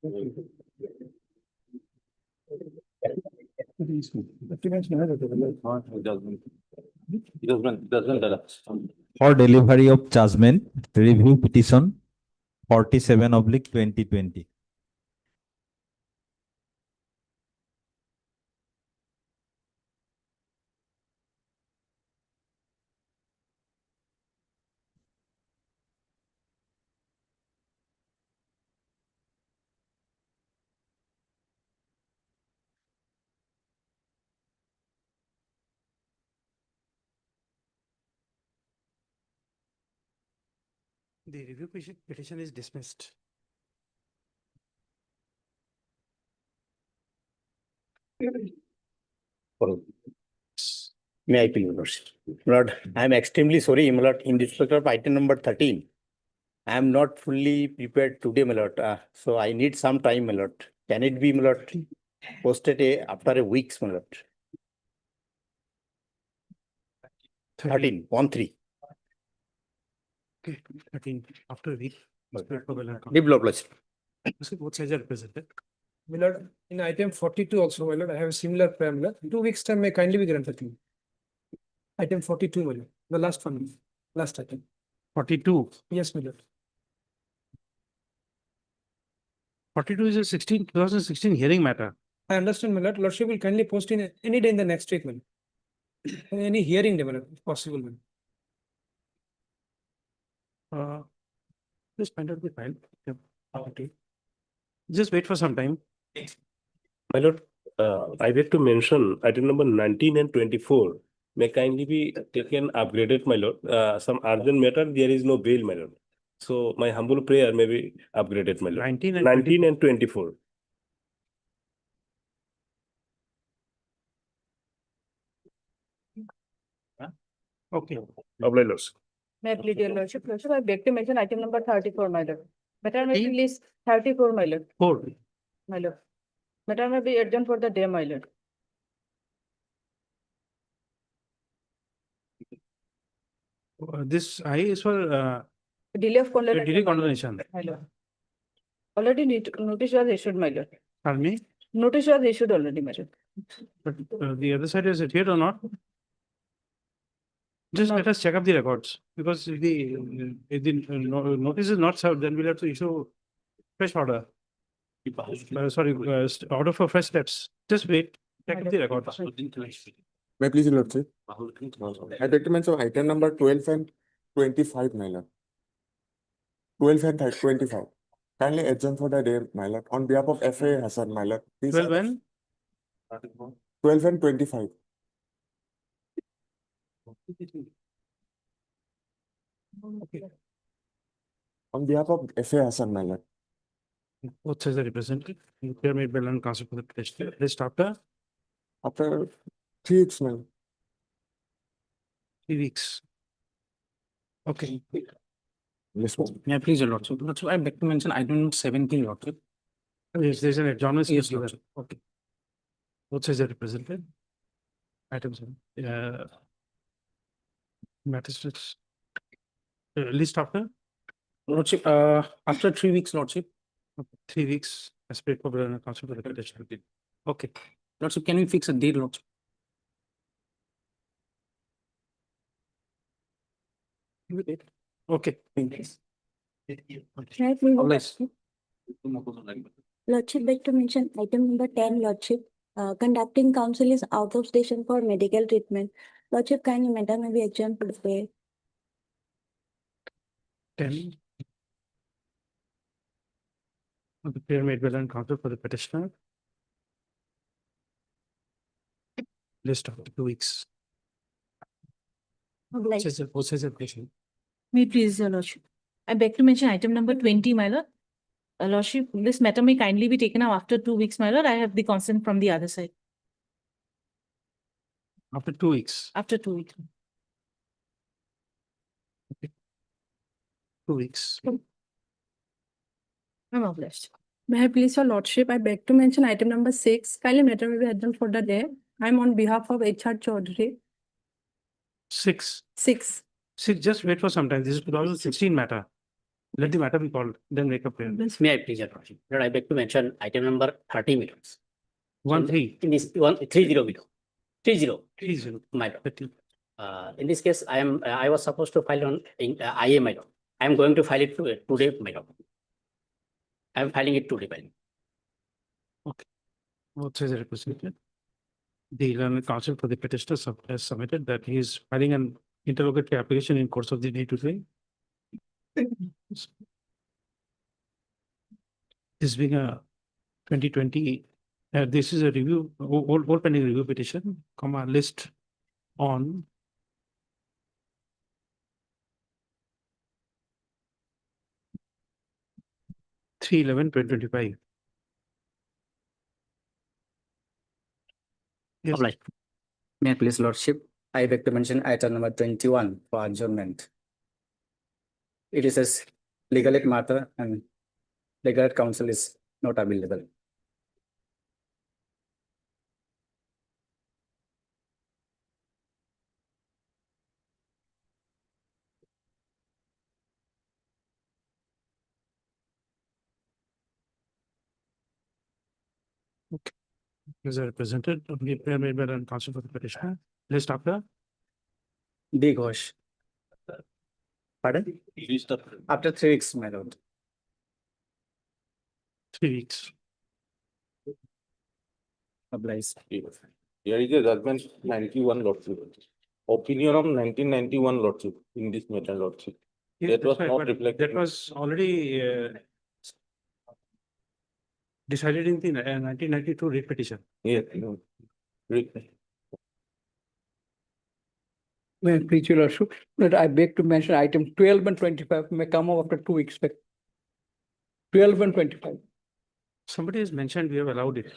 For delivery of judgment, review petition 47/2020. The review petition is dismissed. May I please, Lordship? Lord, I am extremely sorry, my Lord, in respect of item number 13. I am not fully prepared today, my Lord. So I need some time, my Lord. Can it be, my Lord, posted after a week's, my Lord? 13, 1-3. Okay, 13 after a week. Deep law, Lordship. Both sides are represented. My lord, in item 42 also, my lord, I have a similar prayer, my lord. 2 weeks time may kindly be granted to me. Item 42, my lord, the last one, last item. 42. Yes, my lord. 42 is a 2016 hearing matter. I understand, my lord. Lordship will kindly post in any day in the next week, my lord. Any hearing day, my lord, if possible, my lord. Please find out the file. Yep. Okay. Just wait for some time. My lord, I beg to mention item number 19 and 24 may kindly be taken upgraded, my lord. Some urgent matter, there is no bail, my lord. So my humble prayer may be upgraded, my lord. 19 and 19 and 24. Okay. Oblige, lords. May I plead your lordship? Lordship, I beg to mention item number 34, my lord. Matter may Please? be list 34, my lord. 4. My lord. Matter may be adjourned for the day, my lord. This I is for Delay of condemnation. delay condemnation. My lord. Already notice was issued, my lord. Pardon me. Notice was issued already, my lord. But the other side is it here or not? Just let us check up the records because if the notice is not served, then we'll have to issue fresh order. Sorry, order for fresh steps. Just wait. Check up the records. May I please, Your Lordship? I beg to mention item number 12 and 25, my lord. 12 and 25. Kindly adjourn for the day, my lord. On behalf of FA Hassan, my lord. Please 12 and 12 and 25. okay. On behalf of FA Hassan, my lord. Both sides are represented. Here made by and counsel for the petition. List after After 3 weeks, my lord. 3 weeks. Okay. Yes, ma'am. Yeah, please, your lordship. Lordship, I beg to mention item 17, lordship. Yes, there's an adjournment. Yes, given. lordship. Okay. Both sides are represented. Items. Magistrates. List after Lordship, after 3 weeks, lordship. 3 weeks. As paid for and counsel for the petition. Okay. Lordship, can we fix a date, lordship? Okay. May I please? Oblige. Lordship, beg to mention item number 10, Lordship. Conducting counsel is out of station for medical treatment. Lordship, kindly matter may be adjourned for the day. 10. The prayer made well and counsel for the petitioner. List after 2 weeks. Oblige. Both sides are patient. May it please your lordship. I beg to mention item number 20, my lord. Lordship, this matter may kindly be taken up after 2 weeks, my lord. I have the consent from the other side. After 2 weeks. After 2 weeks. 2 weeks. I'm obliged. May I please, your lordship, I beg to mention item number 6. Kindly matter may be adjourned for the day. I'm on behalf of HR Chaudhary. 6. 6. 6. Just wait for some time. This is 2016 matter. Let the matter be called, then make a prayer. May I please, your lordship? Lord, I beg to mention item number 30 millions. 1-3. In this 130 million. 30, 30. my lord. 30. In this case, I was supposed to file on IA, my lord. I am going to file it today, my lord. I am filing it today, my lord. What says the representative? The learned counsel for the petitioner has submitted that he is filing an interrogatory application in course of the day today. This being a 2020, this is a review, all pending review petition, list on Three 2025. Yes. Obliged. May I please, lordship? I beg to mention item number 21 for adjournment. It is as legal aid matter and legal aid counsel is not available. Is represented, only prayer made by the counsel for the petitioner. List after D. Ghosh. Pardon? After 3 weeks, my lord. 3 weeks. Obliged. Here is a judgment 91 lordship. Opinion of 1991 lordship in this matter lordship. Yes, That was that's right, not but reflected. That was already decided in the 1992 writ petition. Yes, no. May I please, your lordship, that I beg to mention item 12 and 25 may come up after 2 weeks. 12 and 25. Somebody has mentioned we have allowed it.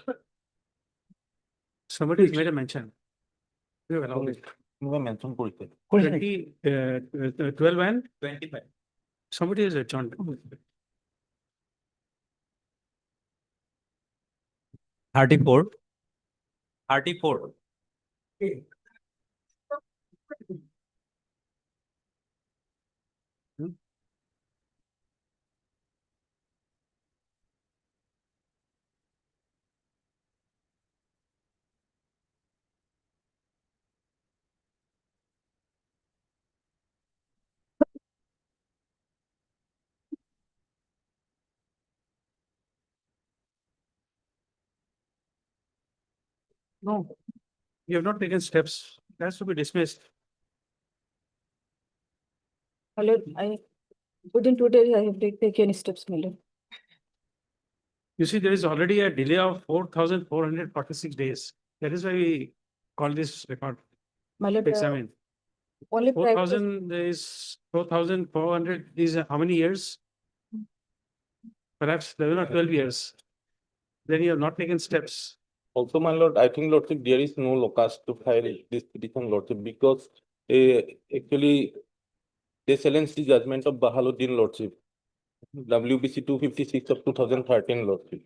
Somebody has made a mention. We have allowed it. 20, 12 and 25. Somebody has adjourned. 34. 34. No, you have not taken steps. It has to be dismissed. My lord, within 2 days, I have taken steps, my lord. You see, there is already a delay of 4,446 days. That is why we call this record My lord, examine. only private. 4,000 is 4,400 is how many years? Perhaps 11 or 12 years. Then you have not taken steps. Also, my lord, I think lordship, there is no locus to file this petition lordship because actually they challenged the judgment of Bahaluddin lordship. WBC 256 of 2013 lordship.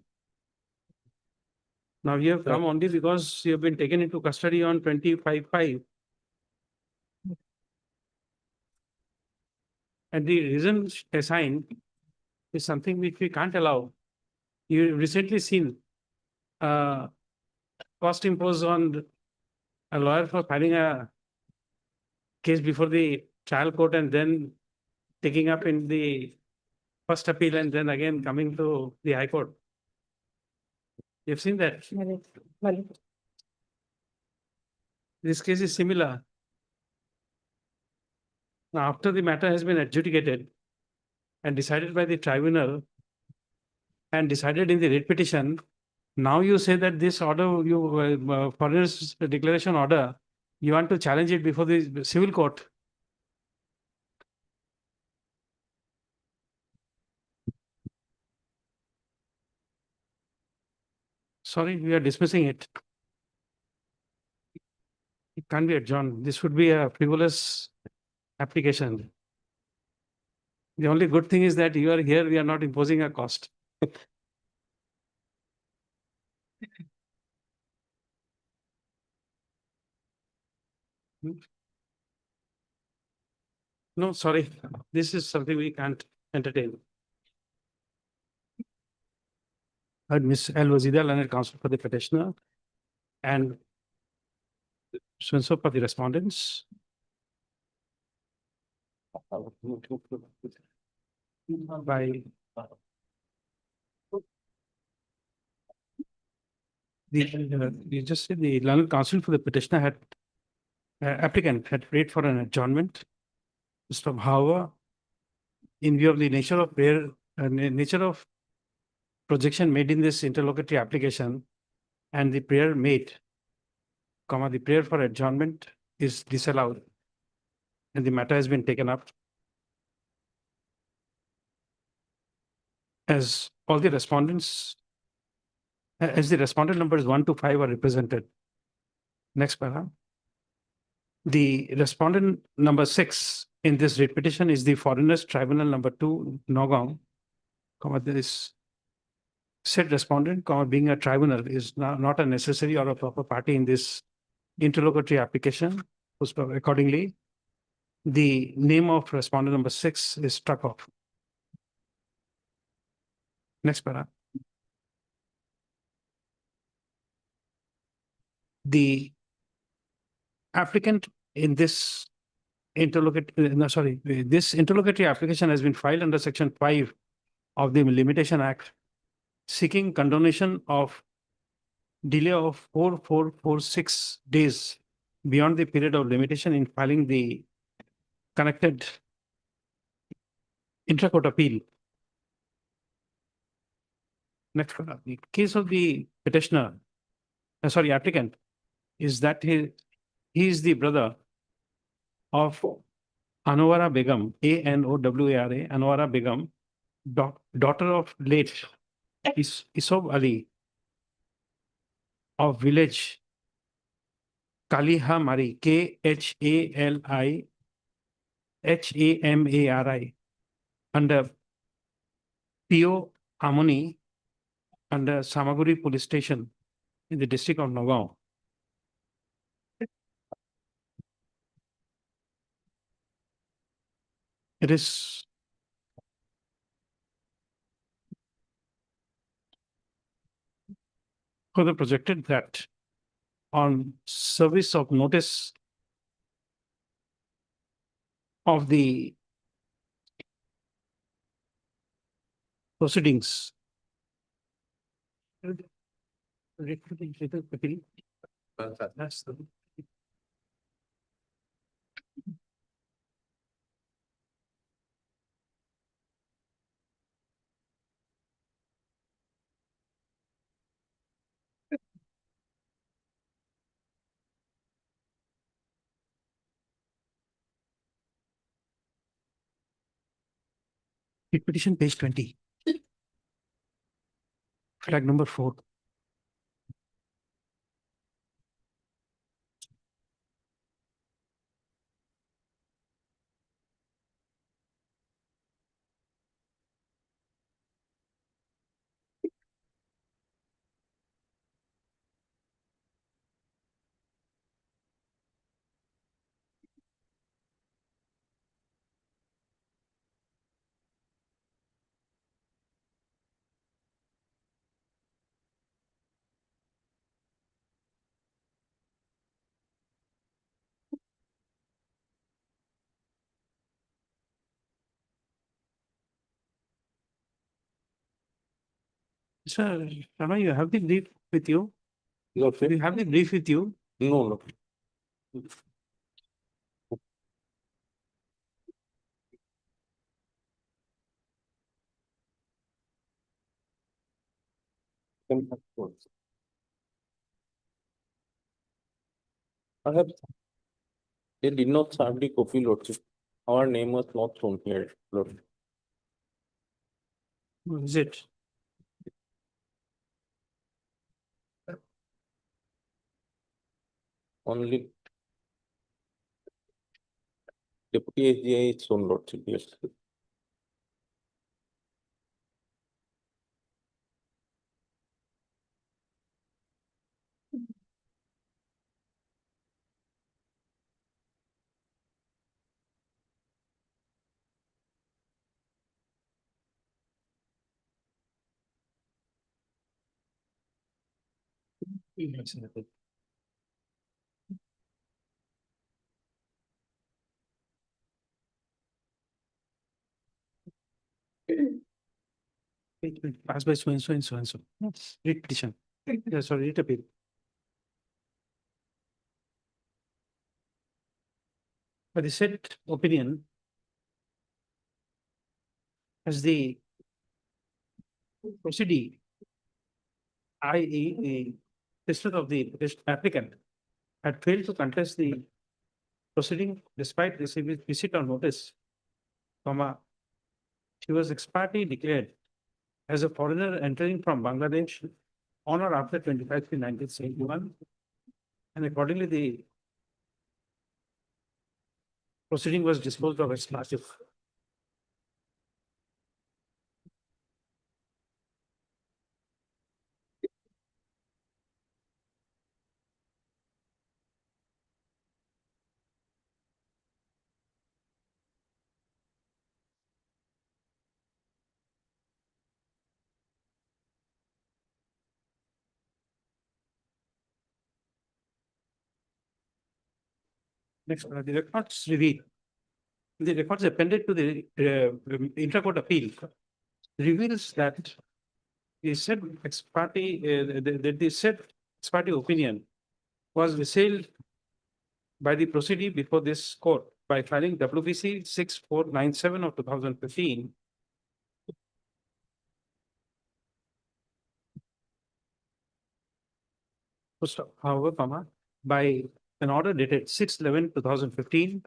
Now you have come only because you have been taken into custody on 25/5. And the reason assigned is something which we can't allow. You recently seen cost imposed on a lawyer for filing a case before the trial court and then taking up in the first appeal and then again coming to the High Court. You've seen that. My lord, my lord. This case is similar. Now, after the matter has been adjudicated and decided by the tribunal and decided in the writ petition, now you say that this order, foreigner's declaration order, you want to challenge it before the civil court. Sorry, we are dismissing it. It can't be adjourned. This would be a frivolous application. The only good thing is that you are here, we are not imposing a cost. No, sorry, this is something we can't entertain. heard Ms. L. Wazida, learned counsel for the petitioner, and so and so for the respondents. By you just said the learned counsel for the petitioner had applicant had prayed for an adjournment. Mr. However, in view of the nature of prayer, nature of projection made in this interlocutory application, and the prayer made, comma, the prayer for adjournment is disallowed, and the matter has been taken up. As all the respondents, as the respondent numbers 1 to 5 are represented. Next para. The respondent number 6 in this writ petition is the Foreigners Tribunal number 2, Nagaon, comma, this said respondent, comma, being a tribunal is not a necessary or a proper party in this interlocutory application. Accordingly, the name of respondent number 6 is struck off. Next para. The applicant in this this interlocutory application has been filed under Section 5 of the Limitation Act, seeking condonation of delay of 4,446 days beyond the period of limitation in filing the connected intra-court appeal. Next, the case of the petitioner, applicant, is that he is the brother of Anwara Begum, Anowara, Anwara Begum, daughter of late Isob Ali of village Kalihamari, Khalilhamari, under P.O. Amoni, under Samaguri Police Station in the district of Nagaon. It is further projected that on service of notice of the proceedings, that's the petition page 20. Flag number 4. Sir, Rama, you have the brief with you? Do you have the brief with you? No. I have. They did not serve the copy, Lordship. Our name was not shown here, Lord. Who is it? Only Deputy SGI is shown, Lordship, yes. Passed by so and so and so and so. Writ petition. Yeah, sorry, writ appeal. But the said opinion as the proceeding, i.e. the petitioner of the applicant had failed to contest the proceeding despite receiving receipt or notice, comma, she was ex parte declared as a foreigner entering from Bangladesh on or after 25/3/1971, and accordingly the proceeding was disposed of as passive. Next, the records reveal. The records appended to the intra-court appeal reveals that the said ex parte, the said ex parte opinion was assailed by the proceeding before this court by filing WBC 6497 of 2015. However, comma, by an order dated 6/11/2015,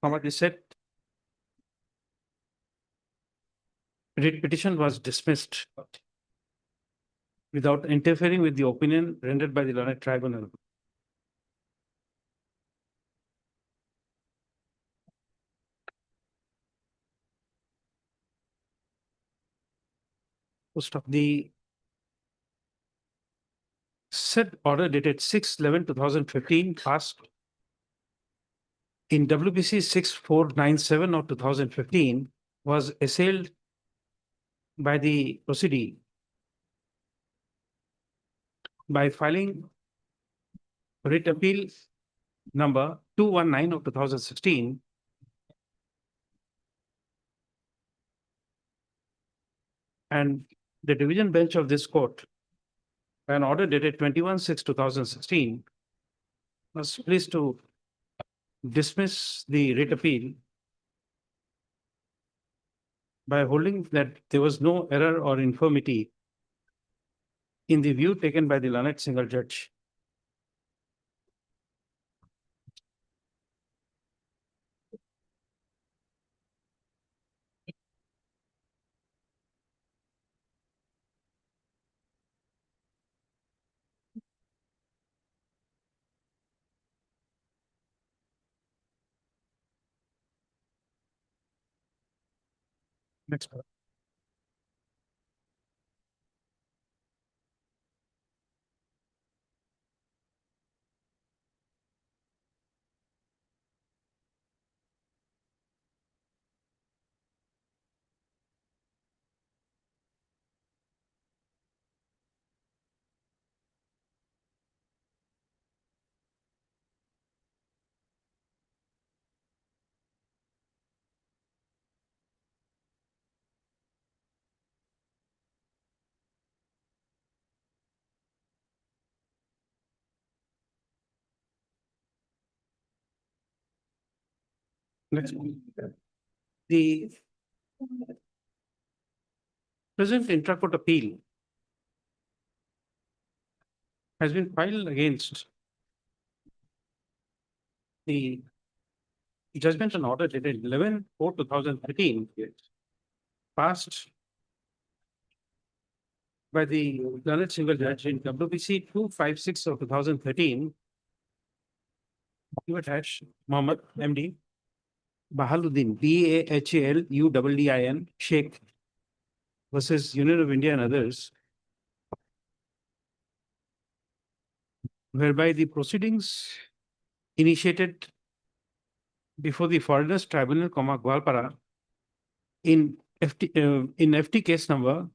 comma, the said writ petition was dismissed without interfering with the opinion rendered by the learned tribunal. Post of the said order dated 6/11/2015 passed in WBC 6497 of 2015 was assailed by the proceeding by filing writ appeal number 219 of 2016 and the division bench of this court by an order dated 21/6/2016 was pleased to dismiss the writ appeal by holding that there was no error or infirmity in the view taken by the learned single judge. Next. Next. The present intra-court appeal has been filed against the judgment and order dated 11/4/2013 passed by the learned single judge in WBC 256 of 2013. You attach Mohammed MD Bahaluddin BAHALUDDIN Sheikh versus Union of India and others, whereby the proceedings initiated before the Foreigners Tribunal, Gwalpara in FT case number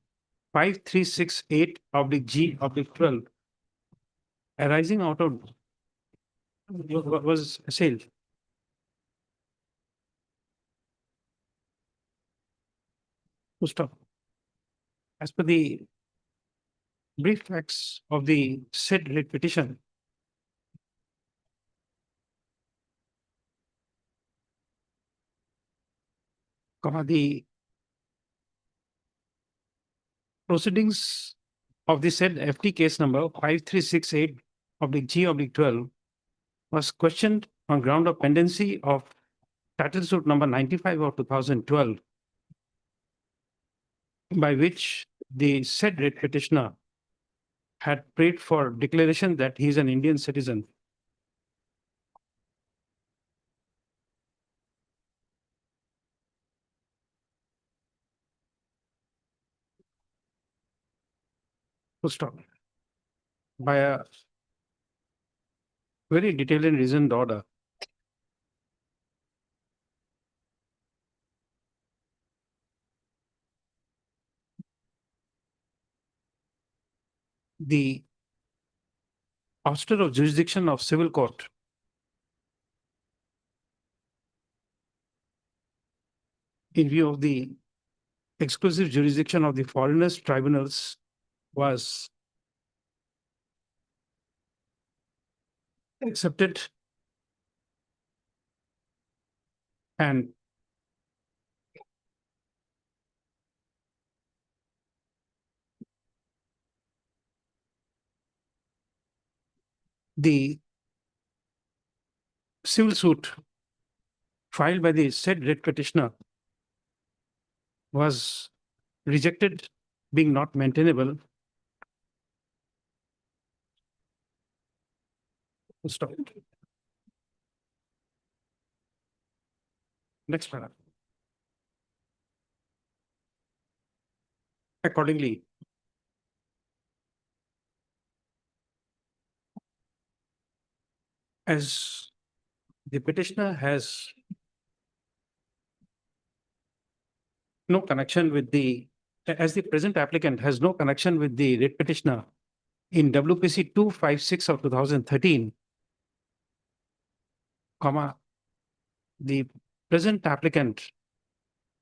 5368/G/12 arising out of was assailed. Full stop. As per the brief facts of the said writ petition, the proceedings of the said FT case number 5368 oblique G oblique 12 was questioned on ground of pendency of title suit number 95 of 2012, by which the said writ petitioner had prayed for declaration that he is an Indian citizen. Full stop. By a very detailed and reasoned order. The ouster of jurisdiction of civil court in view of the exclusive jurisdiction of the foreigners tribunals was accepted, and the civil suit filed by the said writ petitioner was rejected, being not maintainable. Full stop. Next paragraph. Accordingly, as the petitioner has no connection with the, as the present applicant has no connection with the writ petitioner in WPC 256 of 2013, the present applicant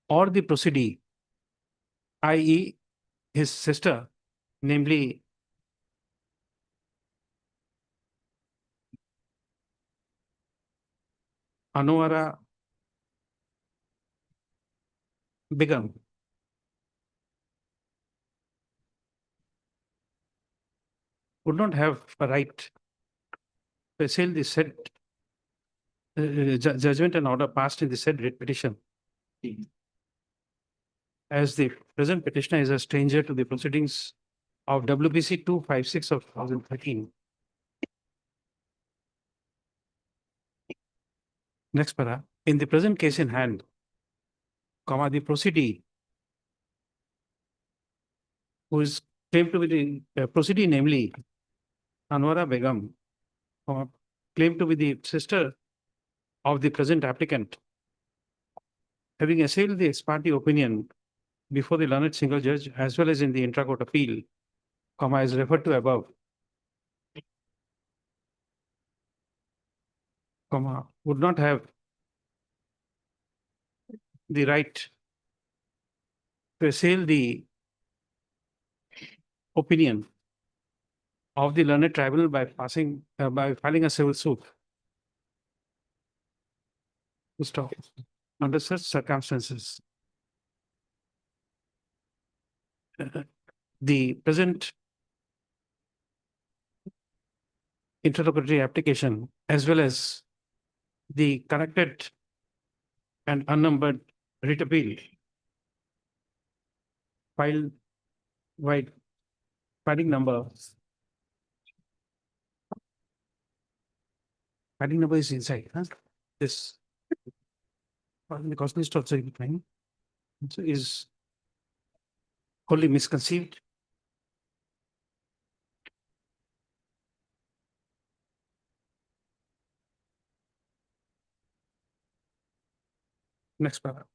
or the proceedee, i.e. his sister, namely Anwara Begum, would not have a right to assail the said judgment and order passed in the said writ petition, as the present petitioner is a stranger to the proceedings of WPC 256 of 2013. Next para. In the present case in hand, the proceedee, who is claimed to be the proceedee, namely Anwara Begum, claimed to be the sister of the present applicant, having assailed the ex parte opinion before the learned single judge as well as in the intra-court appeal, as referred to above, would not have the right to assail the opinion of the learned tribunal by filing a civil suit. Full stop. Under such circumstances, the present interlocutory application as well as the connected and unnumbered writ appeal filed by filing number is inside, huh? This the cost list also fine. So is wholly misconceived. Next paragraph.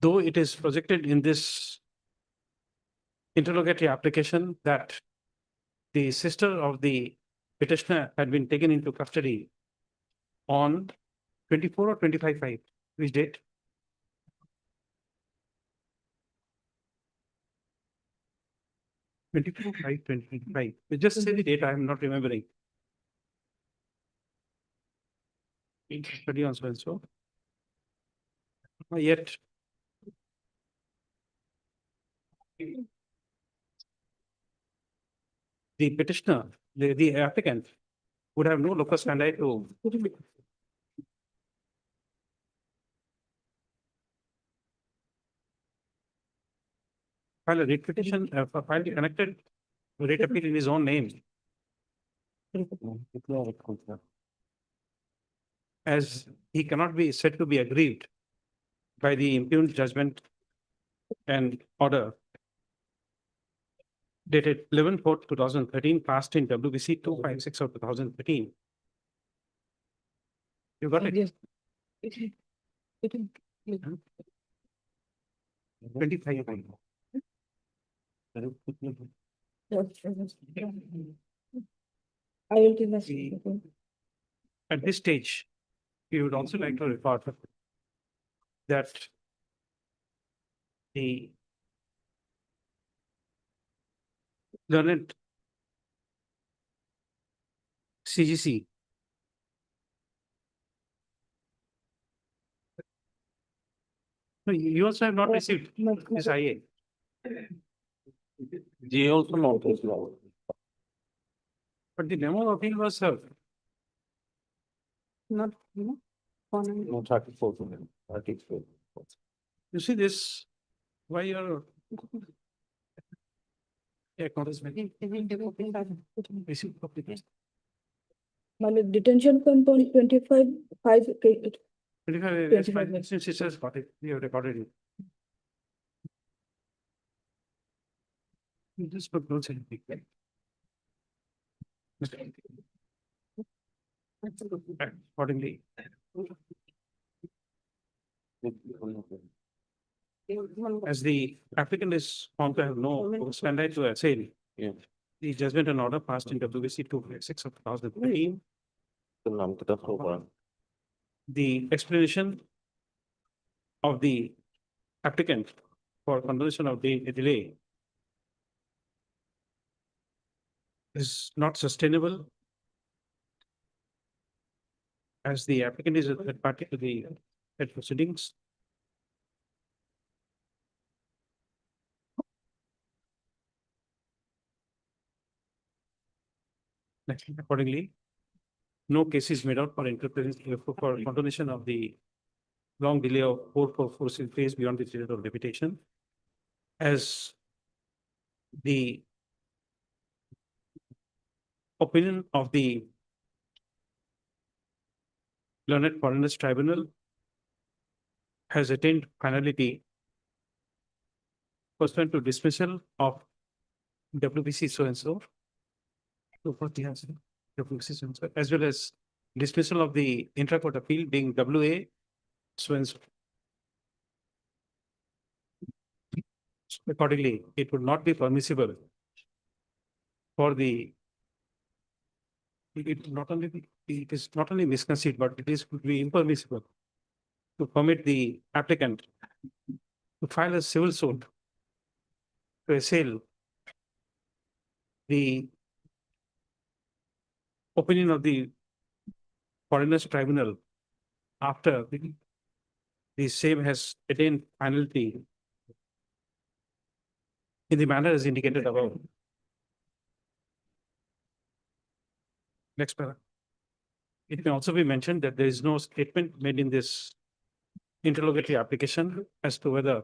though it is projected in this interrogatory application that the sister of the petitioner had been taken into custody on 24 or 25/5, which date? Twenty-four, 2025. Just say the date, I am not remembering. Study on so and so. Yet. The petitioner, the applicant would have no locus standi to file a writ petition, file a connected writ appeal in his own name. As he cannot be said to be aggrieved by the impugned judgment and order dated 11/4/2013, passed in WBC 256 of 2013. You got it? 25. I will give us. At this stage, we would also like to report that the learned CGC no, you also have not received this IA. They also not as well. But the memo of appeal was served. Not, you know. No, 34. 34. You see this, why you're. Acknowledgement. Receive publication. Detention compound 25/5. 25, 25. since it says got it, we have recorded it. You just put notes and pick. Accordingly. As the applicant is found to have no standard to assail. Yeah. The judgment and order passed in WBC 256 of 2013. The explanation of the applicant for condition of the delay is not sustainable, as the applicant is a third party to the head proceedings. Accordingly, no case is made out for interpretation for continuation of the long delay of 444 days beyond the period of deputation, as the opinion of the learned foreigners tribunal has attained finality pursuant to dismissal of WBC so and so. WBC so and so, as well as dismissal of the intra-court appeal being WA so and so. Accordingly, it would not be permissible for the it not only it is not only misconceived, but it is would be impermissible to permit the applicant to file a civil suit to assail the opinion of the foreigners tribunal after the same has attained finality in the manner as indicated above. Next paragraph. It may also be mentioned that there is no statement made in this interrogatory application as to whether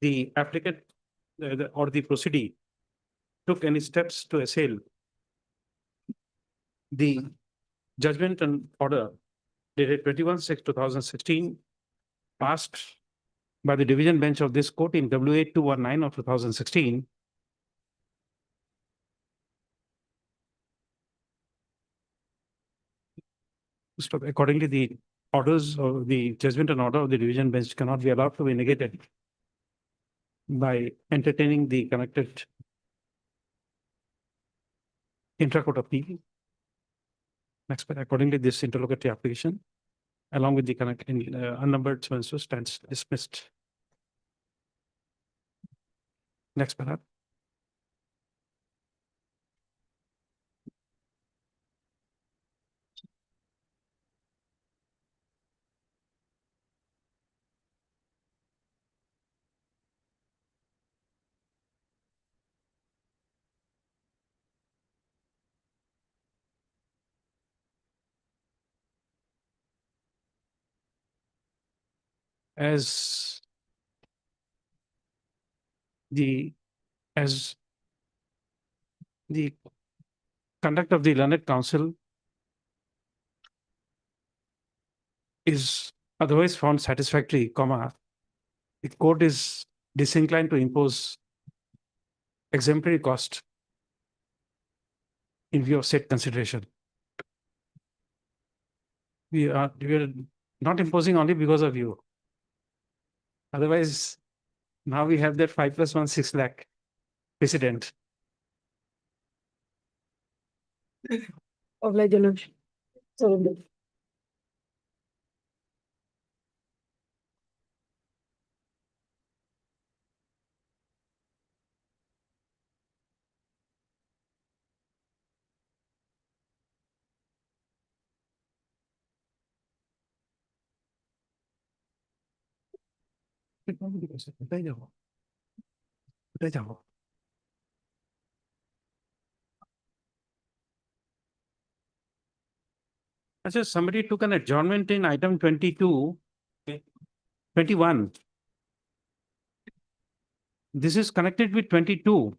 the applicant or the proceedee took any steps to assail the judgment and order dated 21/6/2016 passed by the division bench of this court in WA 219 of 2016. Accordingly, the orders or the judgment and order of the division bench cannot be allowed to be negated by entertaining the connected intra-court appeal. Next, accordingly, this interlocutory application, along with the unnumbered so stands dismissed. Next paragraph. As the conduct of the learned counsel is otherwise found satisfactory, comma, the court is disinclined to impose exemplary cost in view of said consideration. We are not imposing only because of you. Otherwise, now we have that 5 + 1 6 lakh precedent. Oblige, your lordship. So, কোথায় যাবো? কোথায় যাবো? Actually, somebody took an adjournment in item 22, 21. This is connected with 22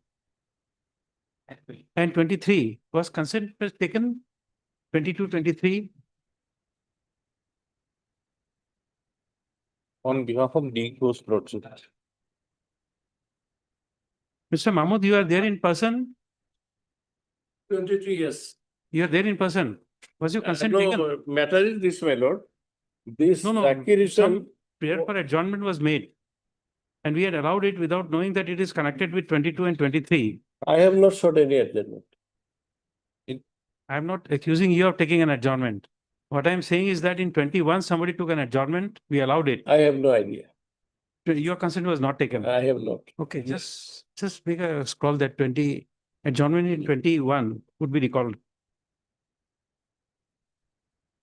and 23. Was consent taken 22, 23? On behalf of D. Ghosh Lordship. Mr. Mahmood, you are there in person? 23 years. You are there in person. Was your consent taken? Matter is this, my lord. This No, no, acquisition, some prayer for adjournment was made. And we had allowed it without knowing that it is connected with 22 and 23. I have not sought any adjournment. I am not accusing you of taking an adjournment. What I am saying is that in 21, somebody took an adjournment, we allowed it. I have no idea. Your consent was not taken. I have not. Okay, just make a scroll that 20, adjournment in 21 would be recalled.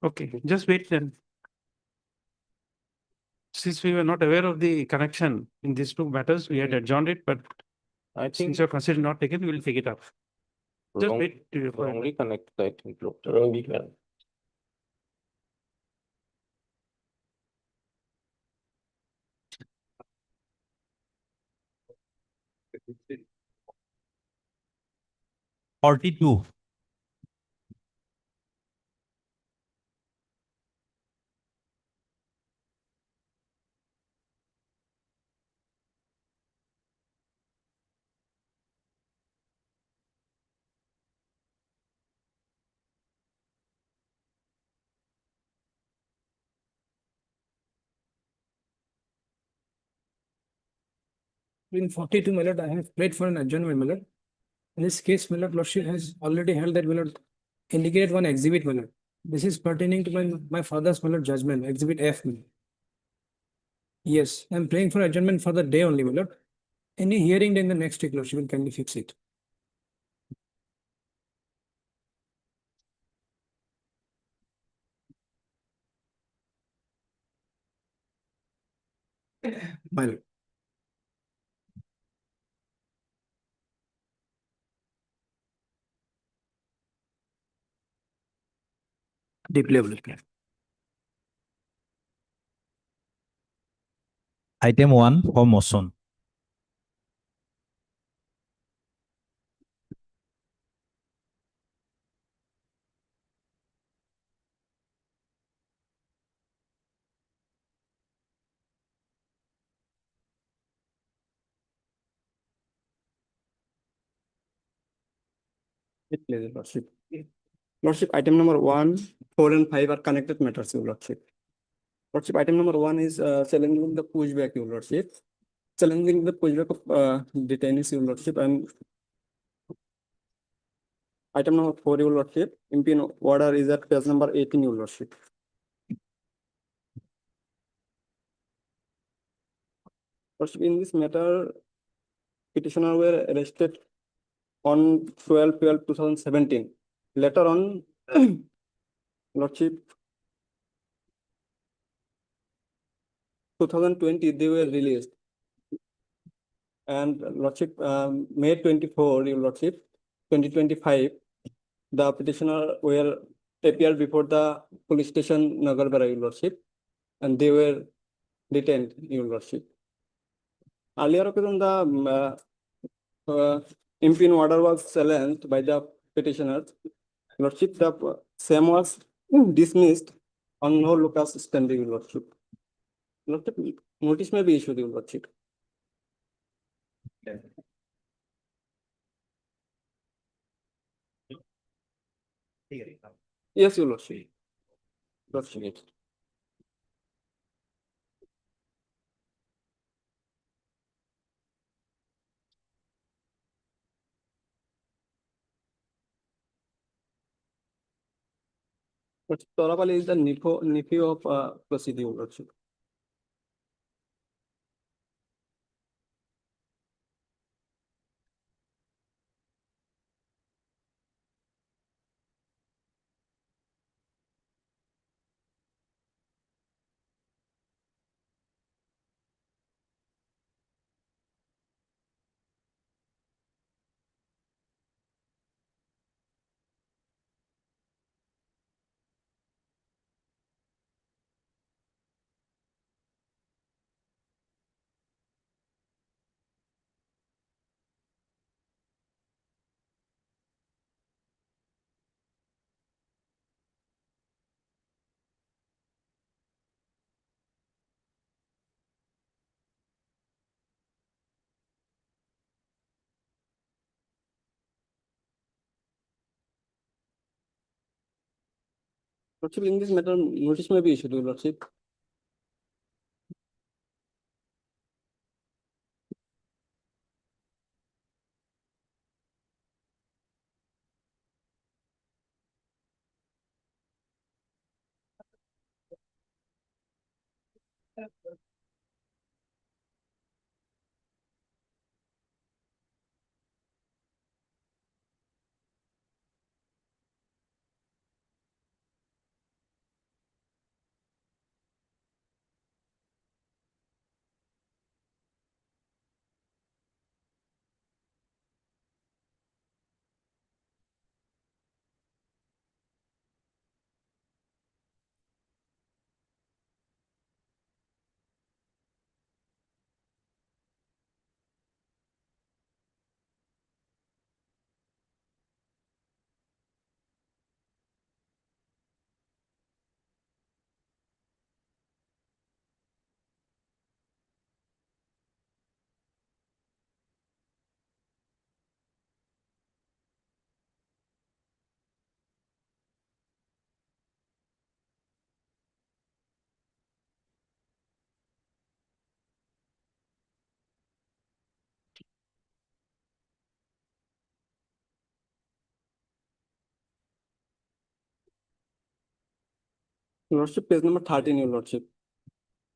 Okay, just wait then. Since we were not aware of the connection in these two matters, we had adjourned it, but I think since your consent is not taken, we will take it up. Just wait. wrongly connected, I think. Wrongly connected. Forty-two. In 42, my lord, I have played for an adjournment, my lord. In this case, my lordship has already held that, my lord, indicate one exhibit, my lord. This is pertaining to my father's, my lord, judgment, exhibit F, my lord. Yes, I'm playing for adjournment for the day only, my lord. Any hearing in the next week, lordship will kindly fix it. My lord. Deeply available. Item 1 for motion. Lordship. Lordship, item number 1, 4 and 5 are connected matters, your lordship. Lordship, item number 1 is challenging the pushback, Your Lordship. Challenging the pushback of detainees, Your Lordship, and item number 4, Your Lordship. Impugn order is at page number 18, Your Lordship. Lordship, in this matter, petitioner were arrested on 12/12/2017. Later on, Lordship, 2020, they were released. And Lordship, May 24, Your Lordship, 2025, the petitioner were appeared before the police station Nagarbara, Your Lordship, and they were detained, Your Lordship. Earlier occasion, the impugn order was challenged by the petitioners. Lordship, the same was dismissed on no locus standi, Your Lordship. Lordship, notice may be issued, Your Lordship. Yes, Your Lordship. Lordship, yes. But Torapal is the nephew of Prasidi, Your Lordship. Lordship, in this matter, notice may be issued, Your Lordship. Your Lordship, page number 13, Your Lordship.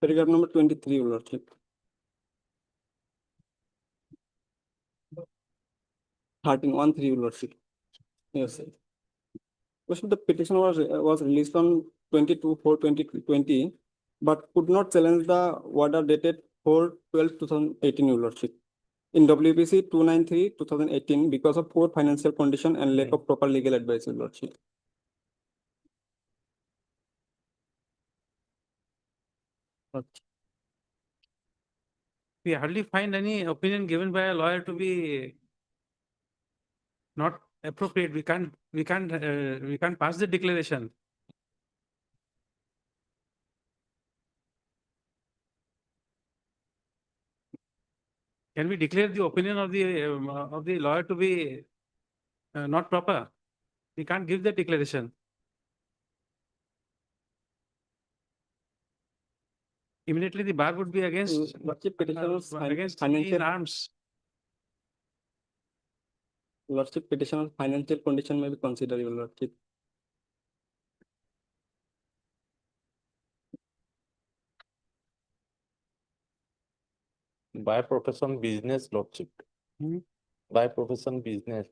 Paragraph number 23, Your Lordship. 13, Your Lordship. Yes, sir. Lordship, the petition was released on 22/4/2020, but could not challenge the order dated 4/12/2018, Your Lordship. In WPC 293/2018 because of poor financial condition and lack of proper legal advice, Your Lordship. We hardly find any opinion given by a lawyer to be not appropriate. We can't pass the declaration. Can we declare the opinion of the lawyer to be not proper? We can't give the declaration. immediately the bar would be against, Lordship petitioner's against in financial, arms. Lordship petitioner's financial condition may be considered, your Lordship. By profession business lordship. Hmm. By profession business.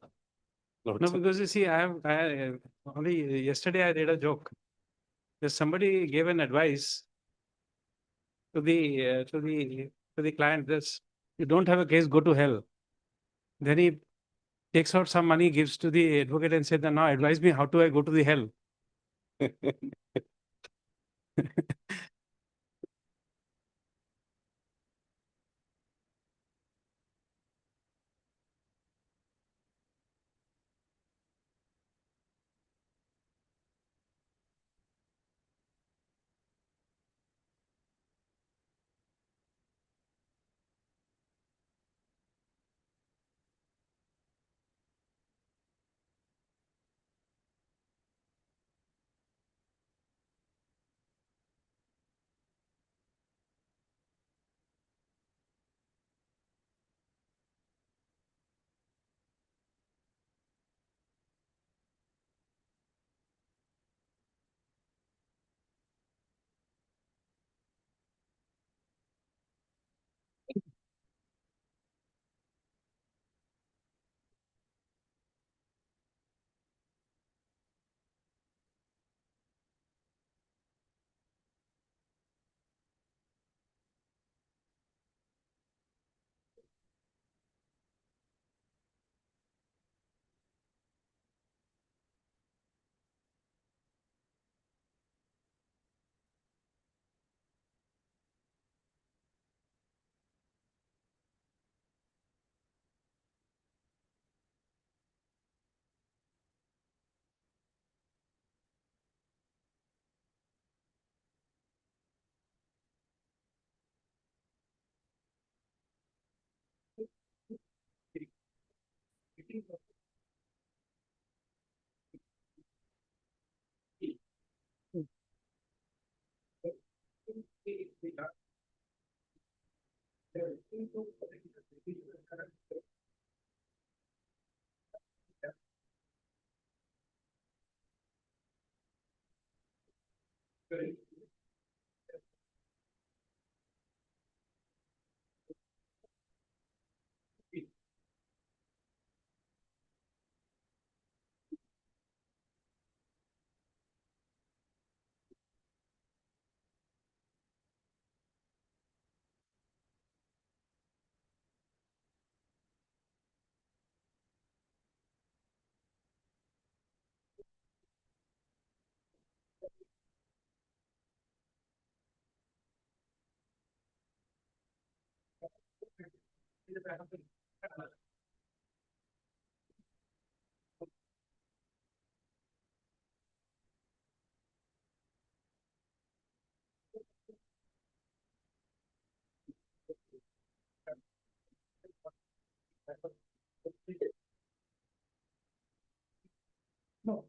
No, Lordship. because you see, only yesterday I did a joke. That somebody gave an advice to the client, this, you don't have a case, go to hell. Then he takes out some money, gives to the advocate and said, now advise me, how do I go to the hell? No.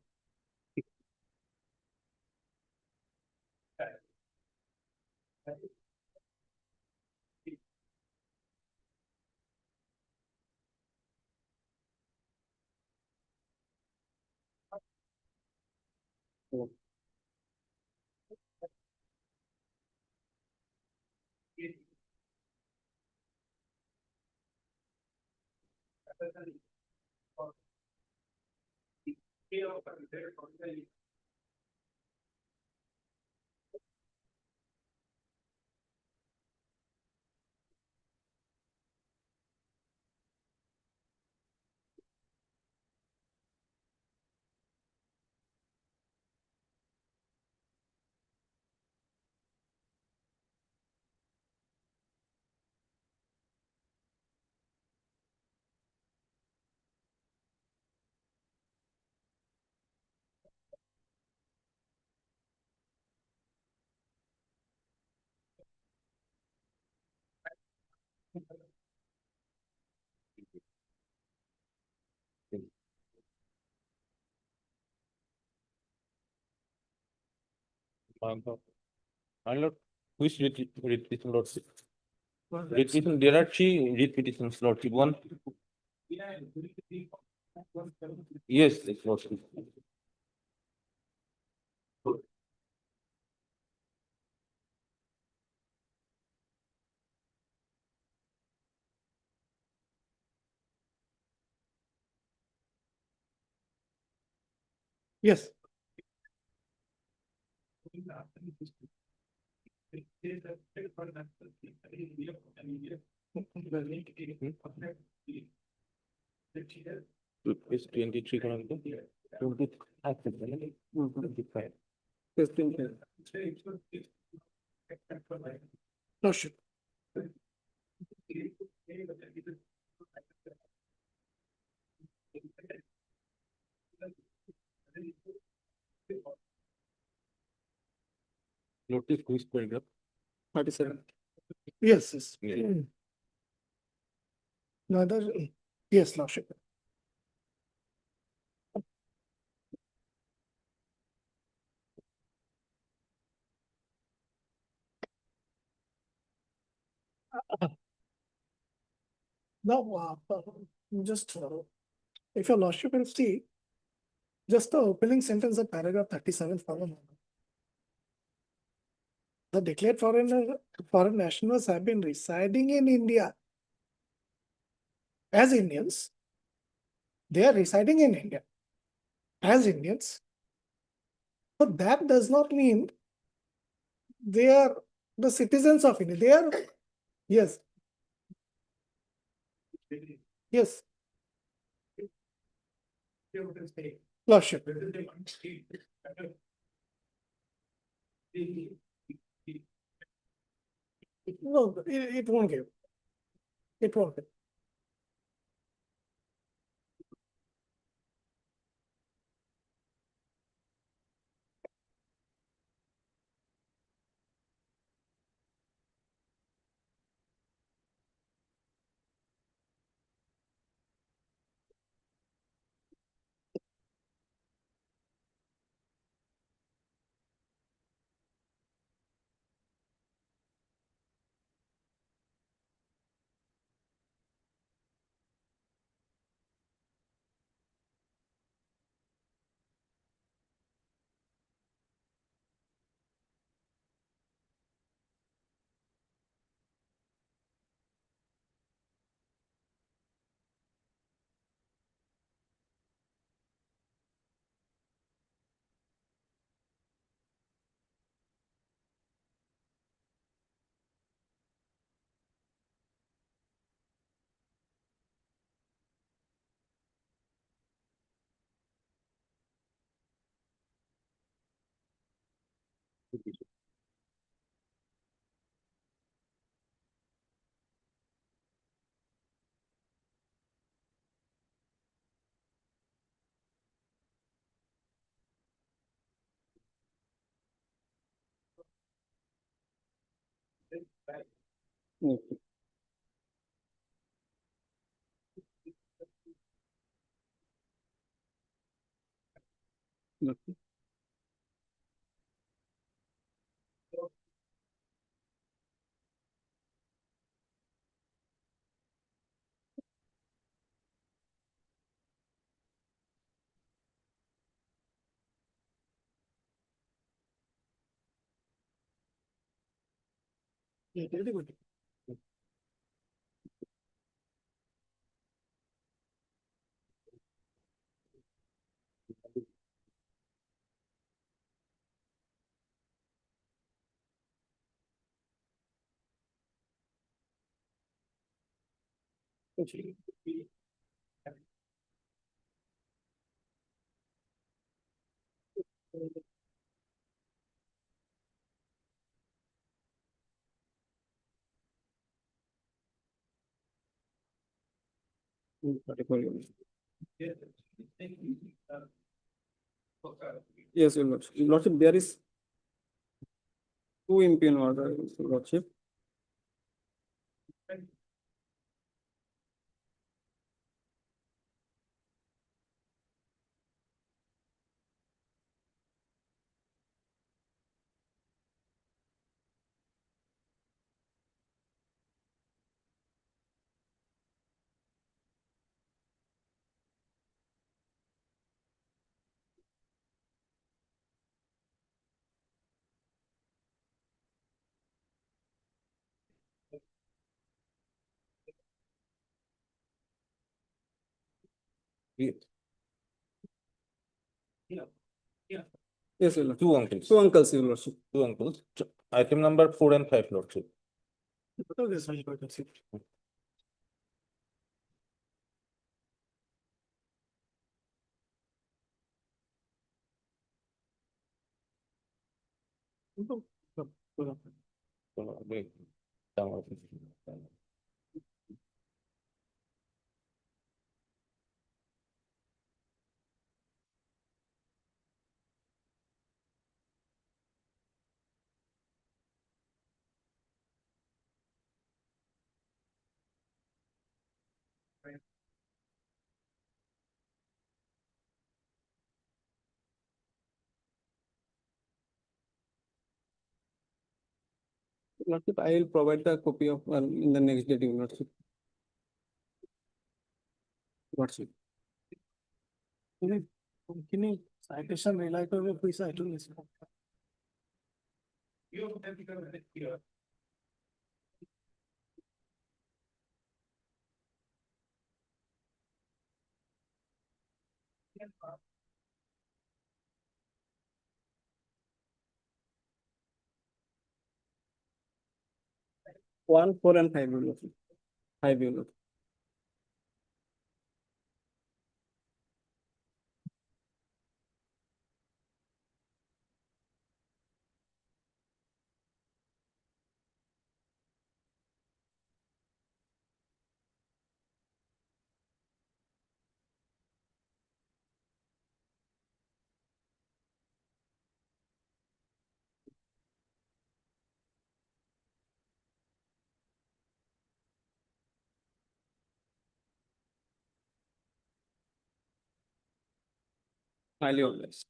My lord, Which writ petition, Lordship? Writ petition, there are three writ petitions, Lordship. One. Yes, Lordship. Yes. It's 23. 25. 15. Lordship. Lordship, which paragraph? 37. Yes, yes. Yeah. No other, yes, Lordship. Now, just, if your Lordship will see, just the opening sentence of paragraph 37 follow. The declared foreign nationals have been residing in India as Indians. They are residing in India as Indians. But that does not mean they are the citizens of India. They are, yes. Yes. Lordship. No, it won't give. It won't give. Okay. Okay. Very good. Yes, your lordship. Your lordship, there is two MP in order, your lordship. Yes, your lordship. Two uncles. Two uncles, your lordship. Two uncles. Item number 4 and 5, lordship. Wait. Down. Lordship, I will provide the copy of in the next date, your lordship. Lordship. citation rely करके पैसा इटू नहीं One, 4 and 5, your lordship. 5, your lordship. Highly organized.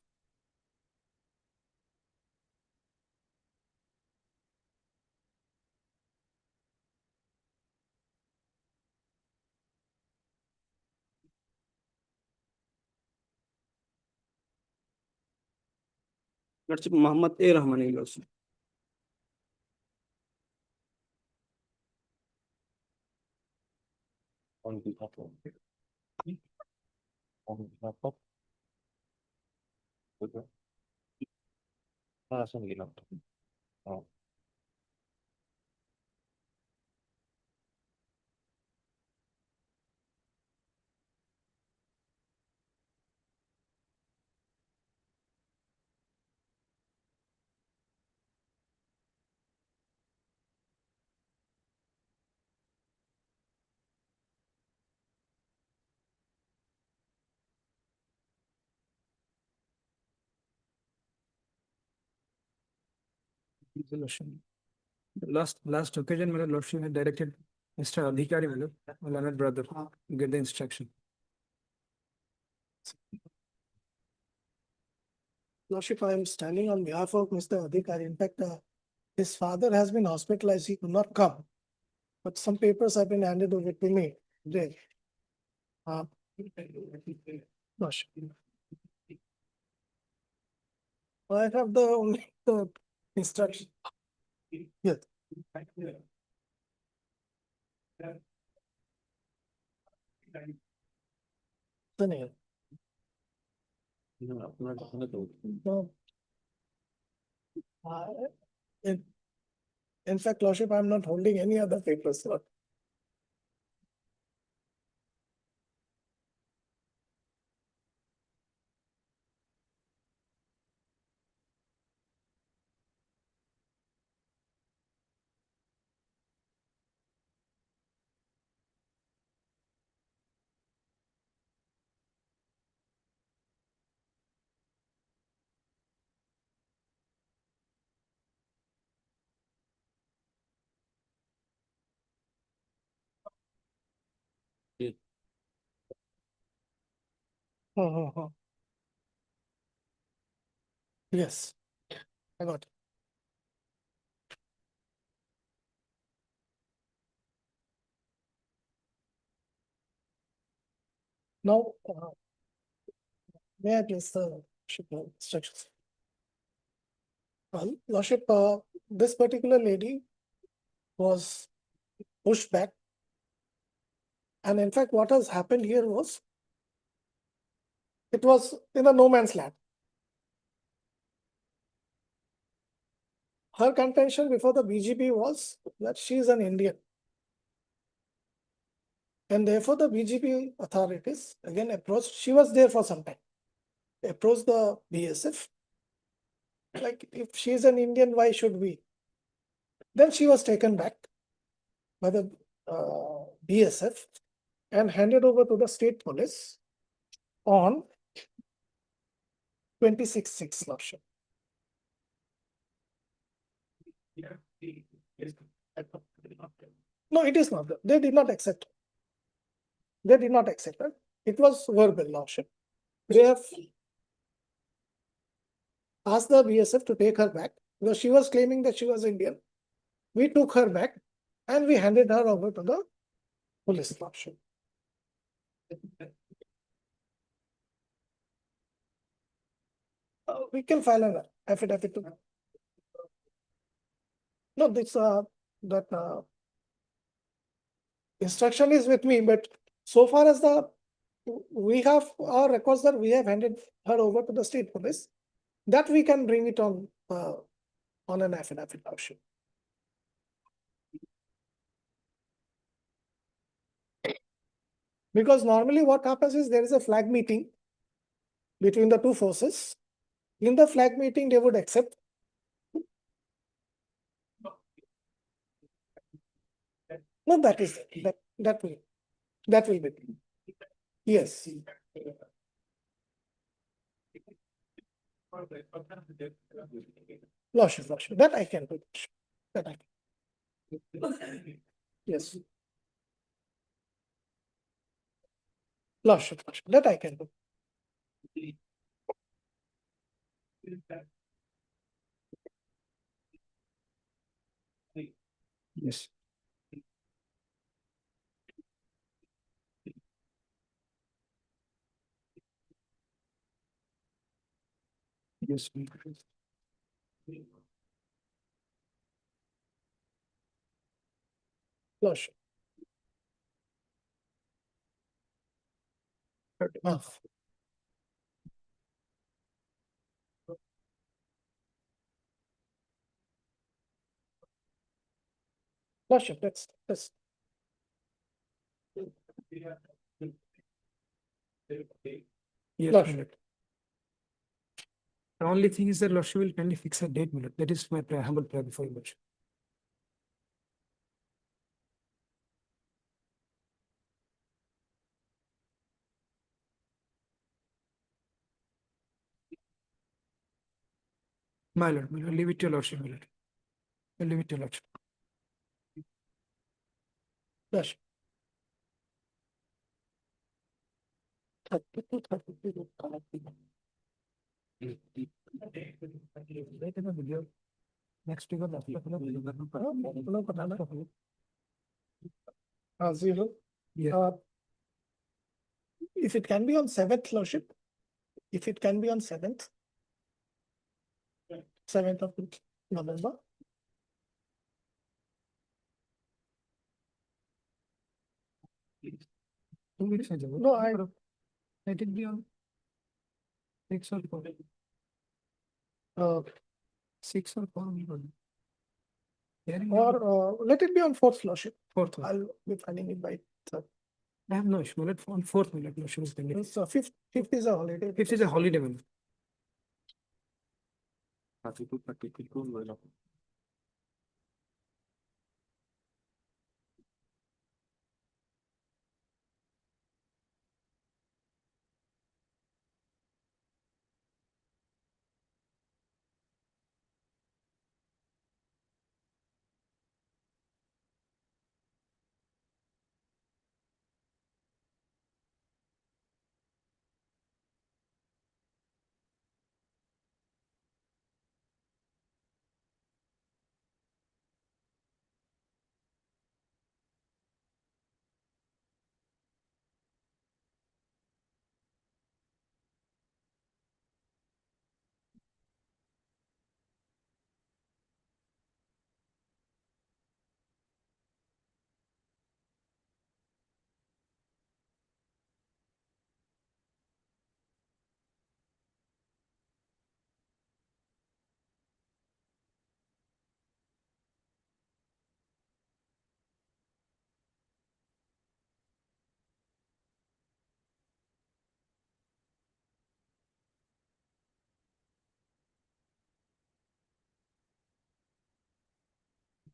Lordship, Muhammad A. Rahmani, your lordship. On behalf of. On behalf of. Asan gila. Oh. resolution. Last occasion, my lordship had directed Mr. Adhikari, my lord, my learned brother, to get the instruction. Lordship, I am standing on behalf of Mr. Adhikari. In fact, his father has been hospitalized. He could not come. But some papers have been handed over to me today. Lordship. I have the only the instruction. Yes. Daniel. No. In fact, Lordship, I'm not holding any other papers, sir. Yes, I got it. Now, may I please the instructions? Lordship, this particular lady was pushed back. And in fact, what has happened here was, it was in a no man's land. Her contention before the BGP was that she is an Indian. And therefore the BGP authorities again approached, she was there for some time, approached the BSF. Like, if she is an Indian, why should we? Then she was taken back by the BSF and handed over to the state police on 26/6 lordship. No, it is not. They did not accept. They did not accept it. It was verbal lordship. They have asked the BSF to take her back because she was claiming that she was Indian. We took her back and we handed her over to the police lordship. We can file an affidavit to. No, this that instruction is with me, but so far as we have our records that we have handed her over to the state police, that we can bring it on an affidavit lordship. Because normally what happens is there is a flag meeting between the two forces. In the flag meeting, they would accept. No, that will be. Yes. Lordship, that I can do. That I can. Yes. Lordship, that I can do. Yes. Yes. Lordship. Lordship, that's. Yes, Lordship. Milord. The only thing is that Lordship will kindly fix a date, Milord. That is my humble prayer before you, Lordship. My Lord, leave it to your Lordship, my Lord. I'll leave it to your Lordship. Lordship. Next week or last week. Zero. Yeah. If it can be on 7th, Lordship, if it can be on 7th. 7th of November. No, Let it be on 6 or 4. 6 or 4. Or let it be on 4th, Lordship. 4th. I'll be finding it by 3rd. I have no issue, Milord. On 4th, Milord, no issue. So 5th is a holiday. 5th is a holiday, Milord.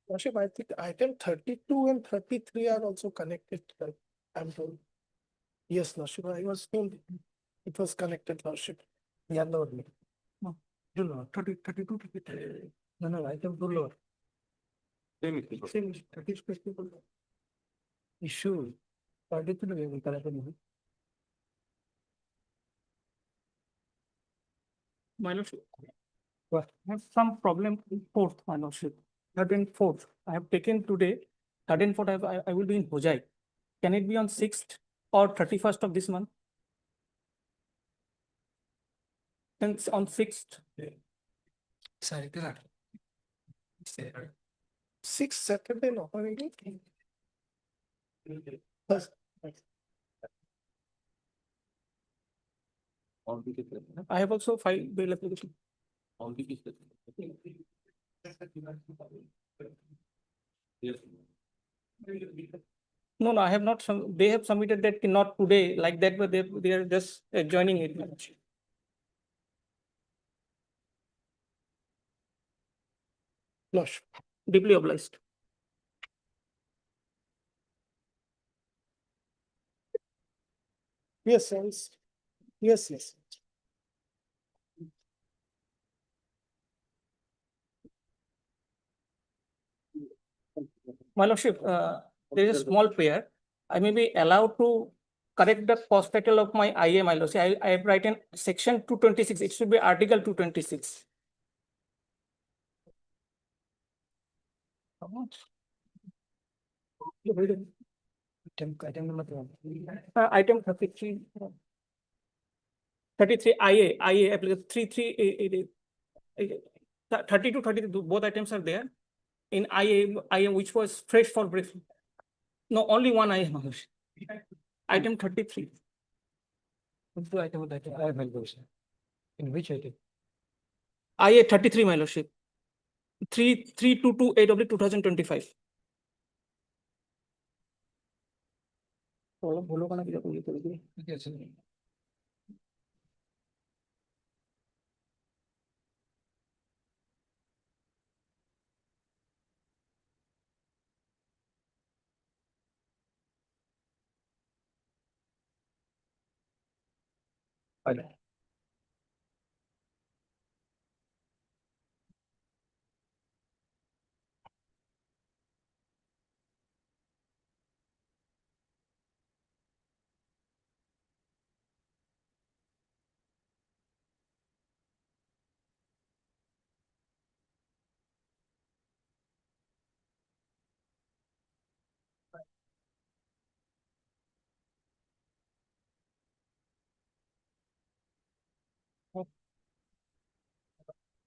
Lordship, I think item 32 and 33 are also connected, I'm told. Yes, Lordship, I was told it was connected, Lordship. Yeah, Lord. No, 32, no, item 2 lower. Same, 32. Issue. 32 we will correct it. My lordship. I have some problem in fourth, my lordship. Third and fourth, I have taken today, third and fourth, I will be in Hojai. Can it be on 6th or 31st of this month? And on 6th. Sorry, 6 Saturday, no, First, I have also filed bail application. No, I have not, they have submitted that not today like that, but they are just joining it. my lordship. Lordship. Deeply obliged. Yes, yes. My lordship, there is a small pair. I may be allowed to correct the cost title of my IA, my lordship. I have written section 226. It should be article 226. Item 33. 33 IA application 32, 32, both items are there. In IA which was fresh for briefing. No, only one IA, my lordship. Item 33. What's the item of that? I have in which item? IA 33, my lordship. 3228 AW 2025. बोलो का ना किधर कोई करेगी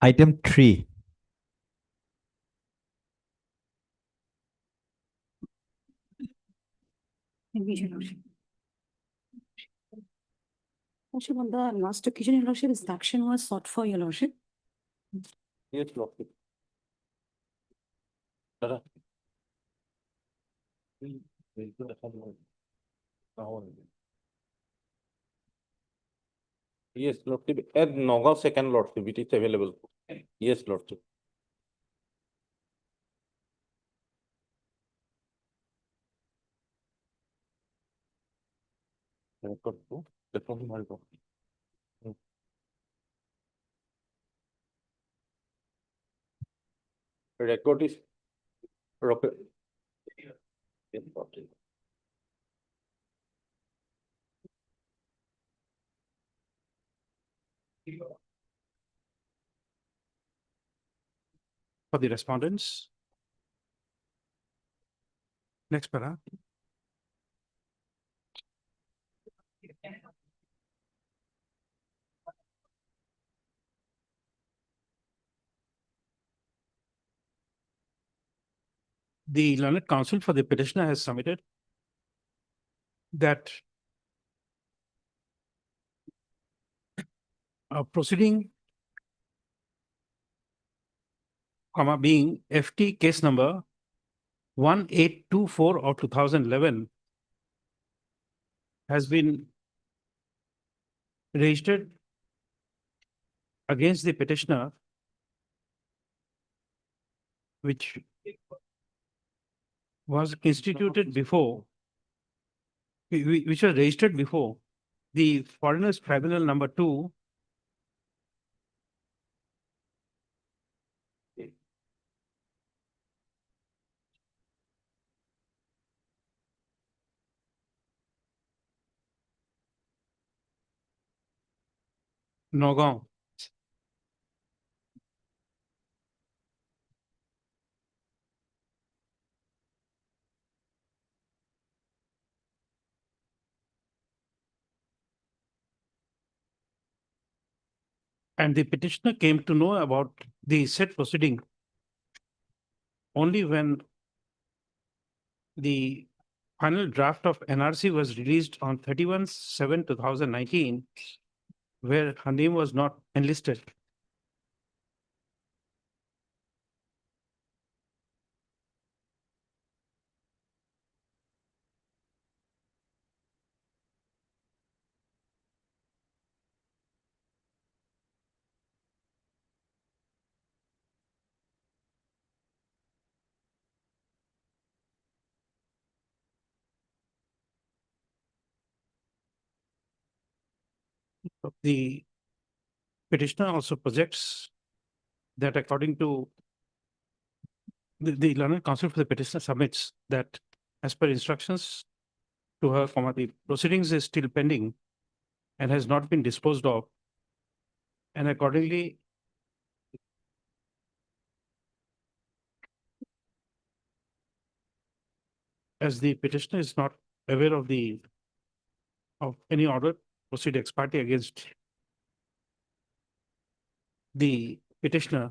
Item 3. Lordship, on the last occasion, your lordship, instruction was sought for your lordship. Yes, Lordship. Tara. Yes, Lordship, at Nagaon second Lordship, it is available. Yes, Lordship. Record to, definitely Mariko. Record is rocket. Yes, Lordship. For the respondents. Next para. The learned counsel for the petitioner has submitted that proceeding being FT case number 1824 of 2011 has been registered against the petitioner, which was instituted before, which was registered before the Foreigners Tribunal number 2 Nagaon. And the petitioner came to know about the said proceeding only when the final draft of NRC was released on 31/7/2019, where her name was not enlisted. The petitioner also projects that according to the learned counsel for the petitioner submits that as per instructions to her, the proceedings is still pending and has not been disposed of. And accordingly, as the petitioner is not aware of any order proceed ex parte against the petitioner,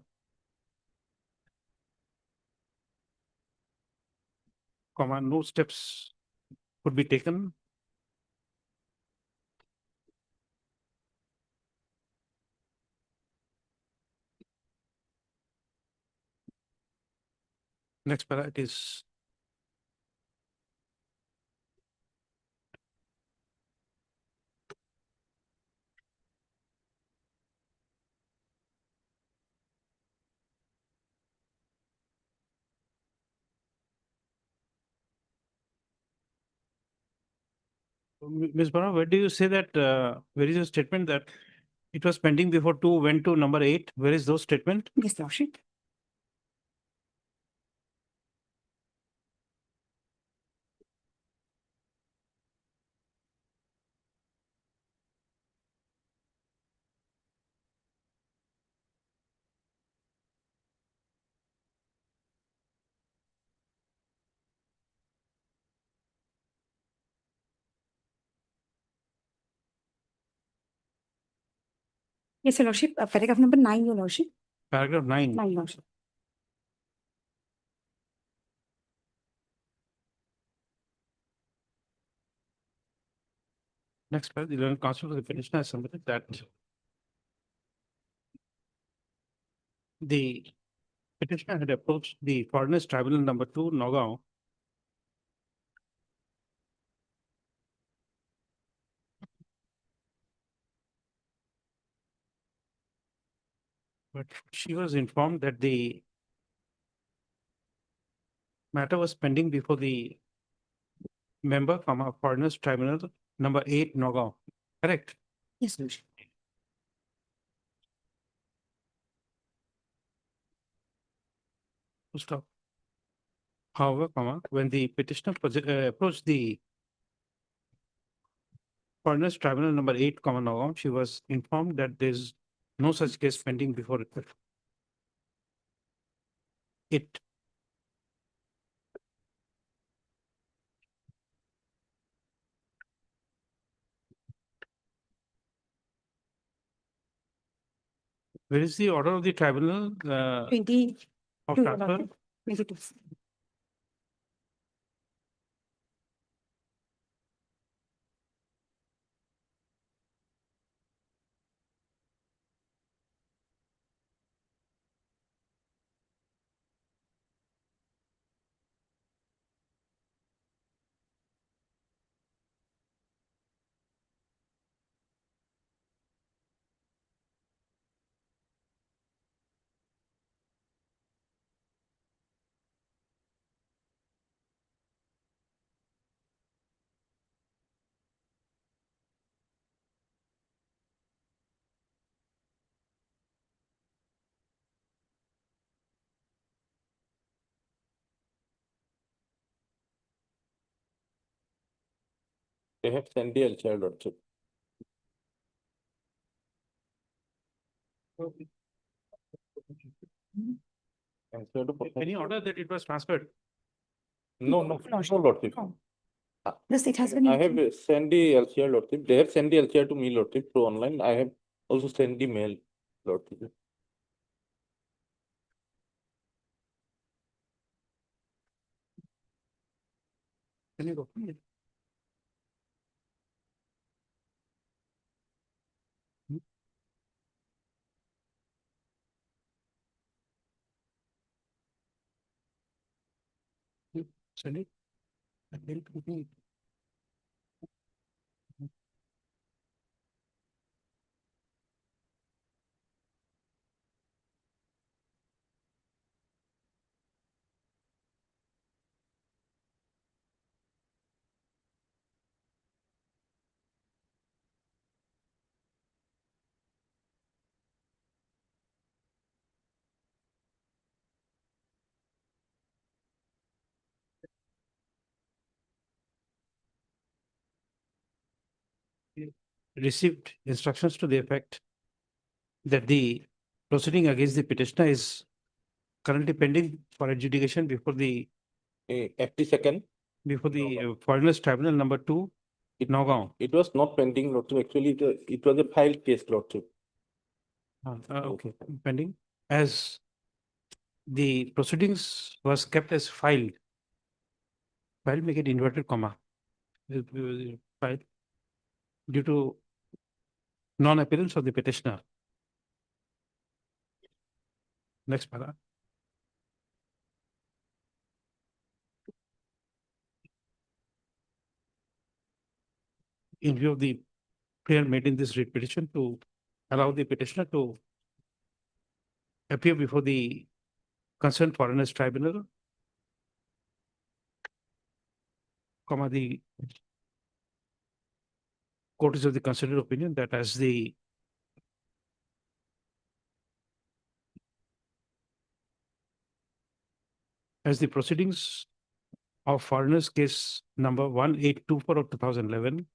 no steps could be taken. Next para it is Ms. Bara, where do you say that, where is your statement that it was pending before 2 went to number 8? Where is those statement? Yes, Lordship. Yes, Your Lordship, paragraph number 9, Your Lordship. Paragraph 9. 9, Lordship. Next paragraph, the learned counsel for the petitioner has submitted that the petitioner had approached the Foreigners Tribunal number 2, Nagaon, but she was informed that the matter was pending before the member from a Foreigners Tribunal number 8, Nagaon. Correct? Yes, Lordship. Full stop. However, when the petitioner approached the Foreigners Tribunal number 8, Nagaon, she was informed that there is no such case pending before it. Where is the order of the tribunal 22, of Your transfer? Lordship. 22. They have sent the LCR lordship. LCR to Any order that it was transferred? No, no, no lordship. This it has been. I have sent the LCR lordship. They have sent the LCR to me lordship through online. I have also sent the mail lordship. Can you go? Send it. And then to me. Received instructions to the effect that the proceeding against the petitioner is currently pending for adjudication before the FT2nd. Foreigners Tribunal number 2, Nagaon. It was not pending lordship. Actually, it was a filed case lordship. Okay, pending. As the proceedings was kept as filed, make it inverted comma. Filed due to non-appearance of the petitioner. Next para. In view of the prayer made in this writ petition to allow the petitioner to appear before the concerned foreigners tribunal, comma, the court is of the considered opinion that as the proceedings of foreigners case number 1824 of 2011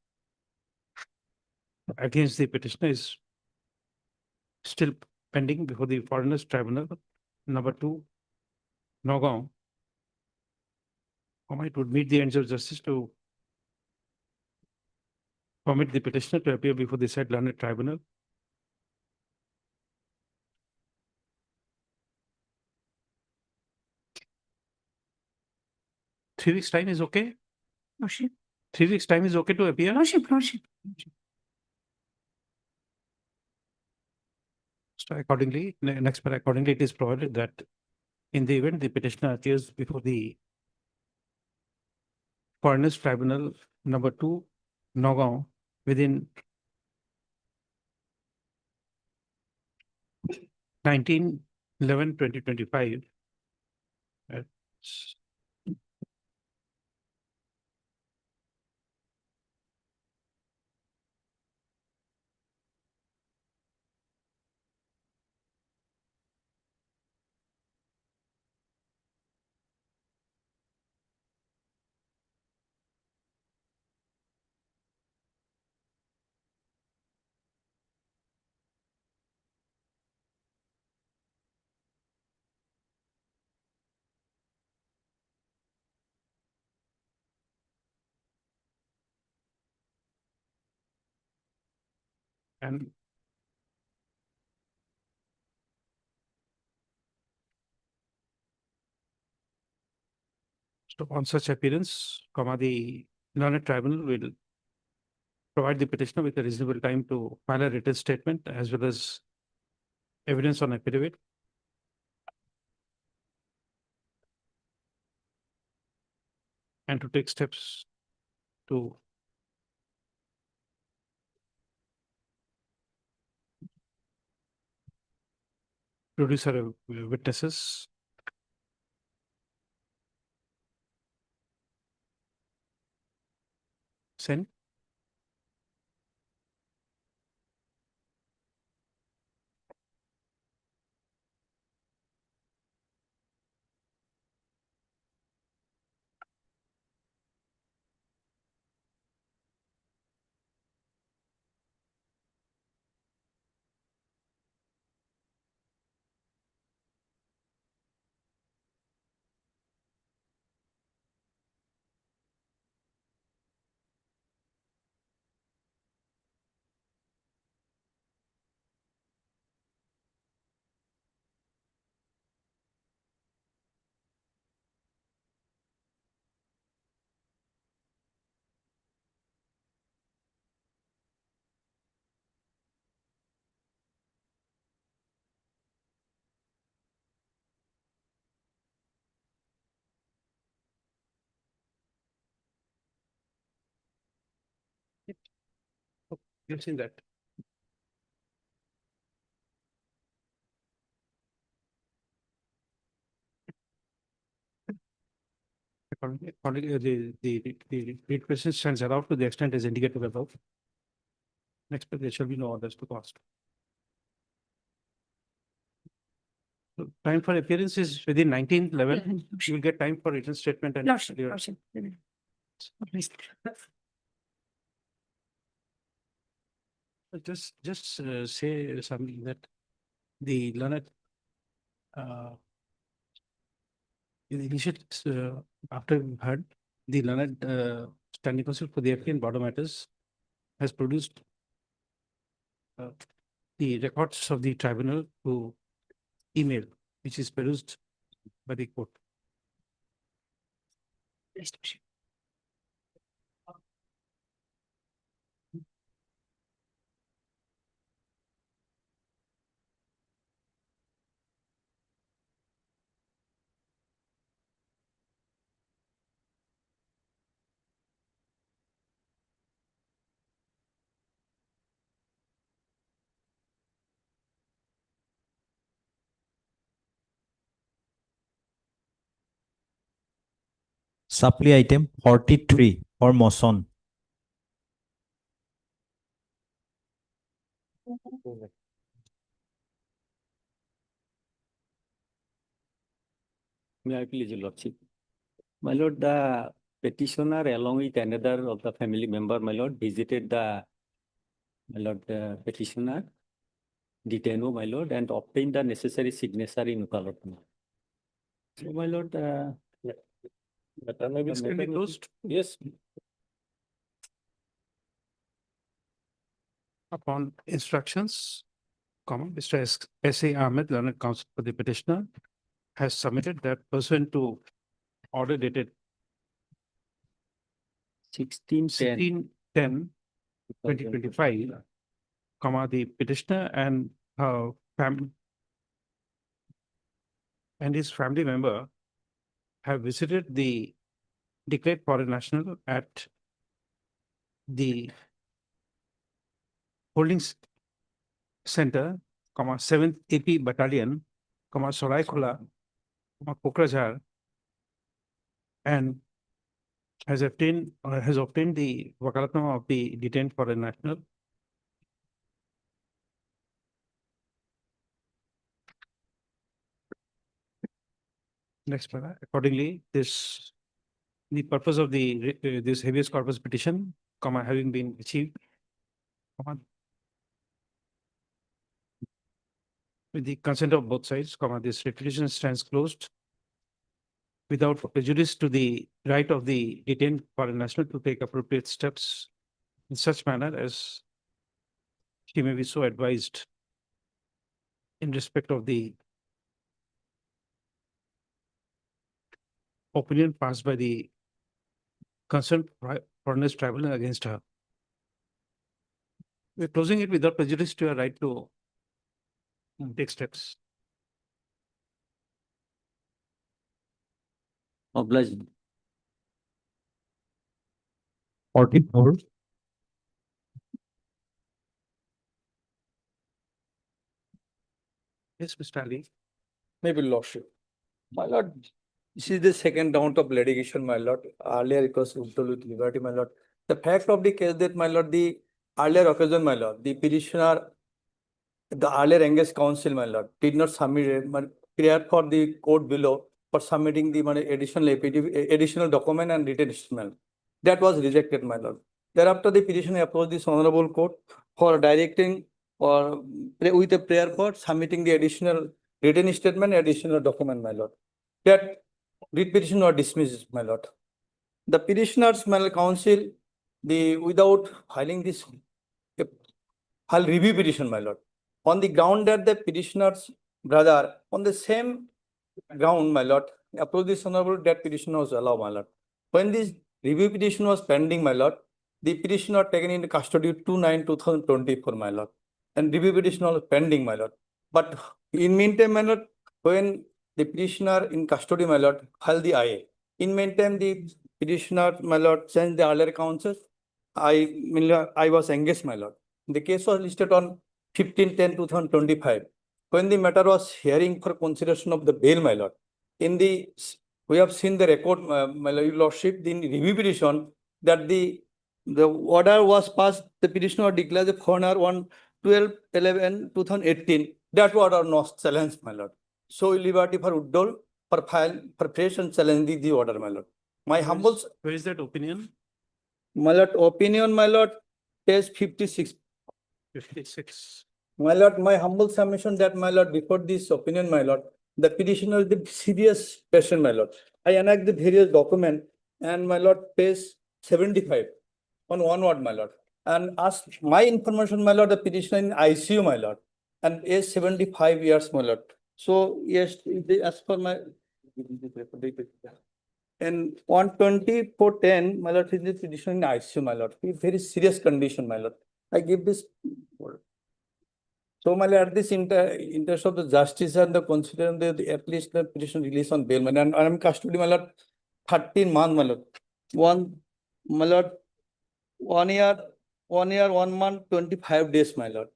against the petitioner is still pending before the foreigners tribunal number 2, Nagaon, it would meet the ends of justice to permit the petitioner to appear before the said learned tribunal. Three weeks time is okay? Lordship, 3 weeks time is okay to appear? Lordship. So accordingly, next part, accordingly, it is provided that in the event the petitioner appears before the foreigners tribunal number 2, Nagaon, within 19/11/2025, and so on such appearance, the learned tribunal will provide the petitioner with a reasonable time to file a written statement as well as evidence on affidavit. And to take steps to produce her witnesses. Send. You've seen that. Accordingly, the read question stands allowed to the extent as indicated above. Next, there shall be no others to cost. So time for appearance is within 19th level. You will get time for written statement and. Lordship, your- Lordship. Just say something that the learned in the initial, after we've heard, the learned standing counsel for the FK and border matters has produced the records of the tribunal to email, which is produced by the court. Supply item 43 for motion. May I please, your lordship? My lord, the petitioner along with another of the family member, my lord, visited the, my lord, the petitioner, detained, my lord, and obtained the necessary signature in Ukalotna. So, my lord, Matter may be This can be closed Yes. upon instructions, Mr. S.A. Ahmed, learned counsel for the petitioner, has submitted that pursuant to order dated 16/10/2025, the petitioner and and his family member have visited the declared foreign national at the holdings center, 7th AP Battalion, Saraikula, Pokrajhar, and has obtained the wakalatnama of the detained foreign national. Next, accordingly, the purpose of this habeas corpus petition, having been achieved, with the consent of both sides, this petition stands closed without prejudice to the right of the detained foreign national to take appropriate steps in such manner as she may be so advised in respect of the opinion passed by the concerned foreigners tribunal against her. We're closing it without prejudice to her right to take steps. obliged. 44. Yes, Mr. Ali. Maybe lordship. My lord, this is the second round of litigation, my lord. Earlier it was Uttal with liberty, my lord. The fact of the case that, my lord, the earlier occasion, my lord, the petitioner, the earlier engaged counsel, my lord, did not submit prior for the court below for submitting the additional document and written statement. That was rejected, my lord. Thereafter, the petitioner approached this honorable court for directing or with a prayer for submitting the additional written statement, additional document, my lord. That writ petition was dismissed, my lord. The petitioners, my lord, counsel, without filing this file review petition, my lord, on the ground that the petitioner's brother, on the same ground, my lord, approached this honorable that petition was allowed, my lord. When this review petition was pending, my lord, the petitioner taken into custody 2/9/2024, my lord, and review petition was pending, my lord. But in meantime, my lord, when the petitioner in custody, my lord, filed the IA. In meantime, the petitioner, my lord, changed the earlier counsel. I was engaged, my lord. The case was listed on 15/10/2025. When the matter was hearing for consideration of the bail, my lord, we have seen the record, my lordship, the review petition that the order was passed, the petitioner declared the foreigner on 12/11/2018. That order not challenged, my lord. So liberty for withdrawal for file for fresh and challenge the order, my lord. My humble, Where is that opinion? my lord, opinion, my lord, page 56. 56. My lord, my humble submission that, my lord, before this opinion, my lord, the petitioner is the serious patient, my lord. I enact the various document and, my lord, page 75 on one word, my lord. And ask my information, my lord, the petitioner in ICU, my lord, and age 75 years, my lord. So yes, as per my and 124/10, my lord, is the petitioner in ICU, my lord. Very serious condition, my lord. I give this. So, my lord, at this interest of the justice and the considering at least the petition release on bail, my lord, and I am custody, my lord, 13 months, my lord. My lord, 1 year, 1 month, 25 days, my lord.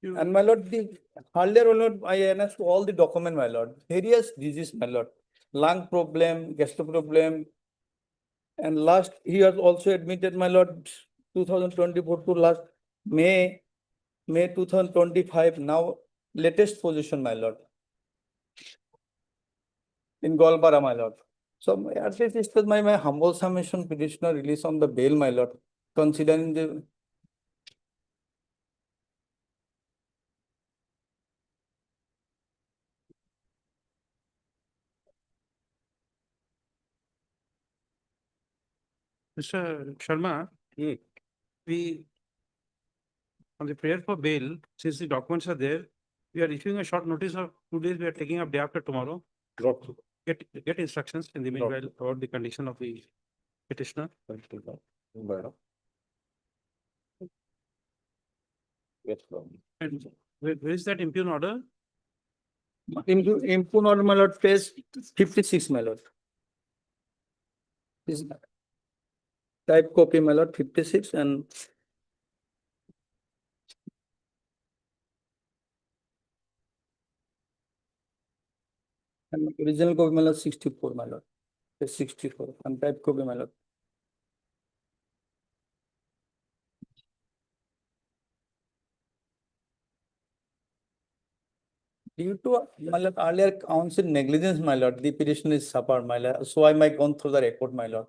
And my lord, the earlier, my lord, I annexed all the document, my lord. Various disease, my lord. Lung problem, gastro problem. And last, he has also admitted, my lord, 2024 to last May 2025, now latest position, my lord. In Golbara, my lord. So at least this was my humble submission, petitioner release on the bail, my lord, considering the. Mr. Sharma, we, on the prayer for bail, since the documents are there, we are issuing a short notice of 2 days. We are taking up day after tomorrow. Get instructions in the meanwhile about the condition of the petitioner. And where is that impugn order? Impugn order, my lord, page 56, my lord. This type copy, my lord, 56 and. And original copy, my lord, 64, my lord. Page 64 and type copy, my lord. Due to, my lord, earlier council negligence, my lord, the petition is suffered, my lord. So I might gone through the record, my lord.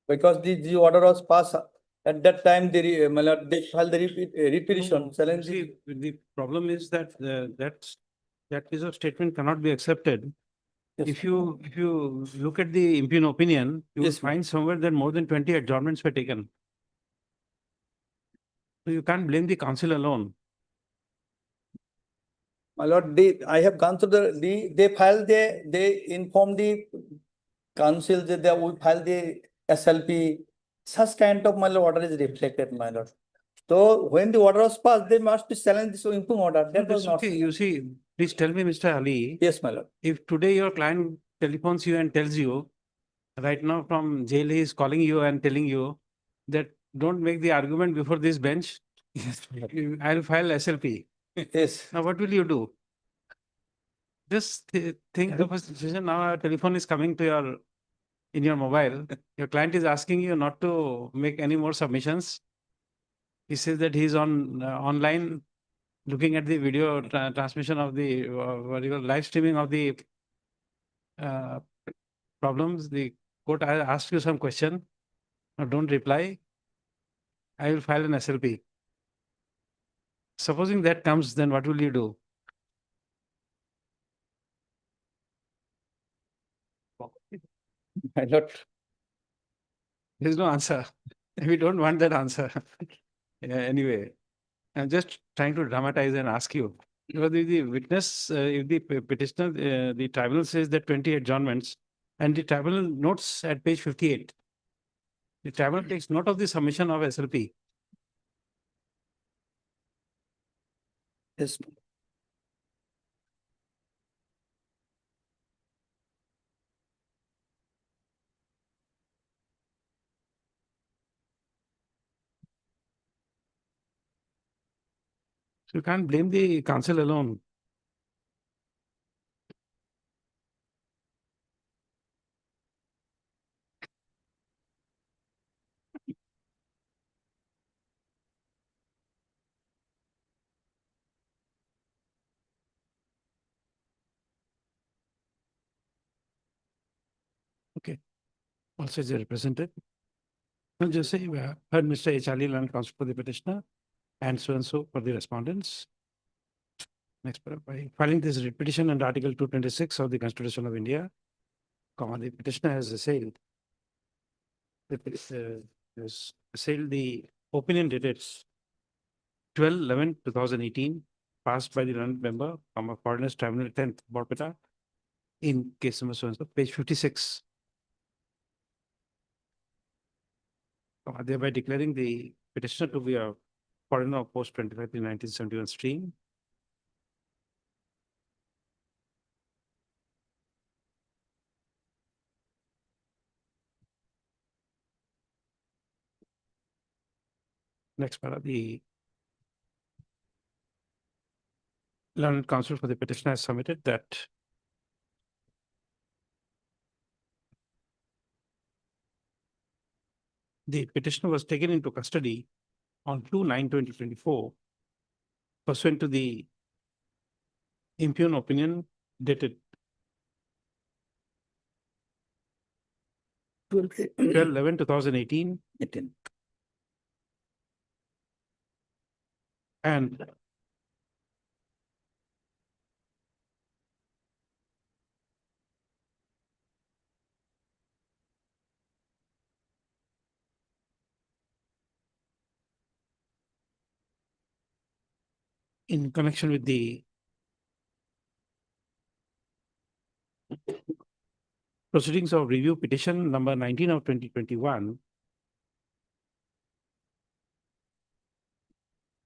Because the order was passed at that time, my lord, they filed the repetition. Challenge. See, the problem is that that piece of statement cannot be accepted. Yes. If you look at the impugn opinion, you will Yes, ma'am. find somewhere that more than 20 adjournments were taken. So you can't blame the council alone. My lord, I have gone through they informed the council that they would file the SLP. Such kind of, my lord, order is reflected, my lord. So when the order was passed, they must be challenged this impugn order. That was That's not. okay. You see, please tell me, Mr. Ali, Yes, my lord. if today your client telephones you and tells you, right now from jail he is calling you and telling you that don't make the argument before this bench, I'll file SLP. Yes. Now what will you do? Just think of a situation now, a telephone is coming to in your mobile. Your client is asking you not to make any more submissions. He says that he's online looking at the video transmission of the live streaming of the problems. The court asked you some question. Now don't reply. I will file an SLP. Supposing that comes, then what will you do? My lord. There is no answer. We don't want that answer. Anyway, I'm just trying to dramatize and ask you. Because if the witness, if the petitioner, the tribunal says that 20 adjournments, and the tribunal notes at page 58, the tribunal takes note of the submission of SLP. Yes. So you can't blame the council alone. Okay. Also is represented. I'll just say, heard Mr. H. Ali, Learned Counsel for the petitioner, and so for the respondents. Next paragraph. By filing this writ petition under Article 226 of the Constitution of India, the petitioner has assailed. Has assailed the opinion dated 12/11/2018, passed by the learned member, Foreigners Tribunal 10th, Borpeta, in case number so and so, page 56. Thereby declaring the petitioner to be a foreigner of post 25 in 1971 stream. Next para, the learned counsel for the petitioner has submitted that the petitioner was taken into custody on 2/9/2024 pursuant to the impugn opinion dated 12/11/2018 and in connection with the proceedings of review petition number 19 of 2021,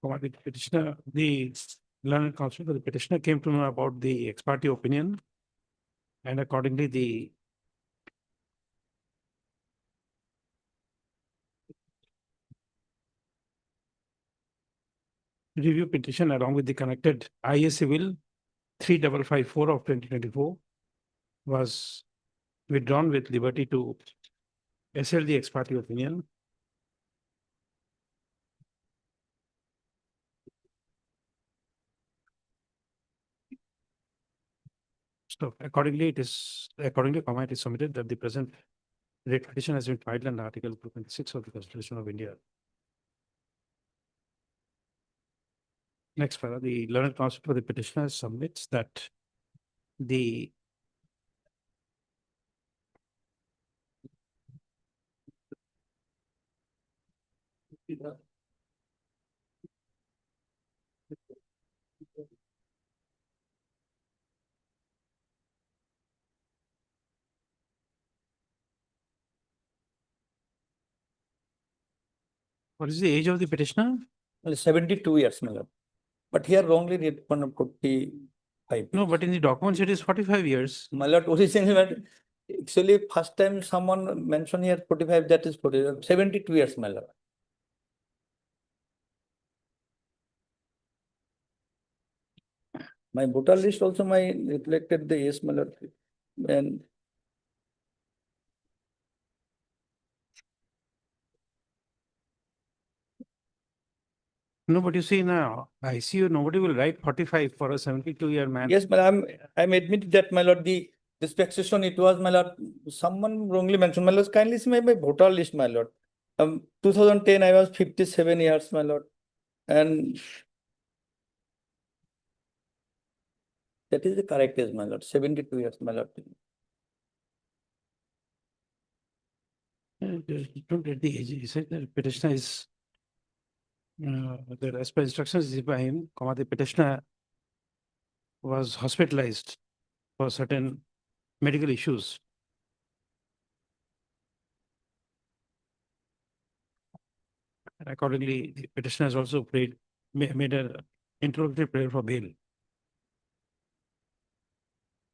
the petitioner, the learned counsel for the petitioner came to know about the ex parte opinion, and accordingly the review petition along with the connected IA Civil 3554 of 2024 was withdrawn with liberty to assail the ex parte opinion. So accordingly, it is submitted that the present writ petition has been filed under Article 226 of the Constitution of India. Next, para, the learned counsel for the petitioner submits that the what is the age of the petitioner? Well, 72 years, my lord. But here wrongly written 45. No, but in the documents it is 45 years. My lord, originally, actually, first time someone mentioned here 45, that is 40, 72 years, my lord. My voter list also reflected the age, my lord. And No, but you see now, ICU, nobody will write 45 for a 72-year man. yes, but I'm admitted that, my lord, this taxation, it was, my lord, someone wrongly mentioned, my lord, kindly see my voter list, my lord. 2010, I was 57 years, my lord. And that is the correct age, my lord, 72 years, my lord. Don't get the age. He said that petitioner is, as per instructions is by him, the petitioner was hospitalized for certain medical issues. And accordingly, the petitioner has also made an interrogatory prayer for bail.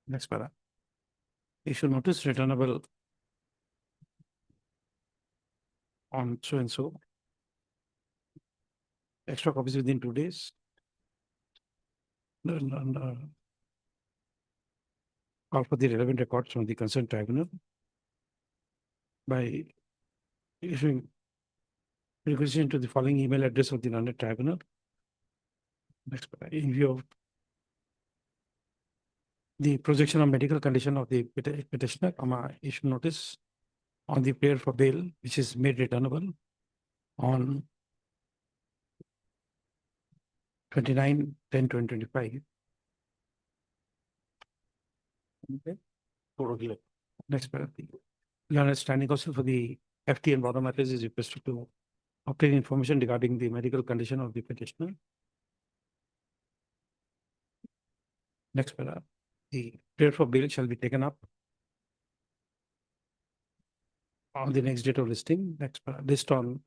Next para. Issue notice returnable on so and so. Extra copies within 2 days. call for the relevant records from the concerned tribunal by issuing requisition to the following email address of the learned tribunal. Next, in view of the projection of medical condition of the petitioner, issue notice on the prayer for bail, which is made returnable on 29/10/2025. Okay. Next paragraph. Learned standing counsel for the FT and bottom matters is requested to obtain information regarding the medical condition of the petitioner. Next paragraph. The prayer for bail shall be taken up on the next date of listing. Next paragraph. List on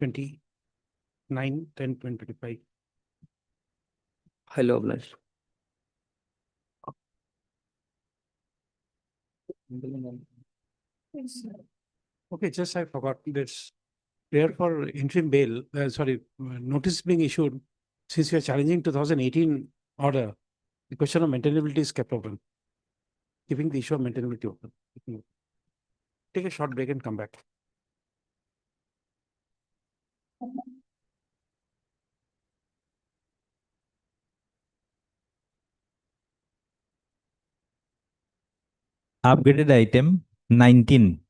29/10/2025. Hello, Abhilash. Okay, just I forgot this. Prayer for interim bail, notice being issued, since we are challenging 2018 order, the question of maintainability is kept open. Keeping the issue of maintainability open. Take a short break and come back. Upgraded item 19.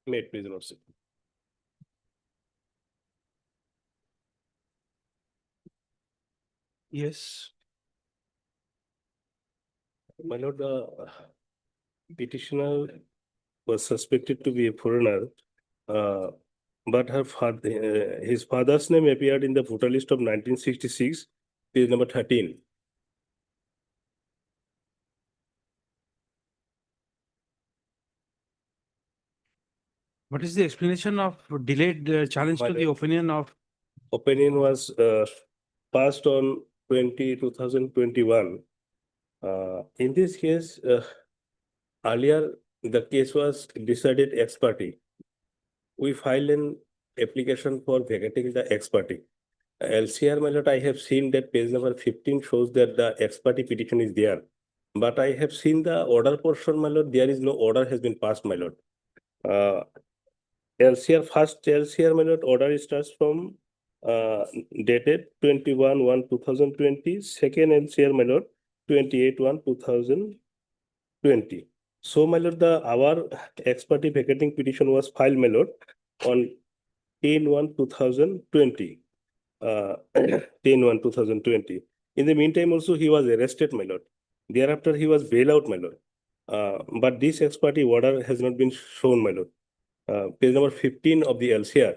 Made, please, Lordship. Yes. My lord, the petitioner was suspected to be a foreigner, but her father, his father's name appeared in the voter list of 1966, page number 13. What is the explanation of delayed challenge My to the lord. opinion of? Opinion was passed on 2021. In this case, earlier the case was decided ex parte. We filed an application for vacating the ex parte. LCR, my lord, I have seen that page number 15 shows that the ex parte petition is there. But I have seen the order portion, my lord, there is no order has been passed, my lord. LCR, first LCR, my lord, order starts from dated 21/1/2020. Second LCR, my lord, 28/1/2020. So, my lord, our ex parte vacating petition was filed, my lord, on 10/1/2020. 10/1/2020. In the meantime, also he was arrested, my lord. Thereafter, he was bailed out, my lord. But this ex parte order has not been shown, my lord. Page number 15 of the LCR,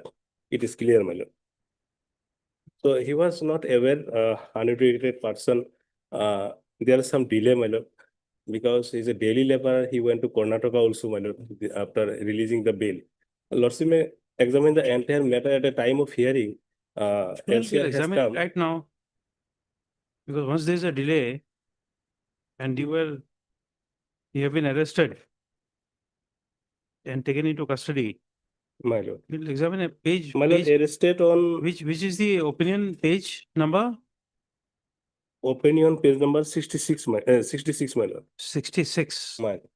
it is clear, my lord. So he was not aware, uneducated person. There is some delay, my lord, because he's a daily laborer. He went to Karnataka also, my lord, after releasing the bail. Lordship may examine the entire matter at a time of hearing. We'll LCR has examine come. right now. Because once there is a delay and you have been arrested and taken into custody, My lord. we'll examine a page. My lord, arrested on Which is the opinion page number? opinion page number 66, 66, my lord. 66. My lord.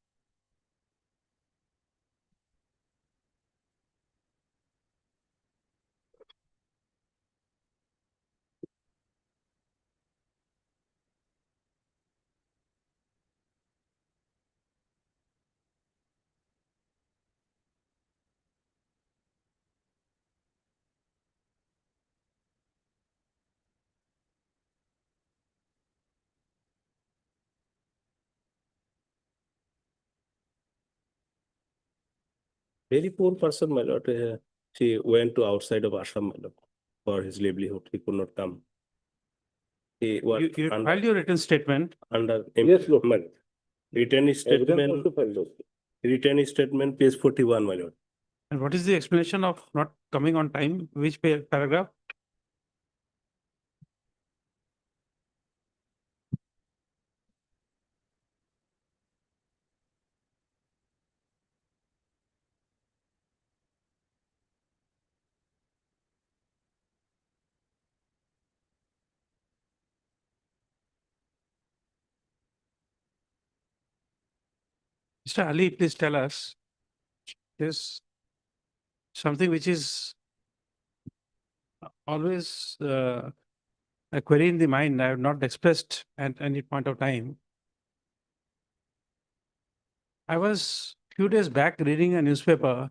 Very poor person, my lord. She went to outside of Assam, my lord, for his livelihood. He could not come. He worked You under, filed your written statement. under Yes, lord. my lord. Written statement, written statement, page 41, my lord. And what is the explanation of not coming on time? Which paragraph? Mr. Ali, please tell us. There's something which is always a query in the mind I have not expressed at any point of time. I was few days back reading a newspaper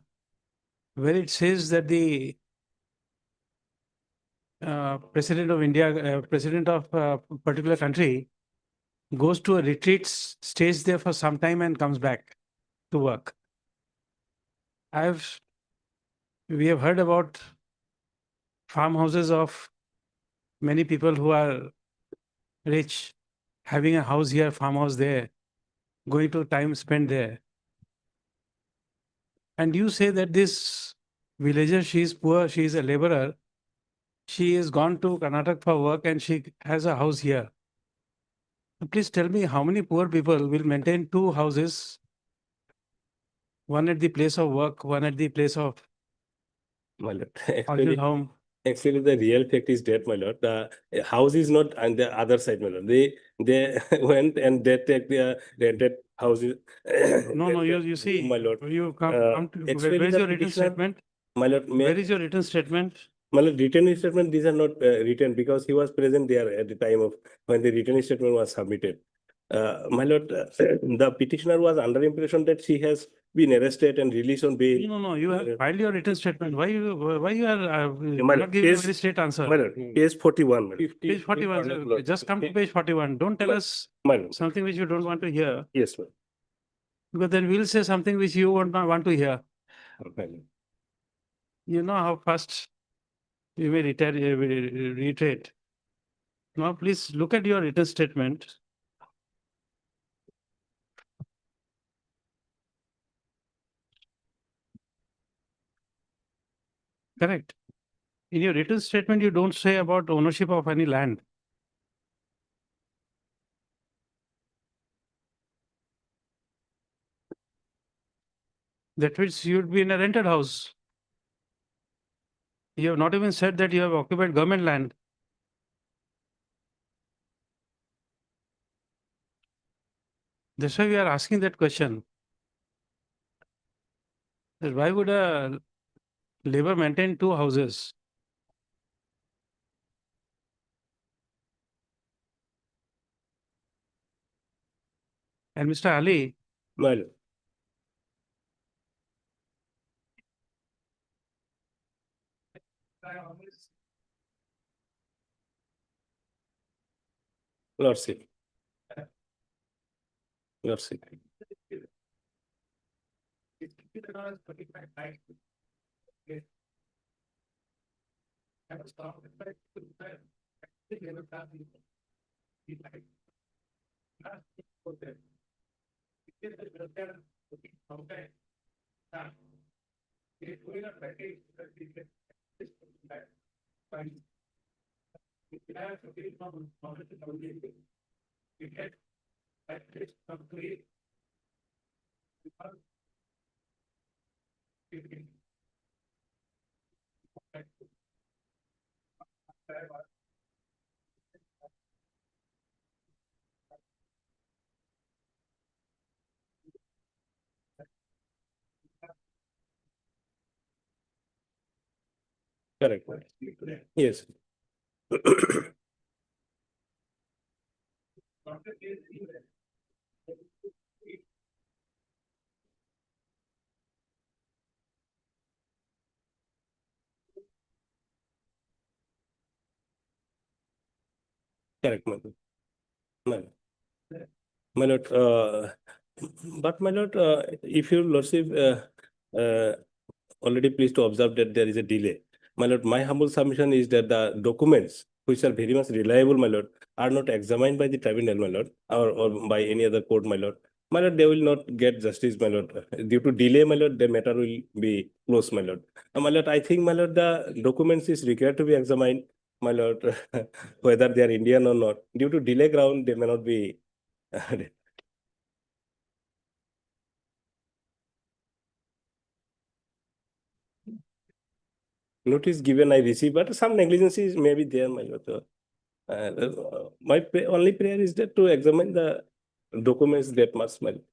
where it says that the president of India, president of a particular country goes to a retreat, stays there for some time and comes back to work. We have heard about farmhouses of many people who are rich, having a house here, farmhouse there, going to time spent there. And you say that this villager, she is poor, she is a laborer, she has gone to Karnataka for work and she has a house here. Please tell me how many poor people will maintain two houses, one at the place of work, one at the place of My lord, original home. actually, the real fact is that, my lord, the house is not on the other side, my lord. They went and they take their rented houses. No, you see, my lord. you come to, actually where is the your written petitioner- statement? My lord, Where is your written statement? my lord, written statement, these are not written because he was present there at the time of when the written statement was submitted. My lord, the petitioner was under impression that she has been arrested and released on bail. No, you have filed your written statement. Why you are my not lord, giving a page- very straight answer? My lord, page 41, my lord. Page 41, just come to page 41. Don't tell us My lord. something which you don't want to hear, Yes, ma'am. because then we'll say something which you won't want to hear. My lord. You know how fast you may reiterate. Now, please look at your written statement. Correct. In your written statement, you don't say about ownership of any land. That means you'd be in a rented house. You have not even said that you have occupied government land. That's why we are asking that question. That why would a labor maintain two houses? And Mr. Ali, My lord. Lordship. Lordship. Correct. Yes. Correct, my lord. My lord. My lord, but my lord, if your lordship already pleased to observe that there is a delay. My lord, my humble submission is that the documents which are very much reliable, my lord, are not examined by the tribunal, my lord, or by any other court, my lord. My lord, they will not get justice, my lord. Due to delay, my lord, the matter will be closed, my lord. My lord, I think, my lord, the documents is required to be examined, my lord, whether they are Indian or not. Due to delay ground, they may not be. Notice given I receive, but some negligencies may be there, my lord. My only prayer is that to examine the documents that must, my lord.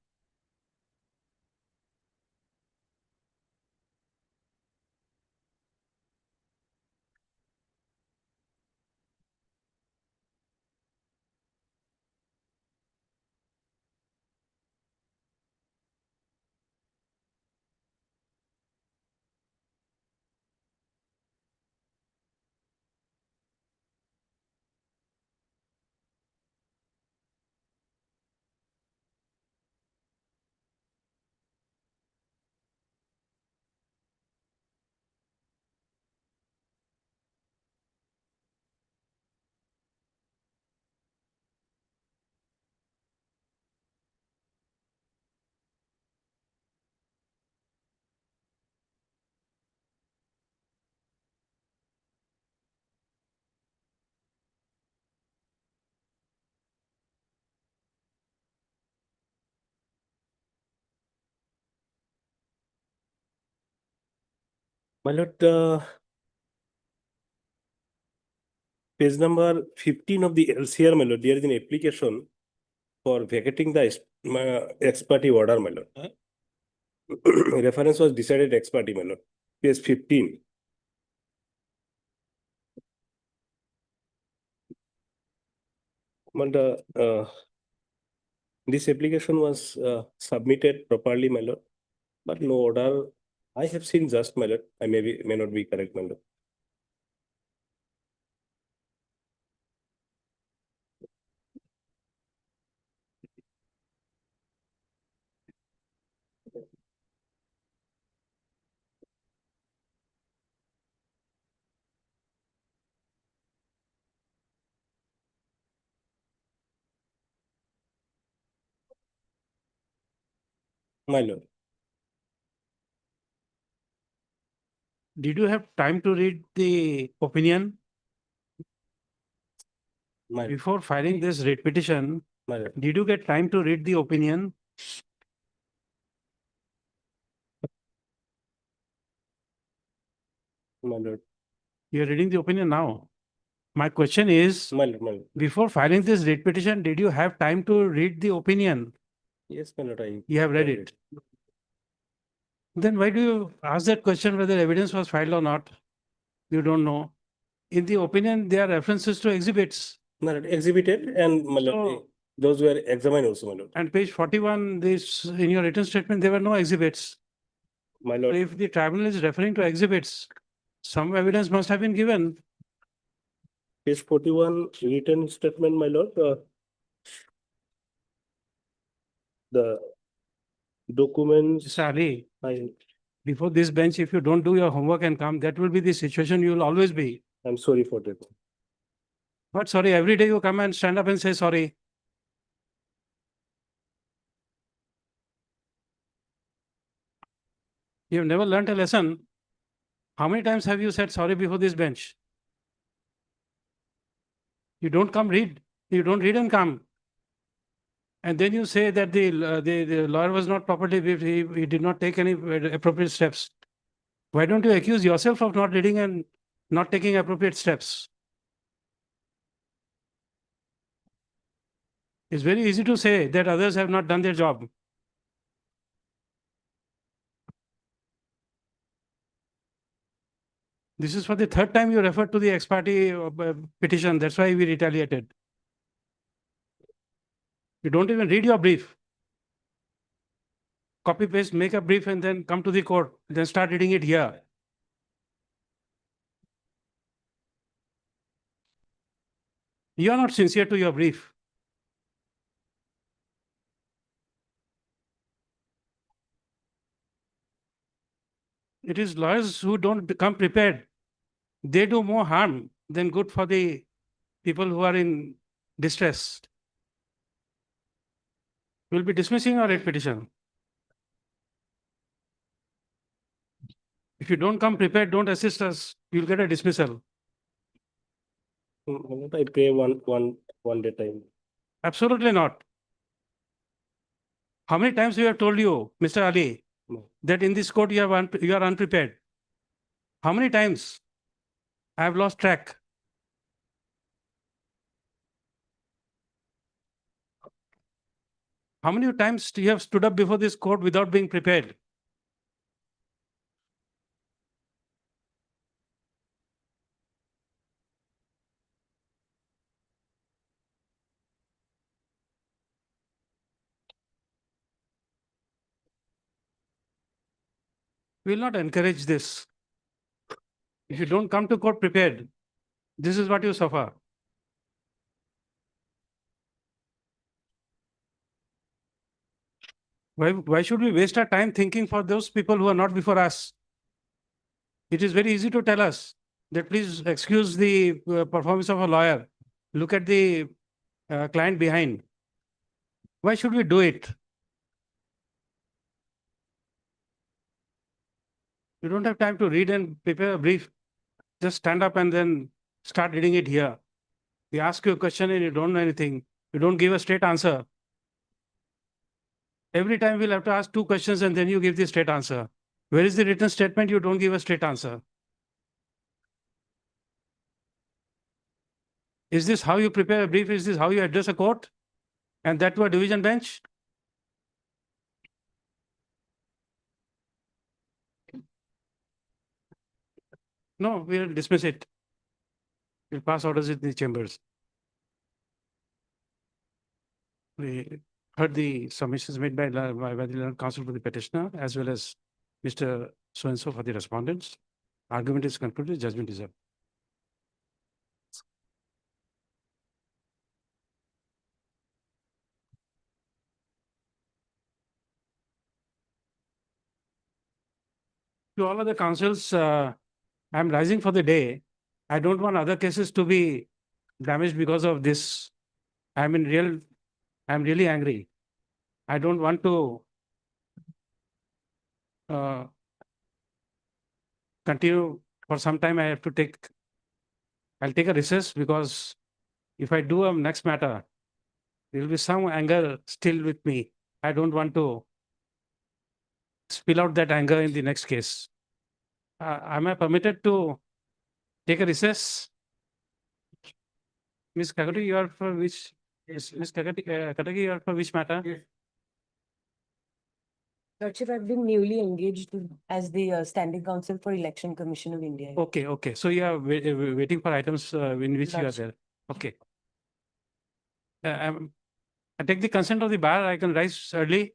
My lord, page number 15 of the LCR, my lord, there is an application for vacating the ex parte order, my lord. Reference was decided ex parte, my lord. Page 15. My lord, this application was submitted properly, my lord, but no order. I have seen just, my lord. I may not be correct, my lord. My lord. Did you have time to read the opinion My, before filing this writ petition? my lord. Did you get time to read the opinion? My lord. You're reading the opinion now. My question is, My lord, my lord. before filing this writ petition, did you have time to read the opinion? Yes, my lord. You have read it. Then why do you ask that question whether evidence was filed or not? You don't know. In the opinion, there are references to exhibits. My lord, exhibited and my lord, So- those were examined also, my lord. And page 41, this in your written statement, there were no exhibits. My So lord, if the tribunal is referring to exhibits, some evidence must have been given. page 41 written statement, my lord, the documents. Mr. Ali, I, before this bench, if you don't do your homework and come, that will be the situation you will always be. I'm sorry for that. But sorry, every day you come and stand up and say sorry. You've never learnt a lesson. How many times have you said sorry before this bench? You don't come read. You don't read and come. And then you say that the lawyer was not properly briefed. He did not take any appropriate steps. Why don't you accuse yourself of not reading and not taking appropriate steps? It's very easy to say that others have not done their job. This is for the third time you referred to the ex parte petition. That's why we retaliated. You don't even read your brief. Copy paste, make a brief and then come to the court, then start reading it here. You are not sincere to your brief. It is lawyers who don't become prepared. They do more harm than good for the people who are in distress. We'll be dismissing our writ petition. If you don't come prepared, don't assist us, you'll get a dismissal. My lord, I pray one day time. Absolutely not. How many times we have told you, Mr. Ali, No. that in this court you are unprepared? How many times? I have lost track. How many times you have stood up before this court without being prepared? We will not encourage this. If you don't come to court prepared, this is what you suffer. Why should we waste our time thinking for those people who are not before us? It is very easy to tell us that please excuse the performance of a lawyer. Look at the client behind. Why should we do it? You don't have time to read and prepare a brief. Just stand up and then start reading it here. We ask you a question and you don't know anything. You don't give a straight answer. Every time we'll have to ask two questions and then you give the straight answer. Where is the written statement? You don't give a straight answer. Is this how you prepare a brief? Is this how you address a court? And that to a division bench? No, we'll dismiss it. We'll pass orders in the chambers. We heard the submissions made by the learned counsel for the petitioner as well as Mr. So-and-so for the respondents. Argument is concluded, judgment is up. To all other counsels, I'm rising for the day. I don't want other cases to be damaged because of this. I'm really angry. I don't want to continue for some time. I'll take a recess because if I do a next matter, there will be some anger still with me. I don't want to spill out that anger in the next case. Am I permitted to take a recess? Ms. Kakati, you are for which? Yes, Ms. Kataki, you are for which matter? Lordship, I've been newly engaged as the Standing Counsel for Election Commission of India. Okay, okay. So you are waiting for items in which you are Lordship. there. Okay. I take the consent of the bar. I can rise early.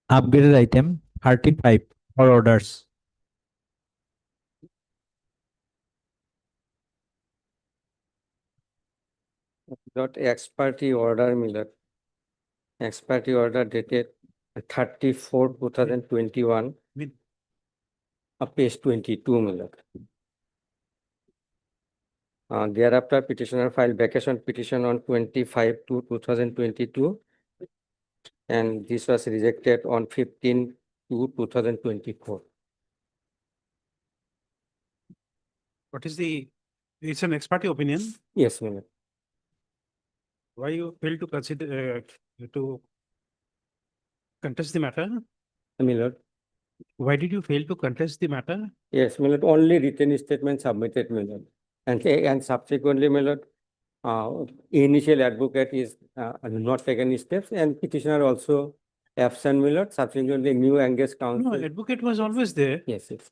Upgraded item 35 for orders. Dot ex parte order, Miller. Ex parte order dated 34/2021. With Page 22, Miller. Thereafter, petitioner filed vacation petition on 25/2/2022. And this was rejected on 15/2/2024. what is the? It's an ex parte opinion. Yes, Miller. Why you fail to consider to contest the matter? Miller. Why did you fail to contest the matter? Yes, Miller, only written statement submitted, Miller. And subsequently, Miller, initial advocate is not taken steps and petitioner also absent, Miller. Subsequently, new engaged counsel. No, advocate was always there. Yes, yes.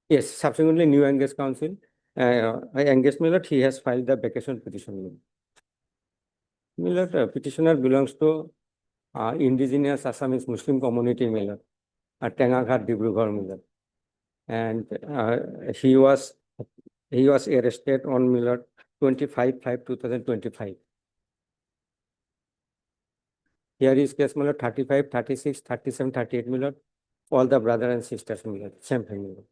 Yes, subsequently, new engaged counsel. Engaged Miller, he has filed the vacation petition. Miller, petitioner belongs to indigenous Assamese Muslim community, Miller. Tengaghat, Dibrugarh, Miller. And he was arrested on, Miller, 25/5/2025. Here is case, Miller, 35, 36, 37, 38, Miller. All the brother and sisters, Miller, same family.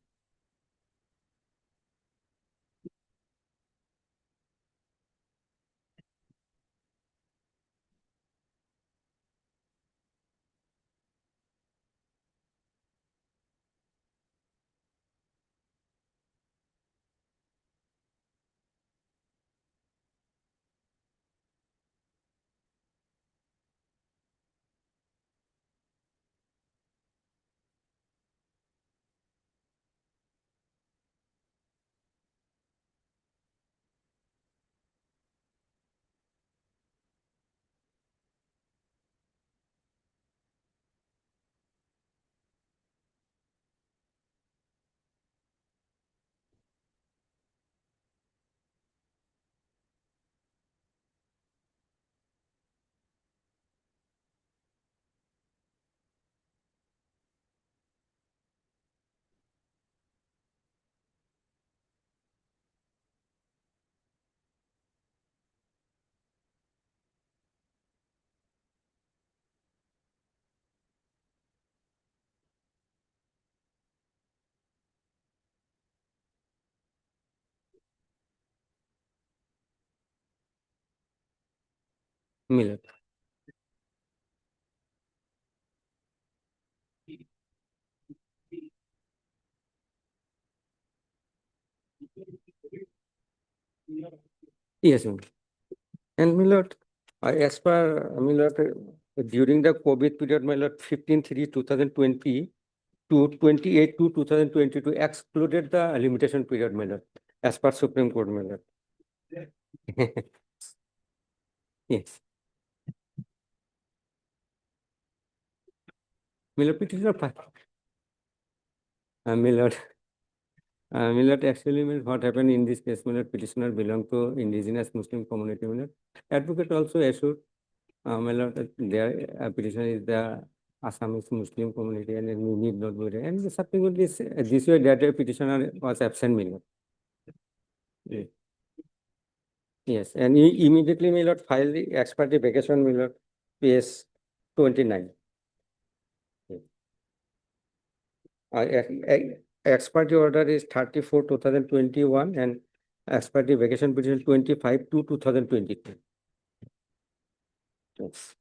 Miller. Yes, ma'am. And my lord, as per, my lord, during the COVID period, my lord, 15/3/2020 to 28/2/2022 excluded the limitation period, my lord, as per Supreme Court, my lord. Yes. My lord, petitioner, my lord, my lord, actually, my lord, what happened in this case, my lord, petitioner belonged to indigenous Muslim community, my lord. Advocate also assured, my lord, that their petition is the Assamese Muslim community and we need not worry. And subsequently, this way that petitioner was absent, my lord. Yes. Yes, and he immediately, my lord, filed the ex parte vacation, my lord, PS 29. Ex parte order is 34/2021 and ex parte vacation petition 25/2022. Yes.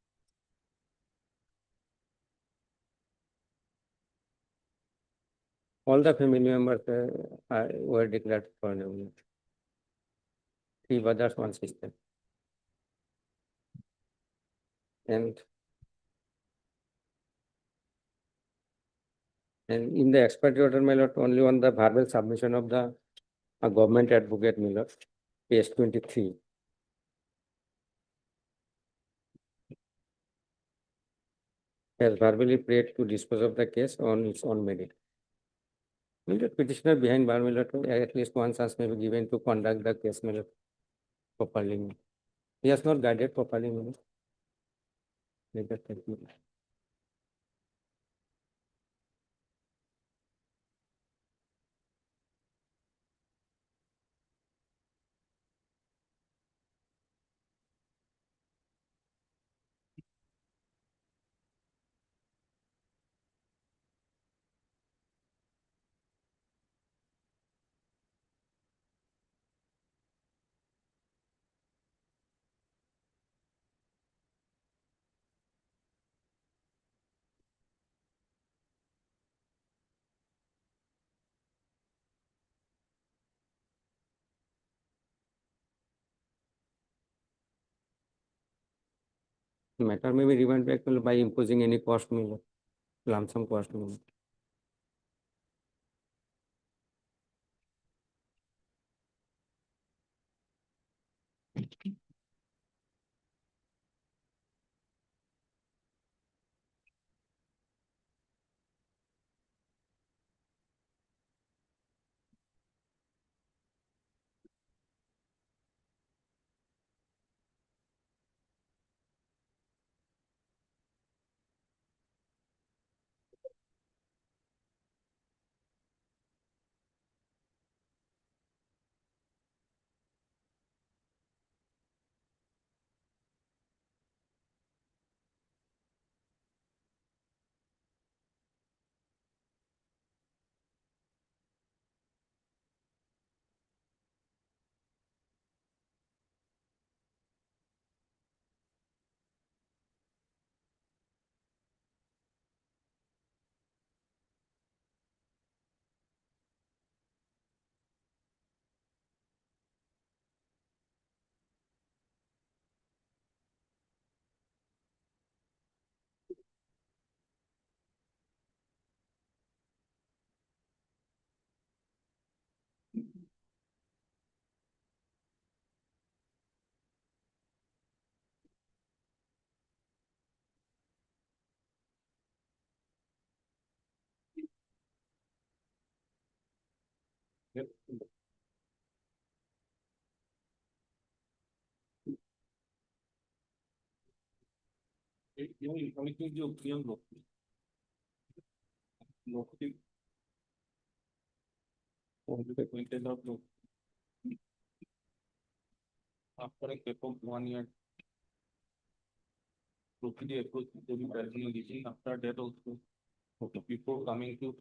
All the family members were declared for nominee. 3 brothers, 1 sister. And in the ex parte order, my lord, only on the verbal submission of the government advocate, my lord, PS 23. Has verbally prayed to dispose of the case on its own merit. My lord, petitioner behind bar, my lord, at least one chance may be given to conduct the case, my lord, properly. He has not guided properly, my lord. Let us thank you. Matter may be remanded back by imposing any cost, my lord, lump sum cost, my lord. Yep. Yung information yung locating only the content of look after a gap of 1 year. Locally approach to the personalization after that also. Okay. Before coming to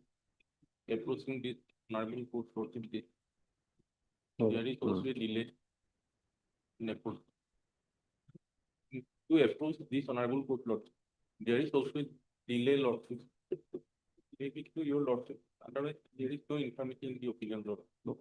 approaching this marble court proceeding. There is also a delay in approach. To approach this honorable court lord, there is also a delay lordship. Maybe to your lordship, otherwise there is no information in the opinion lord. No.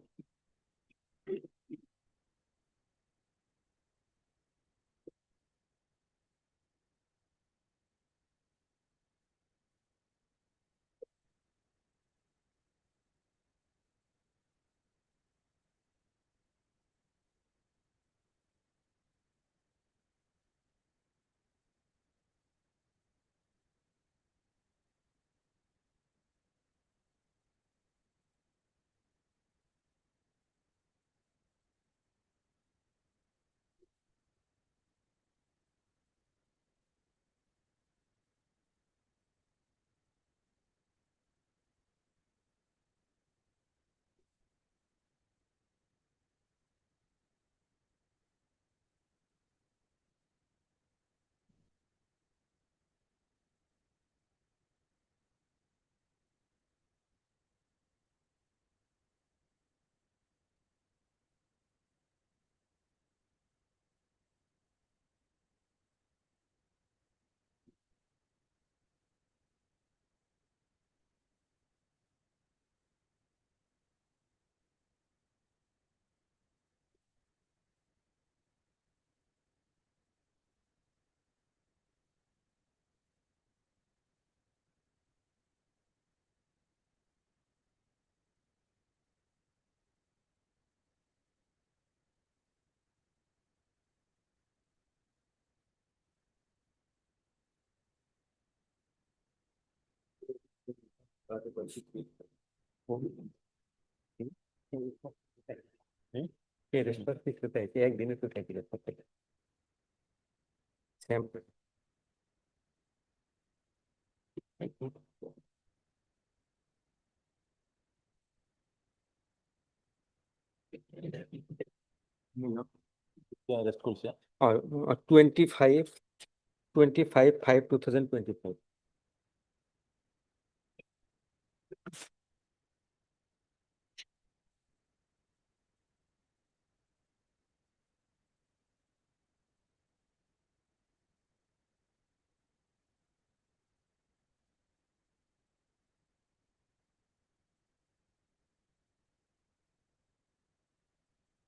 একদিনে তো থাকি প্রত্যেকটা Yeah, that's cool, yeah. 25/5/2025.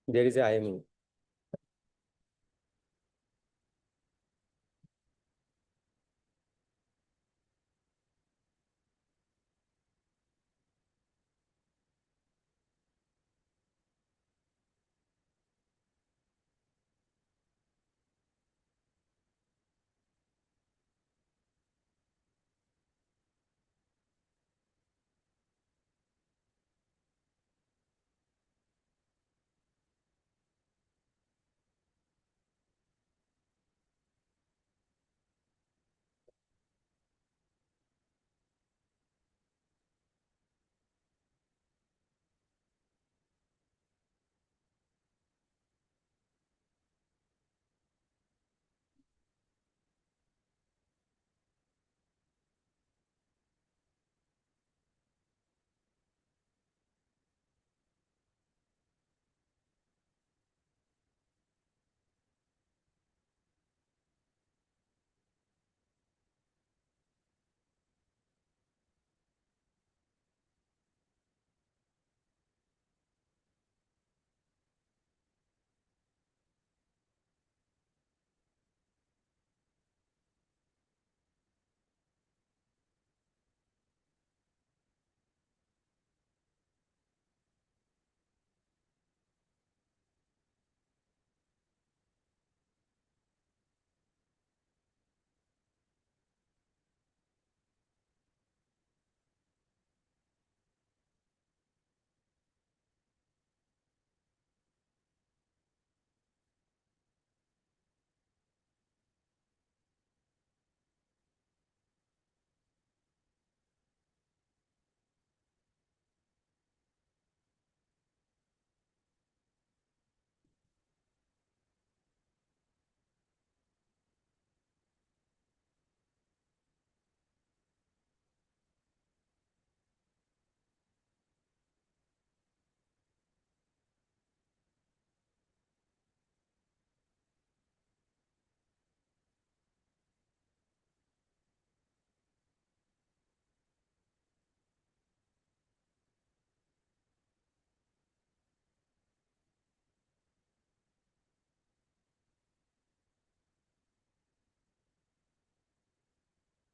There is a IME.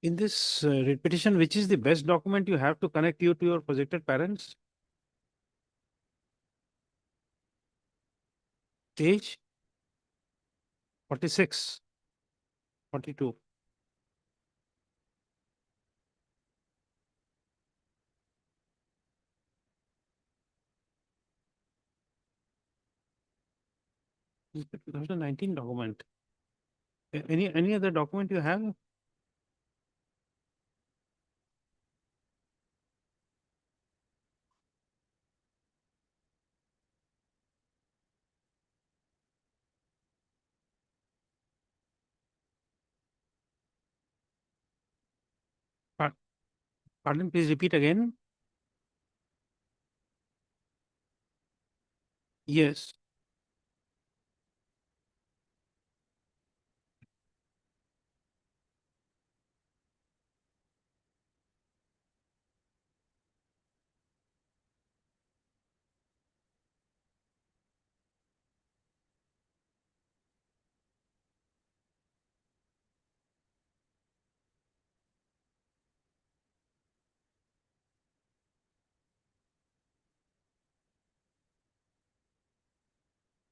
In this writ petition, which is the best document you have to connect you to your projected parents? Age? 46, 42. Is the 2019 document. Any other document you have? Pa- Pardon, please repeat again. Yes.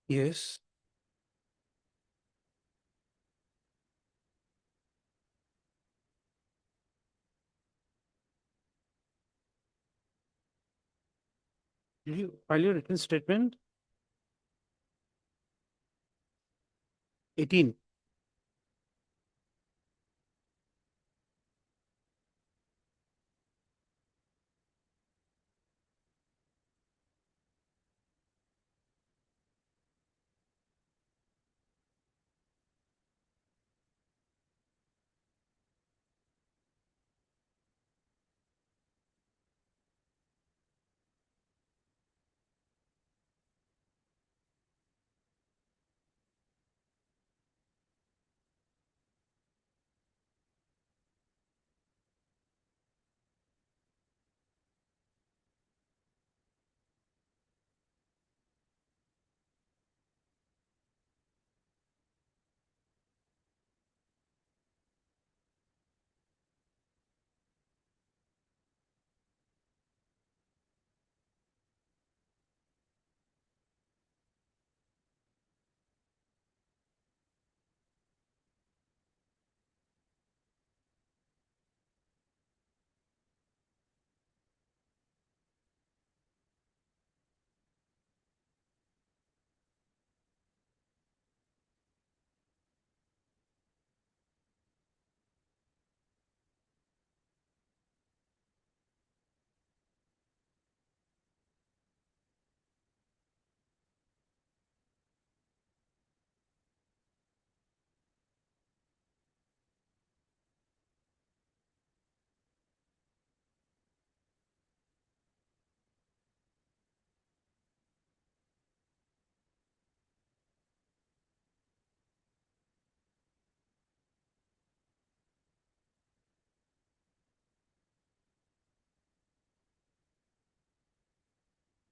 Yes. Did you file your written statement? 18.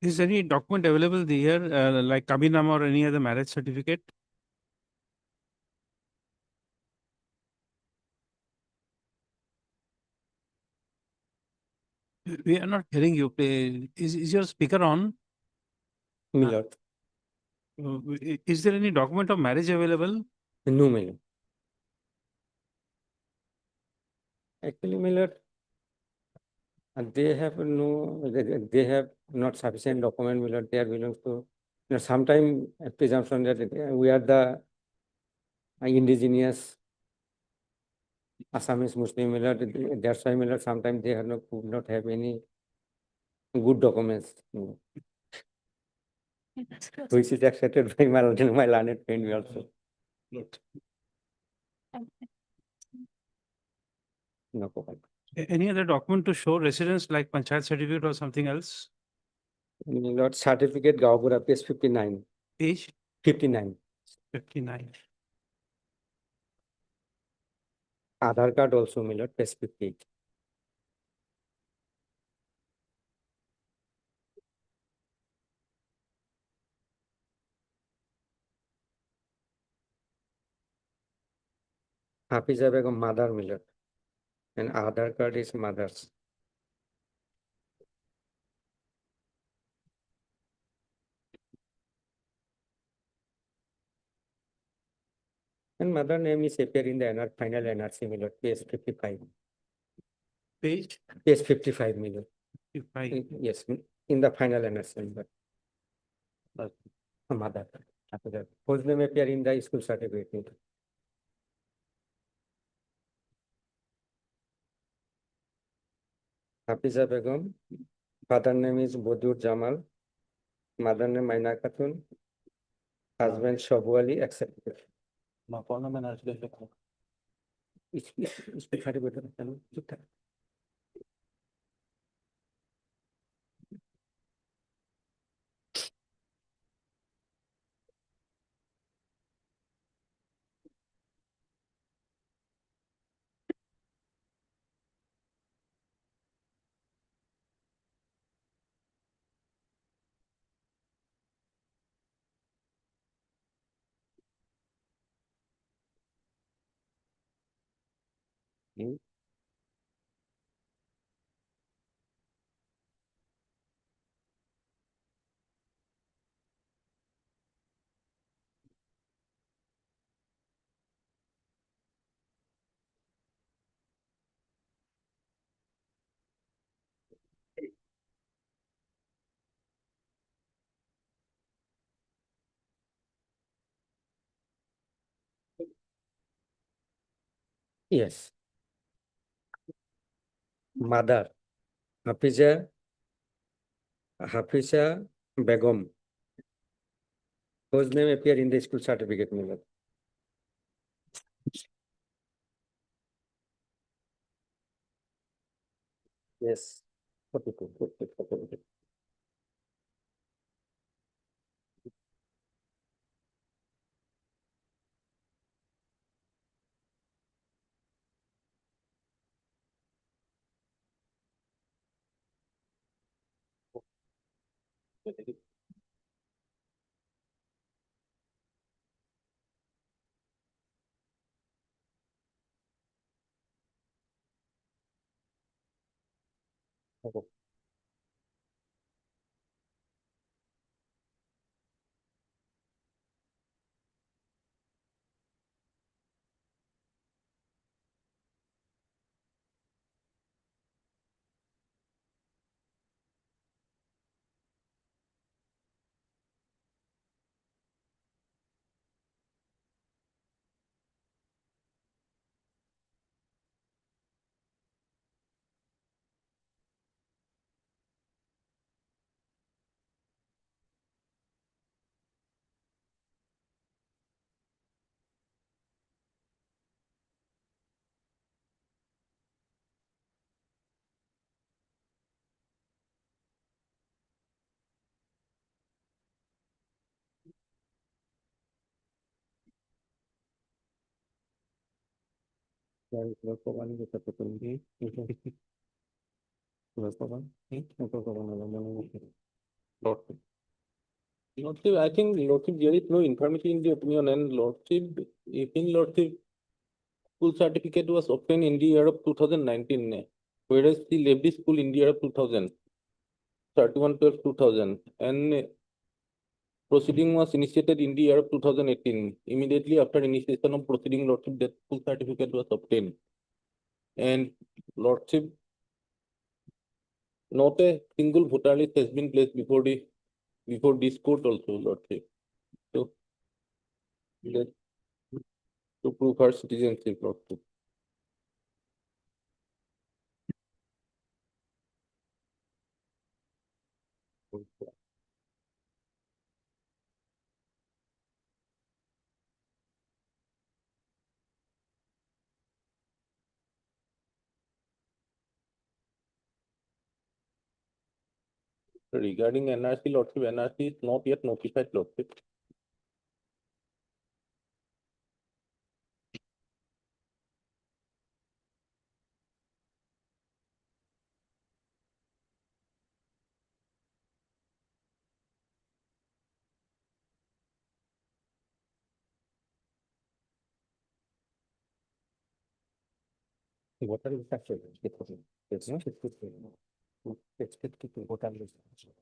Is any document available here, like Kabinama or any other marriage certificate? We are not hearing you. Is your speaker on? Milord. Is there any document of marriage available? No, Milord. Actually, Milord, they have they have not sufficient document, Milord. They are belongs to, sometime presumption that we are the indigenous Assamese Muslim, Milord. That's why, Milord, sometimes they are not, could not have any good documents, which is accepted by my learned friend also. No problem. Any other document to show residence like panchayat certificate or something else? Milord, certificate Gaupura, page 59. Page 59. 59. Aadhaar card also, Milord, page 58. Hafiza Begum, mother, Milord, and Aadhaar card is mother's. And mother name is appear in the final NRC, Milord, page 55. Page Page 55, Milord. 55. Yes, in the final NRC, Milord. Mother. Hafiza. Full name appear in the school certificate, Milord. Hafiza Begum, father name is Bodur Jamal, mother name Maina Khatun, husband Shabu Ali, accepted. Speak certificate. Yes. Mother, Hafiza Begum, whose name appear in the school certificate, my lord. Yes. 42, 42, 42. Okay. Lordship, I think Lordship, there is no infirmity in the opinion and Lordship, if in Lordship, school certificate was obtained in the year of 2019, whereas he left the school in the year of 2000, 31/12/2000, and proceeding was initiated in the year of 2018. Immediately after initiation of proceeding, Lordship, that school certificate was obtained. And Lordship, not a single voter list has been placed before this court also, Lordship. So that to prove her citizenship, Lordship. Regarding NRC, Lordship, NRC is not yet notified, Lordship. What are the factors? It's not. It's 52. What are the factors?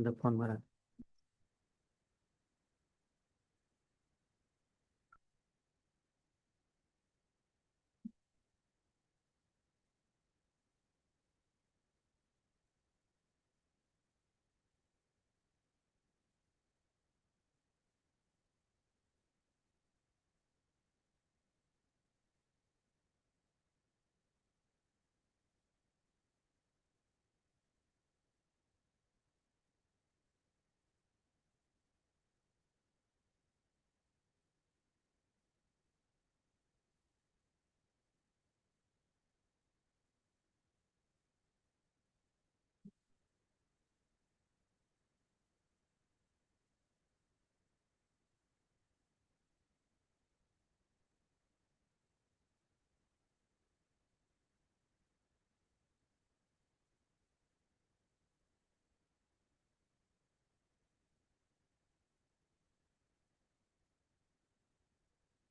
the phone mara.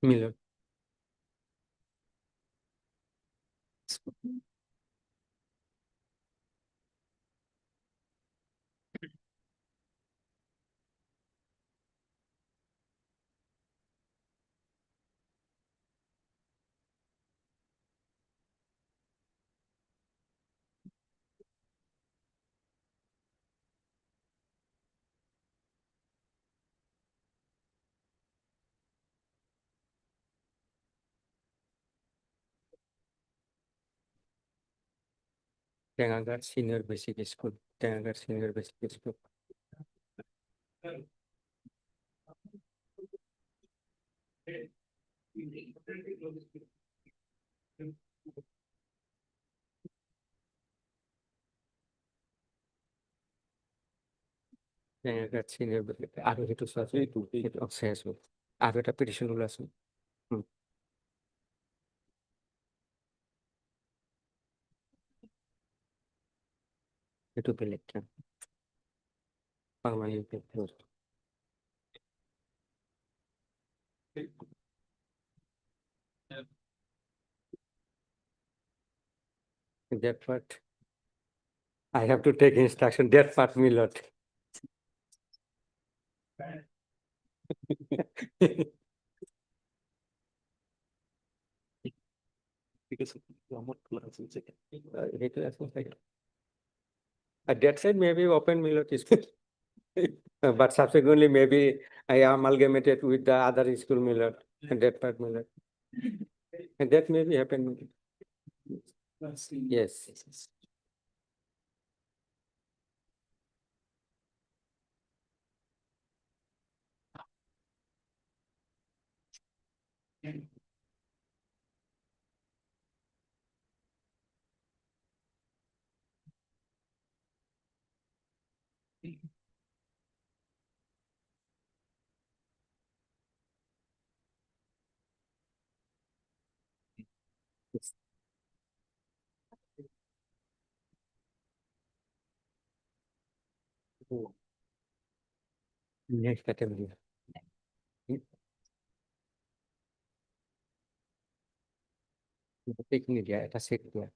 Miller. Tengagar Senior Basic School. Tengagar Senior Basic School. Tengagar Senior Basic. আরো একটু আছে একটু শেষ হোক আরো একটা petition গুলো আছে একটু বেলেগ permanent that part I have to take instruction that part me lot because আমার class is that side maybe open Milot school but subsequently maybe I amalgamated with the other school Milot and that part Milot and that maybe happen yes next category take media এটা set দিয়া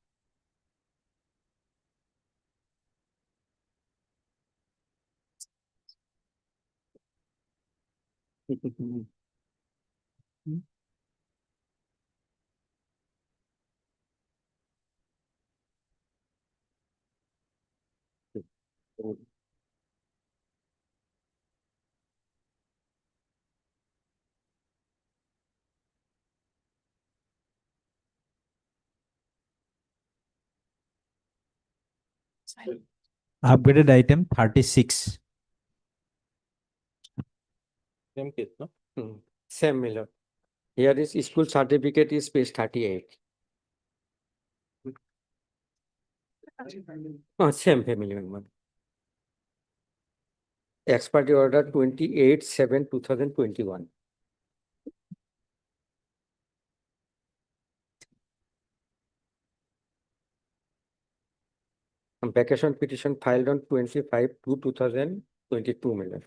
Upgraded item 36. Same case, no? Same, my lord. Here is school certificate is page 38. Same family member. Expiry order 28/7/2021. Vacation petition filed on 25/2/2022, my lord.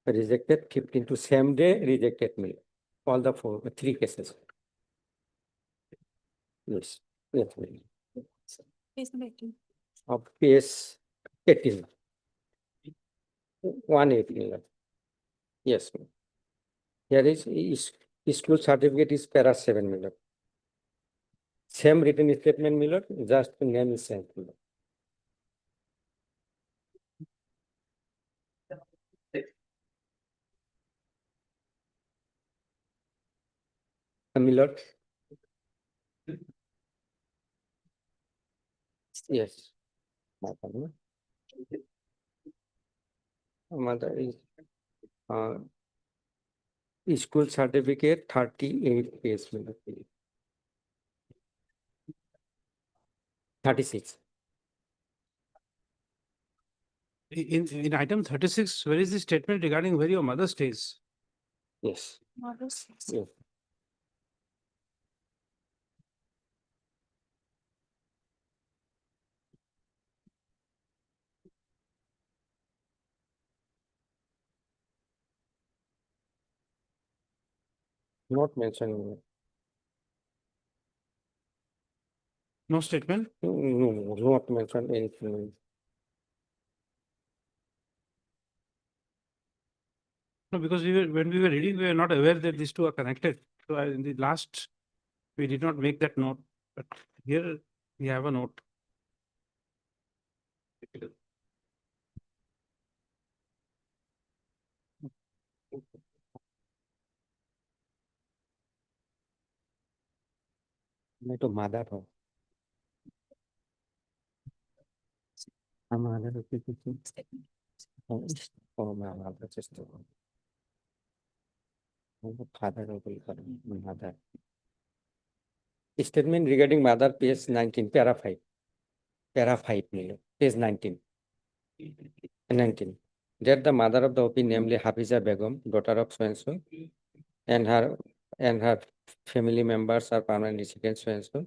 Rejected 15 to same day, rejected, my lord. All the three cases. Yes, yes, my lord. Of PS 18. 180, lord. Yes, ma'am. Here is school certificate is para 7, my lord. Same written statement, my lord, just name is same, my lord. My lord. Yes. Mother is school certificate 38 page, my lord. 36. In item 36, where is the statement regarding where your mother stays? Yes. Yes. Not mentioned. No statement? No, not mentioned anything. No, because when we were reading, we were not aware that these two are connected. So in the last, we did not make that note, but here we have a note. मैं तो मादा था हमारा मादा chest father mother statement regarding mother page 19 para 5 page 19 that the mother of the OP namely Hafiza Begum daughter of so and so and her family members are permanent residents so and so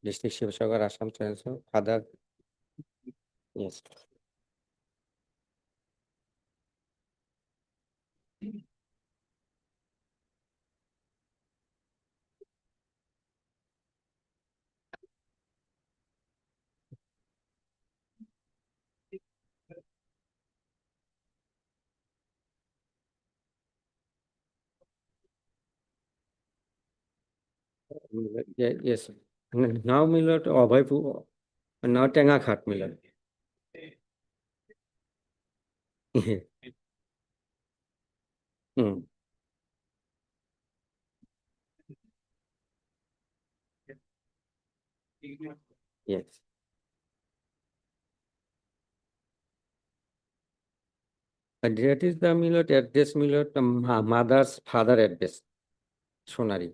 district Shivsagar Assam so and so father yes yes now milot Abhay now Tenga Khat milot yes and that is the milot address milot mother's father address Sonari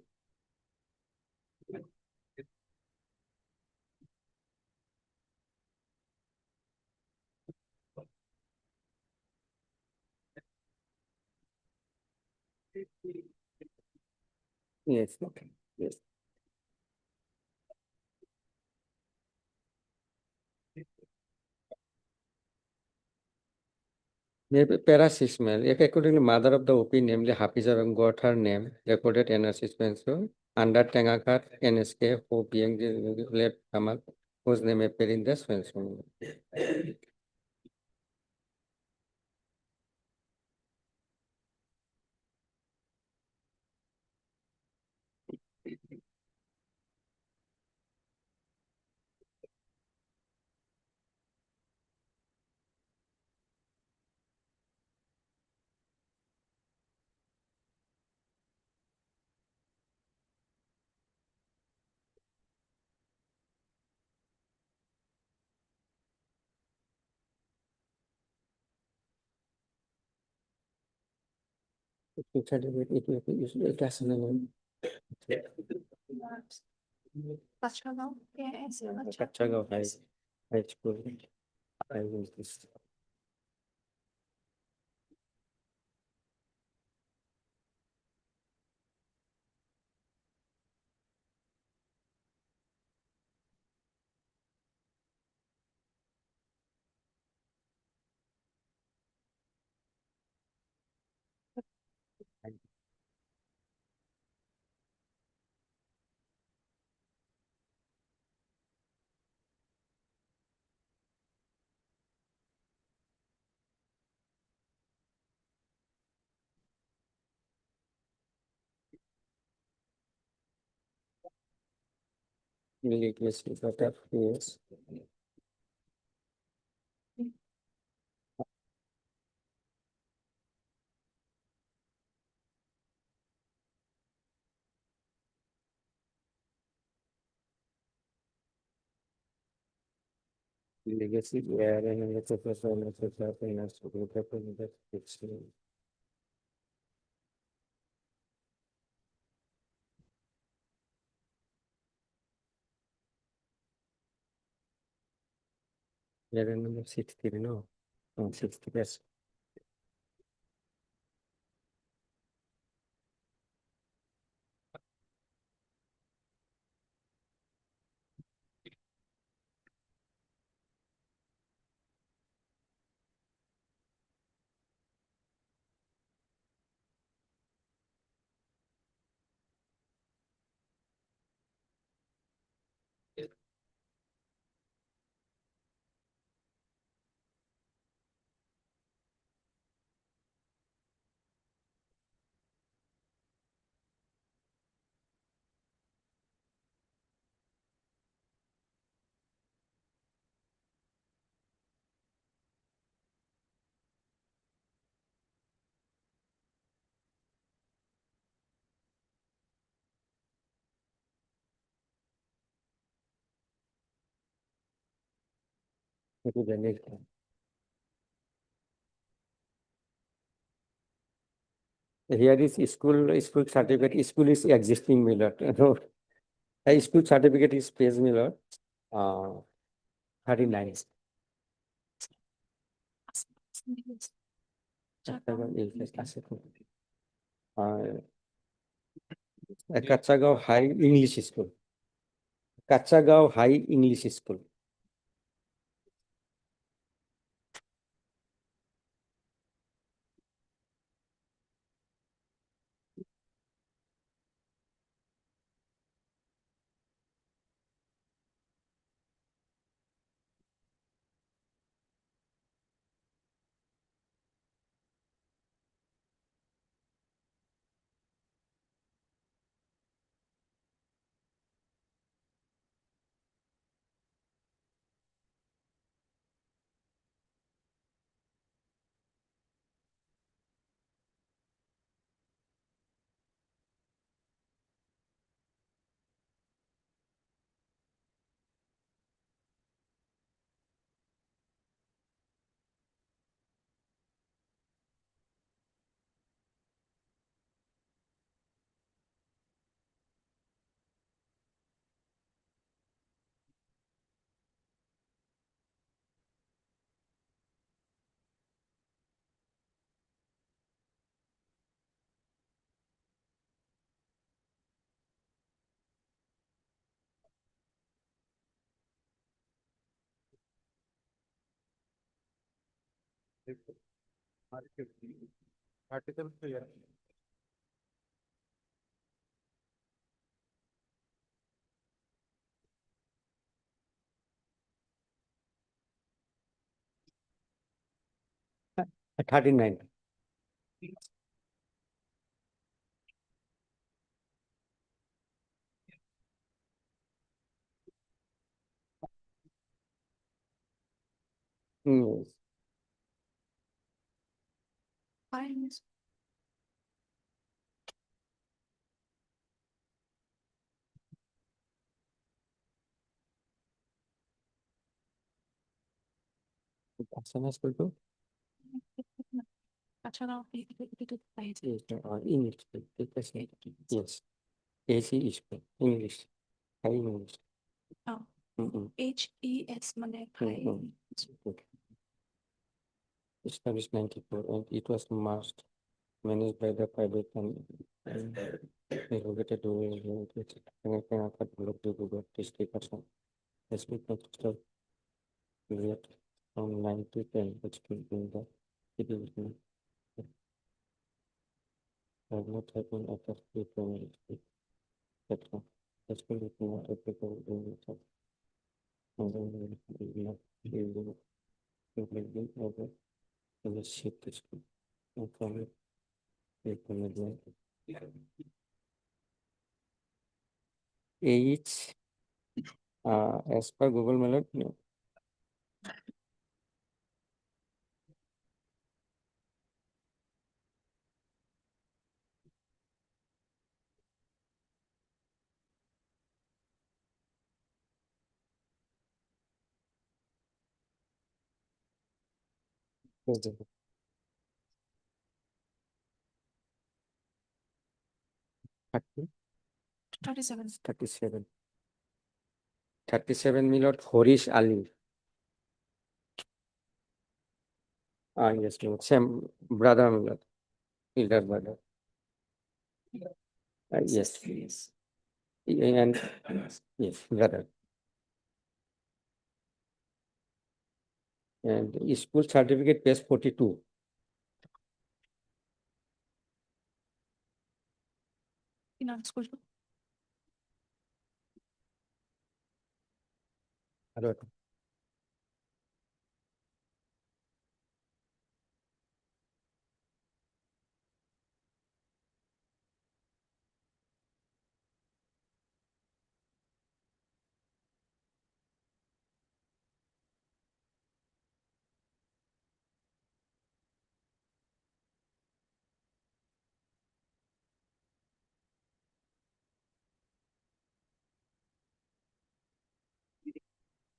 yes okay yes para 6 mail accordingly mother of the OP namely Hafiza Begum got her name recorded NRC so under Tengakhat NSK who being left Kamal whose name appear in the Svensson. Kachagaon High School. I use this. Literacy better, yes. Legacy, yeah, and it's a person, it's a person, it's a person, it's a. Level number 60, no, 60, yes. Okay, the next one. Here is school certificate, school is existing Miller. A school certificate is Page Miller, 39. Kachagaon High English School. Kachagaon High English School. Article 3. 39. Yes. Asana school too? English, yes. AC is English, high English. Oh. HES মানে Established 94 and it was must managed by the private and regulated district has been constructed period from 9 to 10 which will be in the city have not happened at the state primary school. That's been not applicable in the and then we will not be able to implement over in the shift school. And from it, we can again. H, as per Google Mallet, no. Okay. 30, 37. 37. 37 Milord Horish Ali. Yes, Lord. Same brother Milord. Elder brother. Yes. And yes, brother. And school certificate page 42. Hello.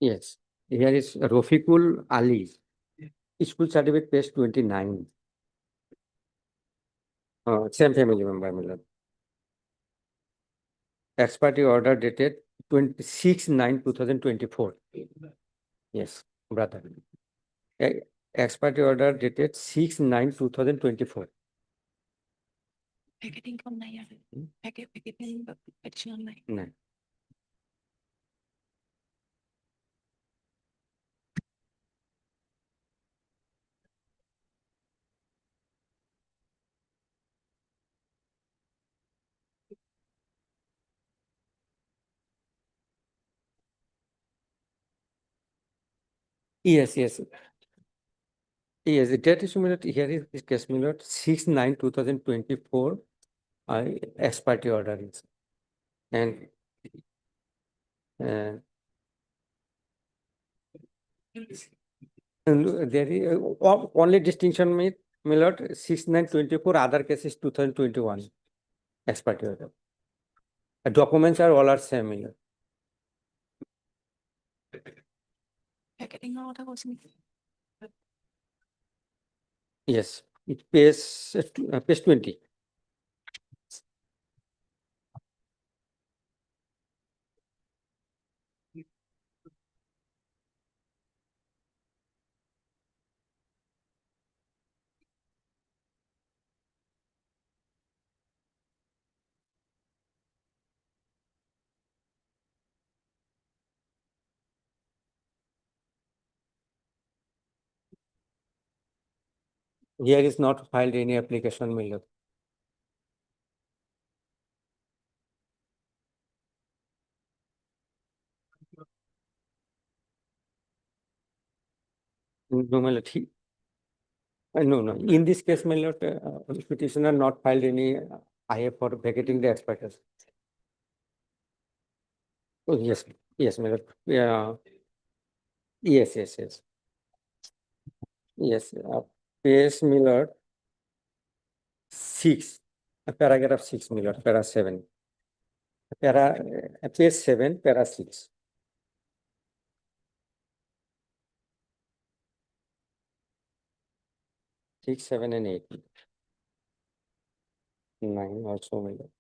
Yes, here is Rafiqul Ali. School certificate page 29. Same family member, Milord. Expiry order dated 26/9/2024. Yes, brother. Expiry order dated 6/9/2024. Packeting কম নাই আর packeting additional নাই No. Yes, yes. Yes, the date is Milord. Here is this case Milord 6/9/2024. Expiry order is. And there is only distinction made Milord 6/9/24, other cases 2021 expiry order. Documents are all are same Milord. packeting এর কথা বলছেন Yes, it page 20. Here is not filed any application, Milord. No, Milord. No, no. In this case, Milord, petitioner not filed any IA for vacating the expiry. Oh, yes, yes, Milord. Yeah. Yes, yes, yes. Yes, page Milord 6, paragraph 6, Milord, para 7. Page 7, para 6. 6, 7 and 8. 9 also, my lord.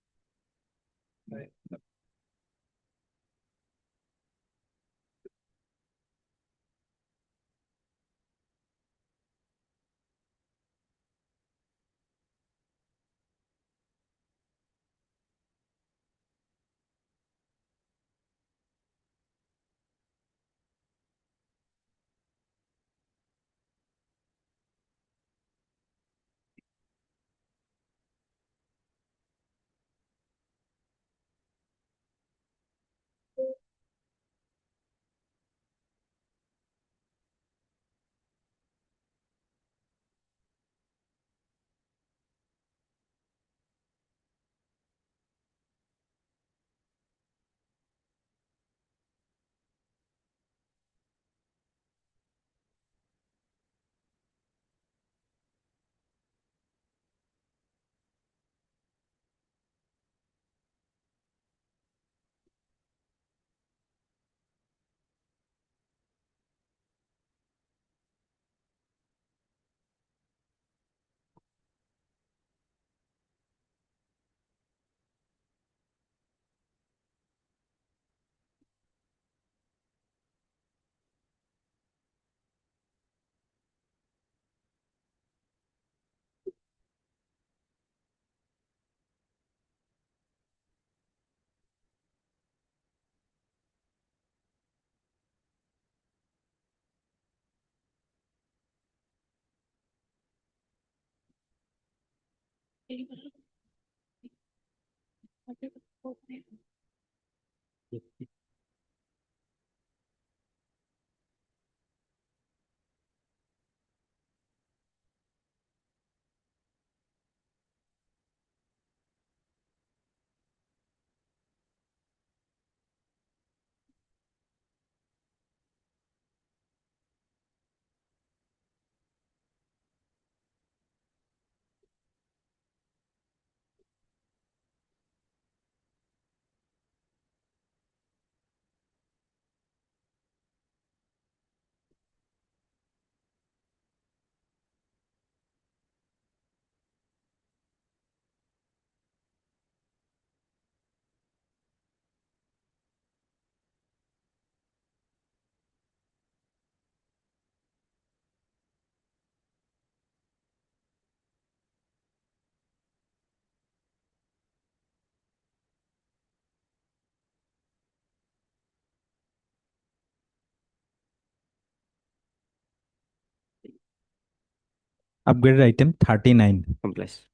Upgraded item 39. Complex.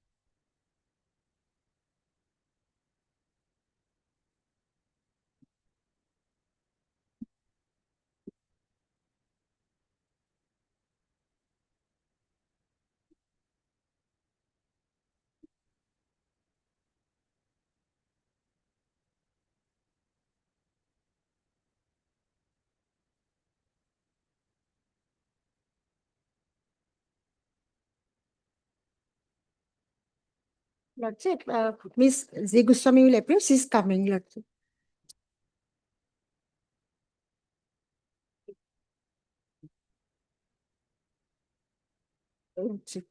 Lordship, Miss Z Goswami will appear. She's coming, Lordship. Lordship.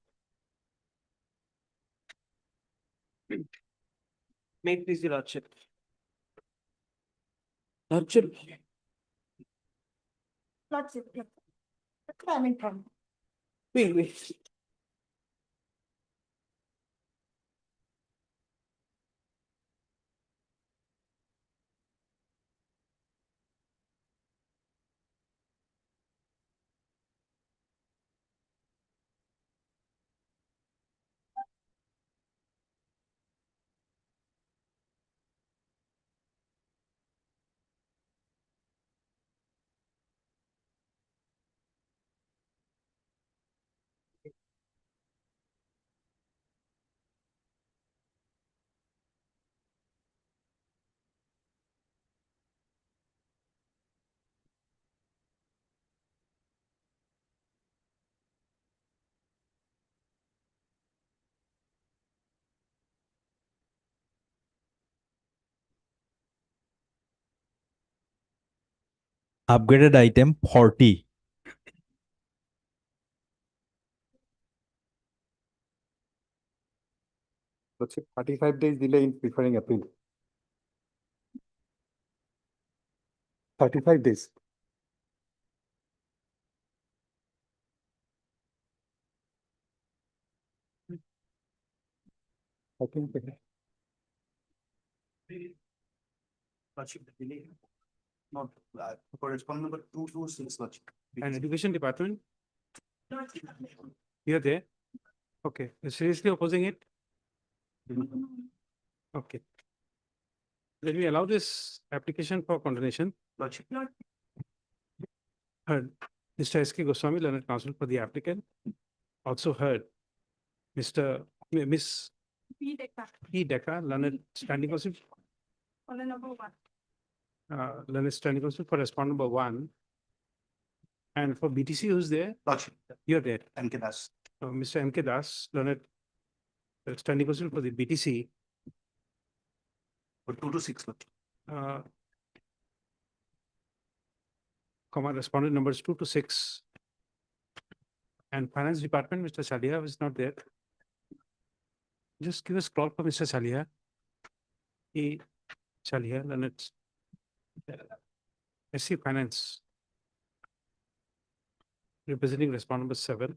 May it please the Lordship. Lordship. Lordship. Coming from. Wait. Upgraded item 40. Lordship, 35 days delay in preferring appeal. 35 days. I think. Lordship, the delay. Not, corresponding number 226, Lordship. And Education Department? You're there? Okay, you're seriously opposing it? Okay. Let me allow this application for condemnation. Lordship. Heard Mr. S.K. Goswami, learned counsel for the applicant. Also heard Miss P. Decca, learned standing counsel. Learned standing counsel for respondent number 1. And for BTC, who's there? Lordship. You're there. M.K. Das. Mr. M.K. Das, learned standing counsel for the BTC. For 2 to 6. Respondent numbers 2 to 6. And Finance Department, Mr. Salia is not there. Just give us call for Mr. Salia. Salia, and it's SC Finance. Representing respondent number 7.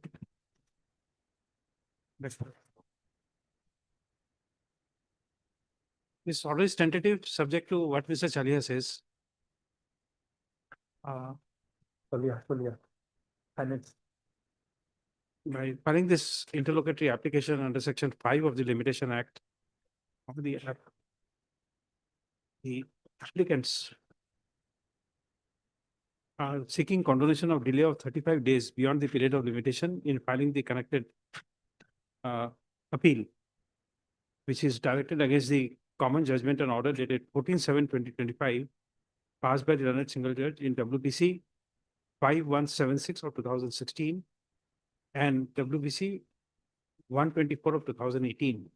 Next. This order is tentative, subject to what Mr. Chalia says. Finance. By filing this interlocutory application under Section 5 of the Limitation Act of the applicants are seeking condonation of delay of 35 days beyond the period of limitation in filing the connected appeal, which is directed against the common judgment and order dated 14/7/2025, passed by the learned single judge in WPC 5176 of 2016 and WPC 124 of 2018.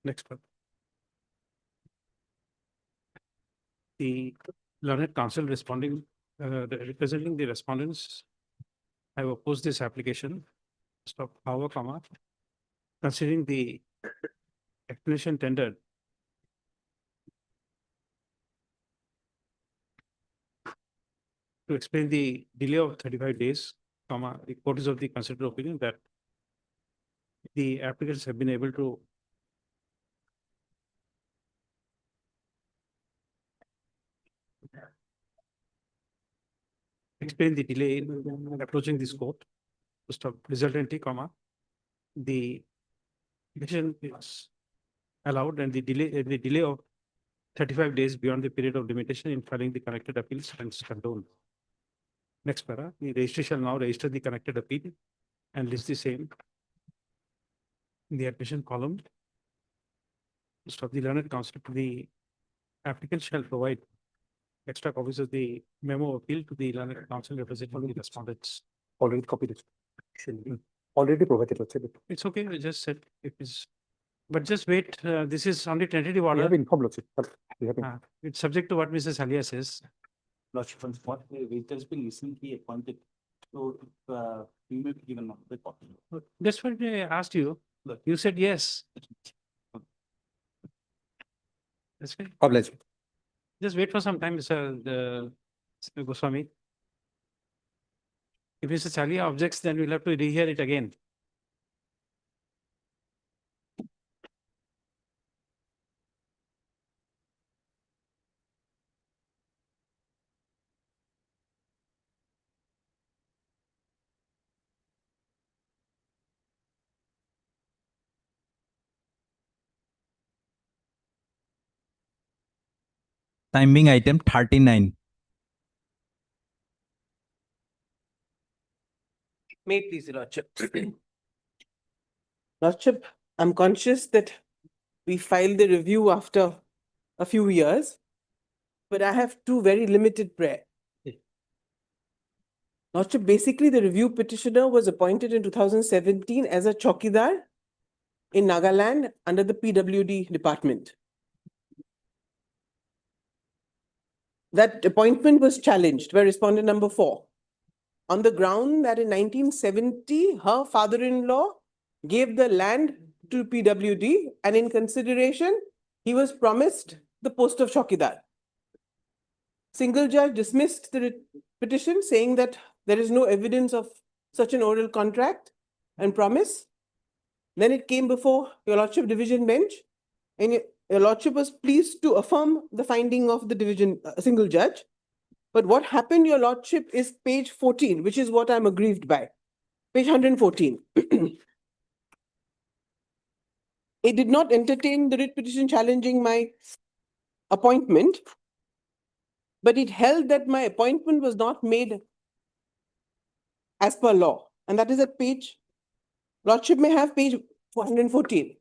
Next one. The learned counsel representing the respondents have opposed this application. Stop, however, considering the explanation tendered to explain the delay of 35 days, the court is of the considered opinion that the applicants have been able to explain the delay in approaching this court. Stop, resultantly, the decision is allowed and the delay of 35 days beyond the period of limitation in filing the connected appeals and condoned. Next para, the registry shall now register the connected appeal and list the same in the admission column. Stop, the learned counsel to the applicant shall provide extra copies of the memo of appeal to the learned counsel representing the respondents. Already copied it. Already provided. It's okay, I just said it is, but just wait, this is only tentative We order. have informed, Lordship. We have informed. It's subject to what Mr. Salia says. Lordship, what it has been recently appointed, so we may be given the copy. That's what I asked you. You said yes. That's right. Obliged. Just wait for some time, Mr. Goswami. If Mr. Chalia objects, then we'll have to rehear it again. Time being item 39. May it please, Your Lordship. Lordship, I'm conscious that we filed the review after a few years, but I have two very limited prayer. Lordship, basically the review petitioner was appointed in 2017 as a chowkidar in Nagaland under the PWD department. That appointment was challenged by respondent number 4 on the ground that in 1970, her father-in-law gave the land to PWD, and in consideration, he was promised the post of Chowkidar. Single judge dismissed the petition, saying that there is no evidence of such an oral contract and promise. Then it came before Your Lordship Division Bench, and Your Lordship was pleased to affirm the finding of the division single judge. But what happened, Your Lordship, is page 14, which is what I'm aggrieved by. Page 114. It did not entertain the writ petition challenging my appointment, but it held that my appointment was not made as per law. And that is at page, Lordship may have page 114.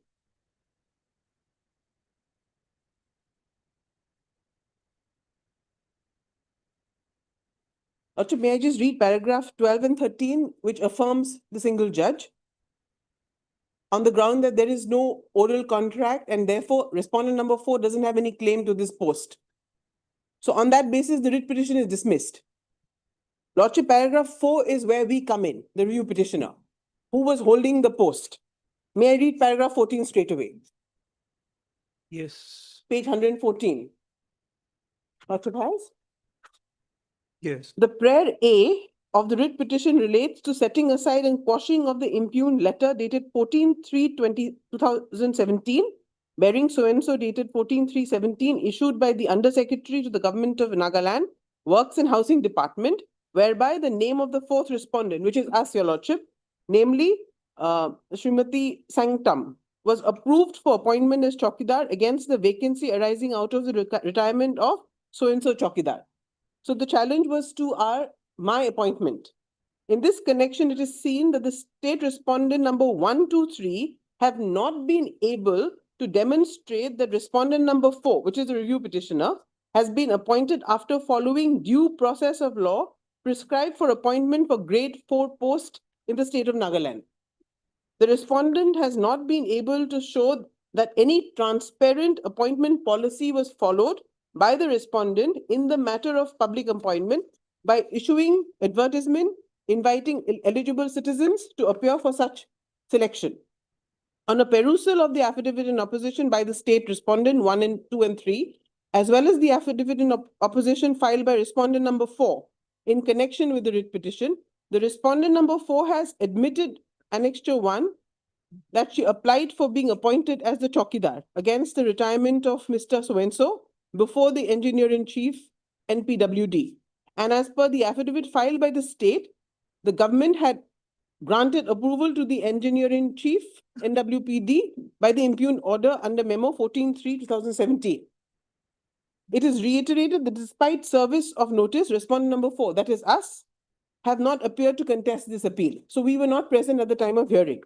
Lordship, may I just read paragraph 12 and 13, which affirms the single judge on the ground that there is no oral contract and therefore respondent number 4 doesn't have any claim to this post. So on that basis, the writ petition is dismissed. Lordship, paragraph 4 is where we come in, the review petitioner, who was holding the post. May I read paragraph 14 straight away? Yes. Page 114. Lordship has? Yes. The prayer A of the writ petition relates to setting aside and quashing of the impugned letter dated 14/3/2017, bearing so-and-so dated 14/3/17, issued by the Undersecretary to the Government of Nagaland, Works and Housing Department, whereby the name of the fourth respondent, which is us, Your Lordship, namely Srimati Sangtam, was approved for appointment as Chowkidar against the vacancy arising out of the retirement of so-and-so Chowkidar. So the challenge was to my appointment. In this connection, it is seen that the state respondent number 1, 2, 3 have not been able to demonstrate that respondent number 4, which is the review petitioner, has been appointed after following due process of law prescribed for appointment for grade 4 post in the state of Nagaland. The respondent has not been able to show that any transparent appointment policy was followed by the respondent in the matter of public appointment by issuing advertisement inviting eligible citizens to appear for such selection. On a perusal of the affidavit in opposition by the state respondent 1 and 2 and 3, as well as the affidavit in opposition filed by respondent number 4 in connection with the writ petition, the respondent number 4 has admitted annexure 1 that she applied for being appointed as the Chowkidar against the retirement of Mr. So-and-so before the engineer-in-chief NPWD. And as per the affidavit filed by the state, the government had granted approval to the engineer-in-chief NWPD by the impugned order under memo 14/3/2017. It is reiterated that despite service of notice, respondent number 4, that is us, have not appeared to contest this appeal. So we were not present at the time of hearing.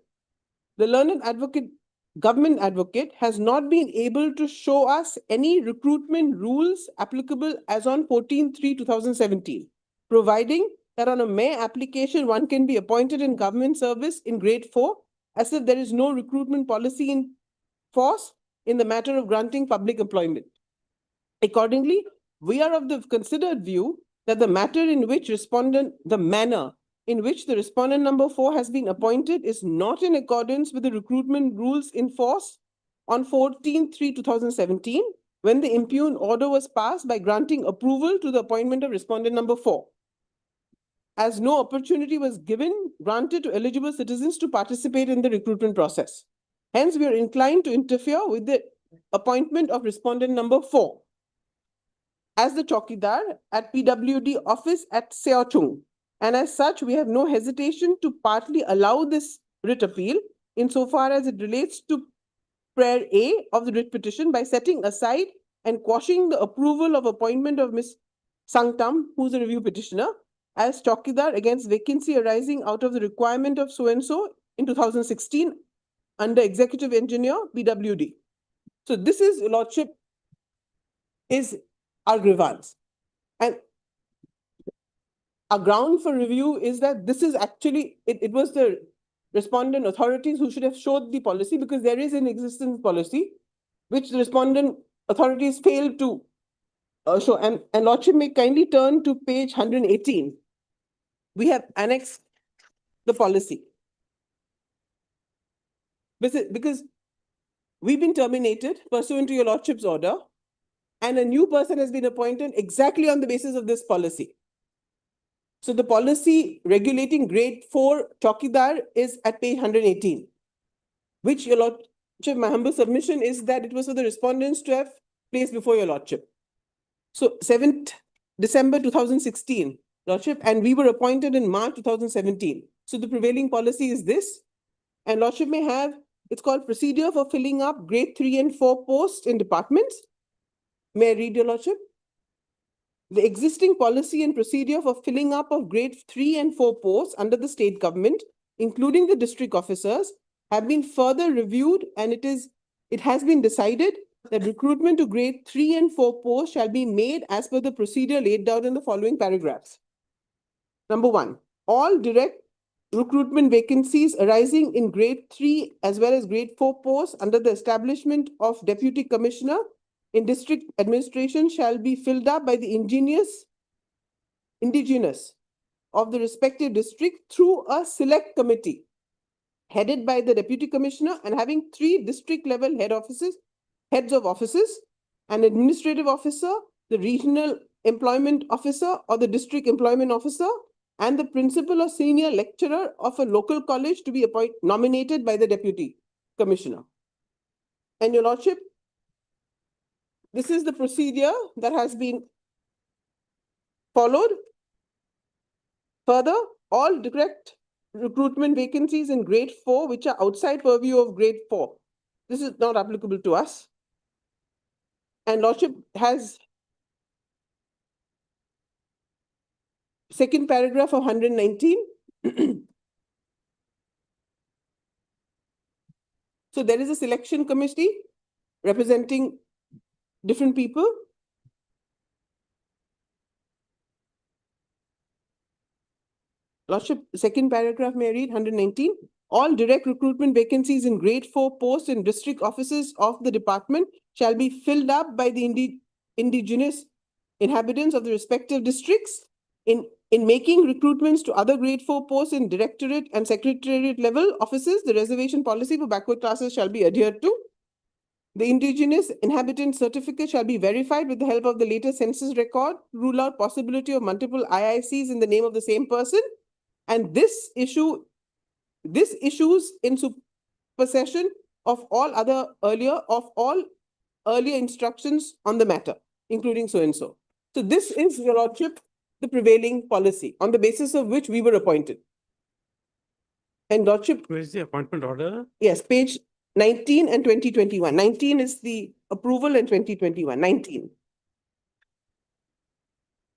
The learned advocate, government advocate, has not been able to show us any recruitment rules applicable as on 14/3/2017, providing that on a mere application, one can be appointed in government service in grade 4, as if there is no recruitment policy in force in the matter of granting public employment. Accordingly, we are of the considered view that the manner in which the respondent number 4 has been appointed is not in accordance with the recruitment rules in force on 14/3/2017, when the impugned order was passed by granting approval to the appointment of respondent number 4. As no opportunity was granted to eligible citizens to participate in the recruitment process. Hence, we are inclined to interfere with the appointment of respondent number 4 as the Chowkidar at PWD office at Seochung. And as such, we have no hesitation to partly allow this writ appeal insofar as it relates to prayer A of the writ petition by setting aside and quashing the approval of appointment of Ms. Sangtam, who is a review petitioner, as Chowkidar against vacancy arising out of the requirement of so-and-so in 2016 under executive engineer PWD. So this is, Lordship, is our grievance. And our ground for review is that this is actually, it was the respondent authorities who should have showed the policy, because there is an existing policy which the respondent authorities failed to show. And Lordship may kindly turn to page 118. We have annexed the policy. Because we've been terminated pursuant to your lordship's order, and a new person has been appointed exactly on the basis of this policy. So the policy regulating grade 4 Chowkidar is at page 118, which your lordship, my humble submission is that it was for the respondents to have placed before your lordship. So 7th December 2016, lordship, and we were appointed in March 2017. So the prevailing policy is this, and lordship may have, it's called procedure for filling up grade 3 and 4 posts in departments. May I read your lordship? The existing policy and procedure for filling up of grade 3 and 4 posts under the state government, including the district officers, have been further reviewed, and it has been decided that recruitment to grade 3 and 4 posts shall be made as per the procedure laid down in the following paragraphs. Number 1, all direct recruitment vacancies arising in grade 3 as well as grade 4 posts under the establishment of Deputy Commissioner in district administration shall be filled up by the indigenous of the respective district through a select committee headed by the Deputy Commissioner and having 3 district level heads of offices, an administrative officer, the regional employment officer or the district employment officer, and the principal or senior lecturer of a local college to be nominated by the Deputy Commissioner. And your lordship, this is the procedure that has been followed. Further, all direct recruitment vacancies in grade 4, which are outside purview of grade 4, this is not applicable to us. And lordship has second paragraph of 119. So there is a selection committee representing different people. Lordship, second paragraph, may I read 119? All direct recruitment vacancies in grade 4 posts in district offices of the department shall be filled up by the indigenous inhabitants of the respective districts. In making recruitments to other grade 4 posts in directorate and secretariat level offices, the reservation policy for backward classes shall be adhered to. The indigenous inhabitant certificate shall be verified with the help of the latest census record, rule out possibility of multiple IICs in the name of the same person. And this issues in supersession of all earlier instructions on the matter, including so and so. So this is, your lordship, the prevailing policy on the basis of which we were appointed. And lordship. Where is the appointment order? Yes, page 19 and 2021. 19 is the approval and 2021. 19.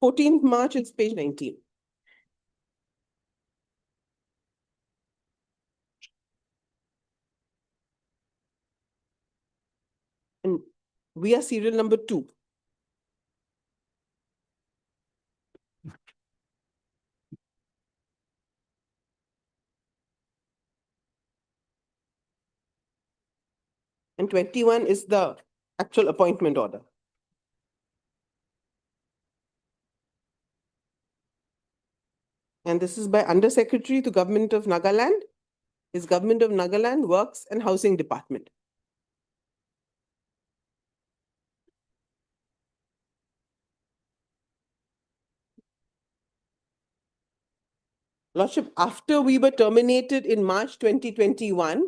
14th March is page 19. And we are serial number 2. And 21 is the actual appointment order. And this is by Under Secretary to Government of Nagaland, is Government of Nagaland Works and Housing Department. Lordship, after we were terminated in March 2021,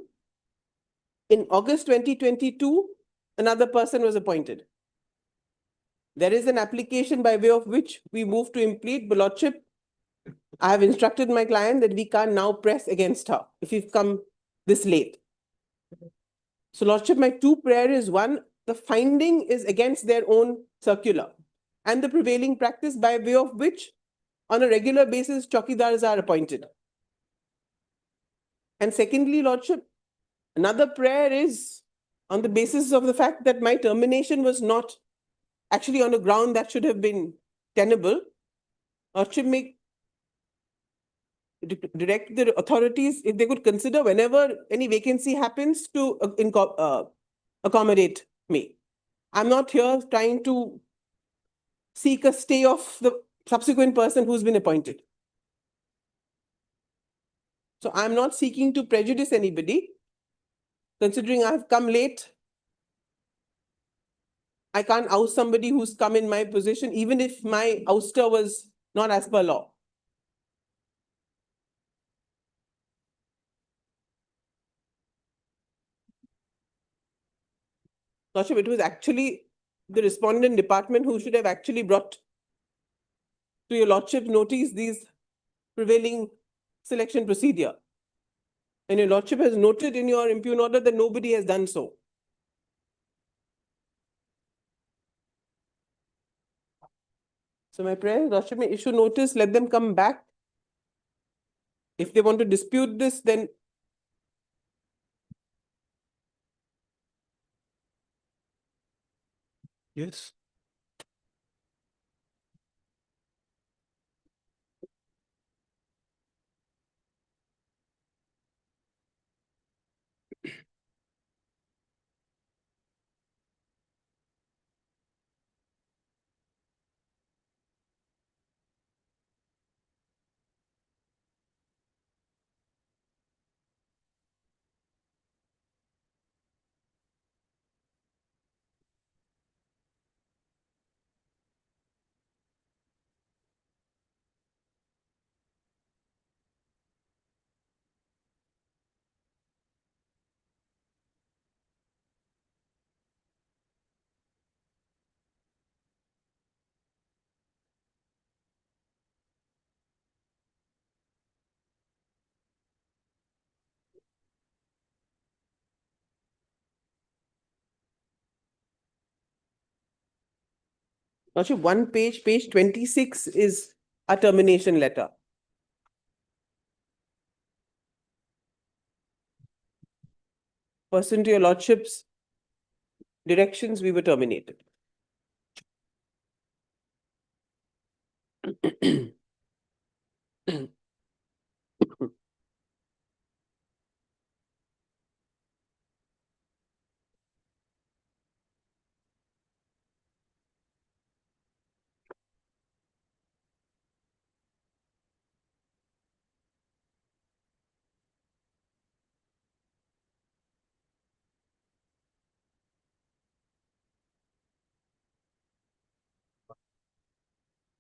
in August 2022, another person was appointed. There is an application by way of which we move to implete, but Lordship, I have instructed my client that we can't now press against her if we've come this late. So Lordship, my 2 prayer is 1, the finding is against their own circular and the prevailing practice by way of which on a regular basis chowkidars are appointed. And secondly, Lordship, another prayer is on the basis of the fact that my termination was not actually on a ground that should have been tenable. Lordship, may direct the authorities if they could consider whenever any vacancy happens to accommodate me. I'm not here trying to seek a stay of the subsequent person who's been appointed. So I'm not seeking to prejudice anybody. considering I've come late, I can't oust somebody who's come in my position, even if my ouster was not as per law. Lordship, it was actually the respondent department who should have actually brought to your Lordship's notice these prevailing selection procedure. And your Lordship has noted in your impugn order that nobody has done so. So my prayer, Lordship may issue notice, let them come back. If they want to dispute this, then Yes. Lordship, one page, page 26 is a termination letter. Pursuant to your Lordship's directions, we were terminated.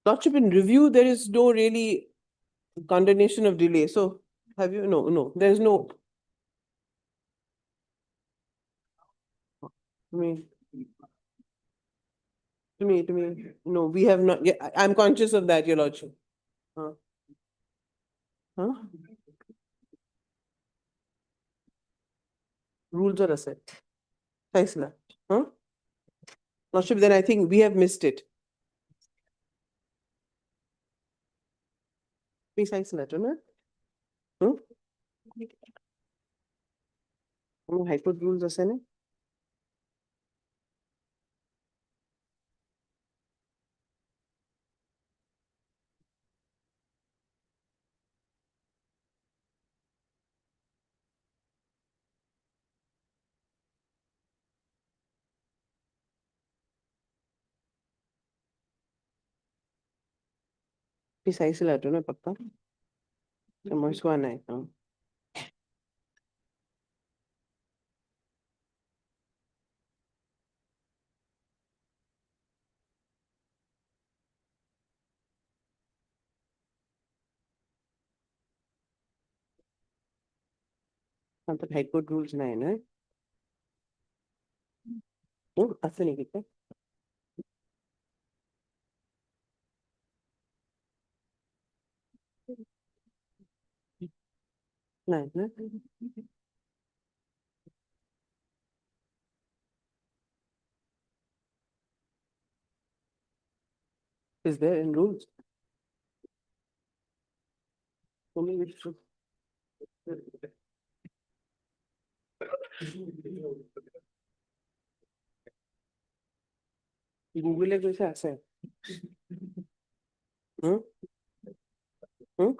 Lordship, in review, there is no really condemnation of delay. So have you, no, there is no. To me, no, we have not, yeah, I'm conscious of that, your Lordship. Huh? Huh? Rules are set. Thanks, Lord. Huh? Lordship, then I think we have missed it. Precise letter, no? Huh? High Court rules are set. Precise letter, no, Papa? समझ को आना है हाँ हाँ तो high court rules नाही ना हो असं नाही का नाही ना is there in rules only which should Google है कैसे ऐसा है हम्म हम्म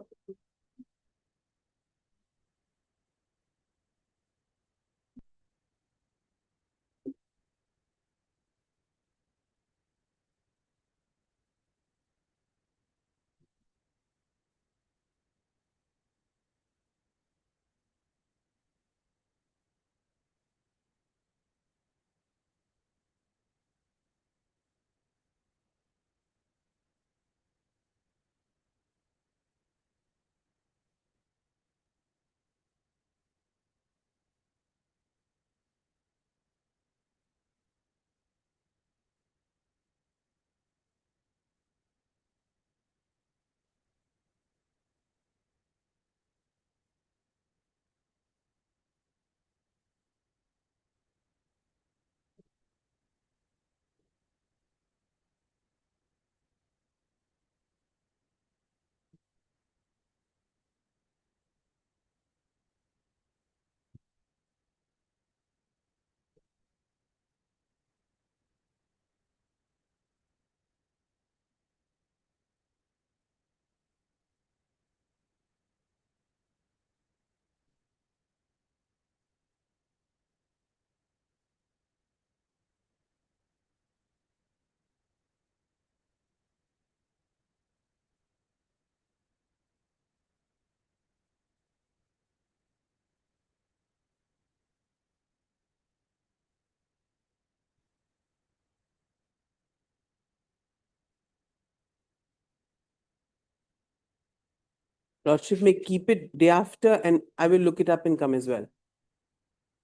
Lordship may keep it day after and I will look it up and come as well.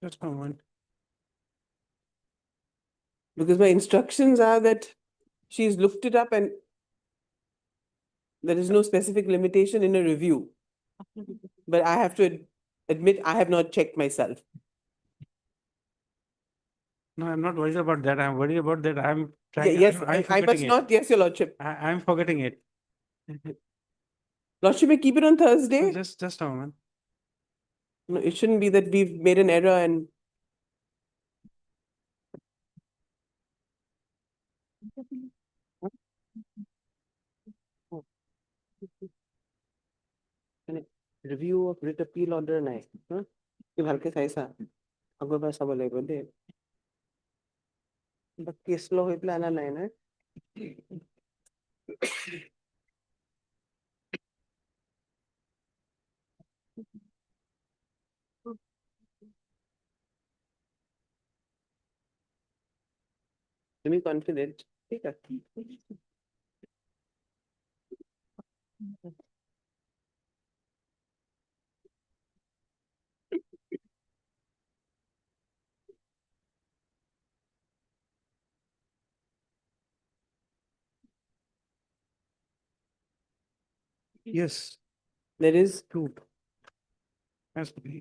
Just a moment. Because my instructions are that she's looked it up and there is no specific limitation in a review. But I have to admit, I have not checked myself. No, I'm not worried about that. I'm worried about that. I'm Yeah, trying. yes, I'm I forgetting must it. not, yes, your Lordship. I'm forgetting it. Lordship may keep it on Thursday. Just a moment. No, it shouldn't be that we've made an error and review of writ appeal order নাই কি ভালকে চাইছা আগৰবাৰ চাব লাগিব দেই case ল হৈ পেলাই আনা নাই না তুমি কনফিডেন্ট ঠিক আছে Yes. there is two Has to be.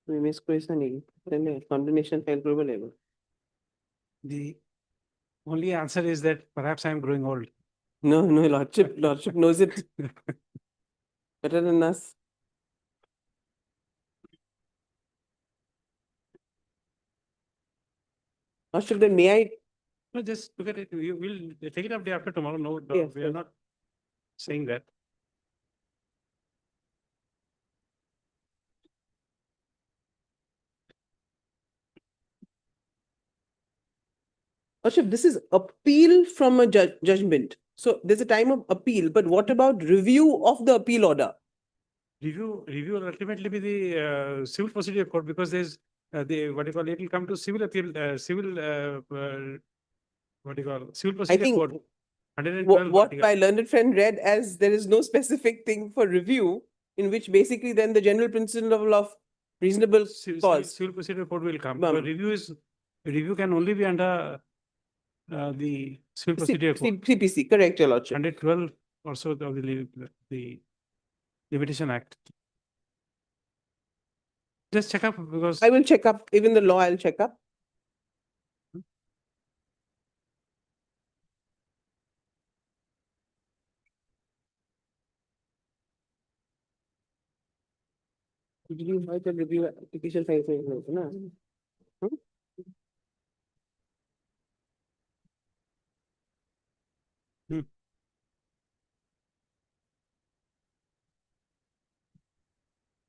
তুমি মিস কৰিছা নেকি তেনে কন্ডিনেশন ফাইল কৰিব লাগিব The only answer is that perhaps I'm growing old. no lordship knows it better than us lordship then may I No, just look at it. We will take it up day after tomorrow. No, Yes, we are yes. not saying that. Lordship, this is appeal from a judgment. So there's a time of appeal, but what about review of the appeal order? Review will ultimately be the civil procedure court because there's the what do you call it will come to civil appeal, what do you call civil I procedure think court. 112 what article. my learned friend read as there is no specific thing for review, in which basically then the general principle of reasonable cause. Civil procedure court will come. Um, But review can only be under the civil procedure court. CPC, correct, your lordship. 112 or so of the Limitation Act. Just check up because I will check up, even the law I'll check up. Did you invite the review application file na?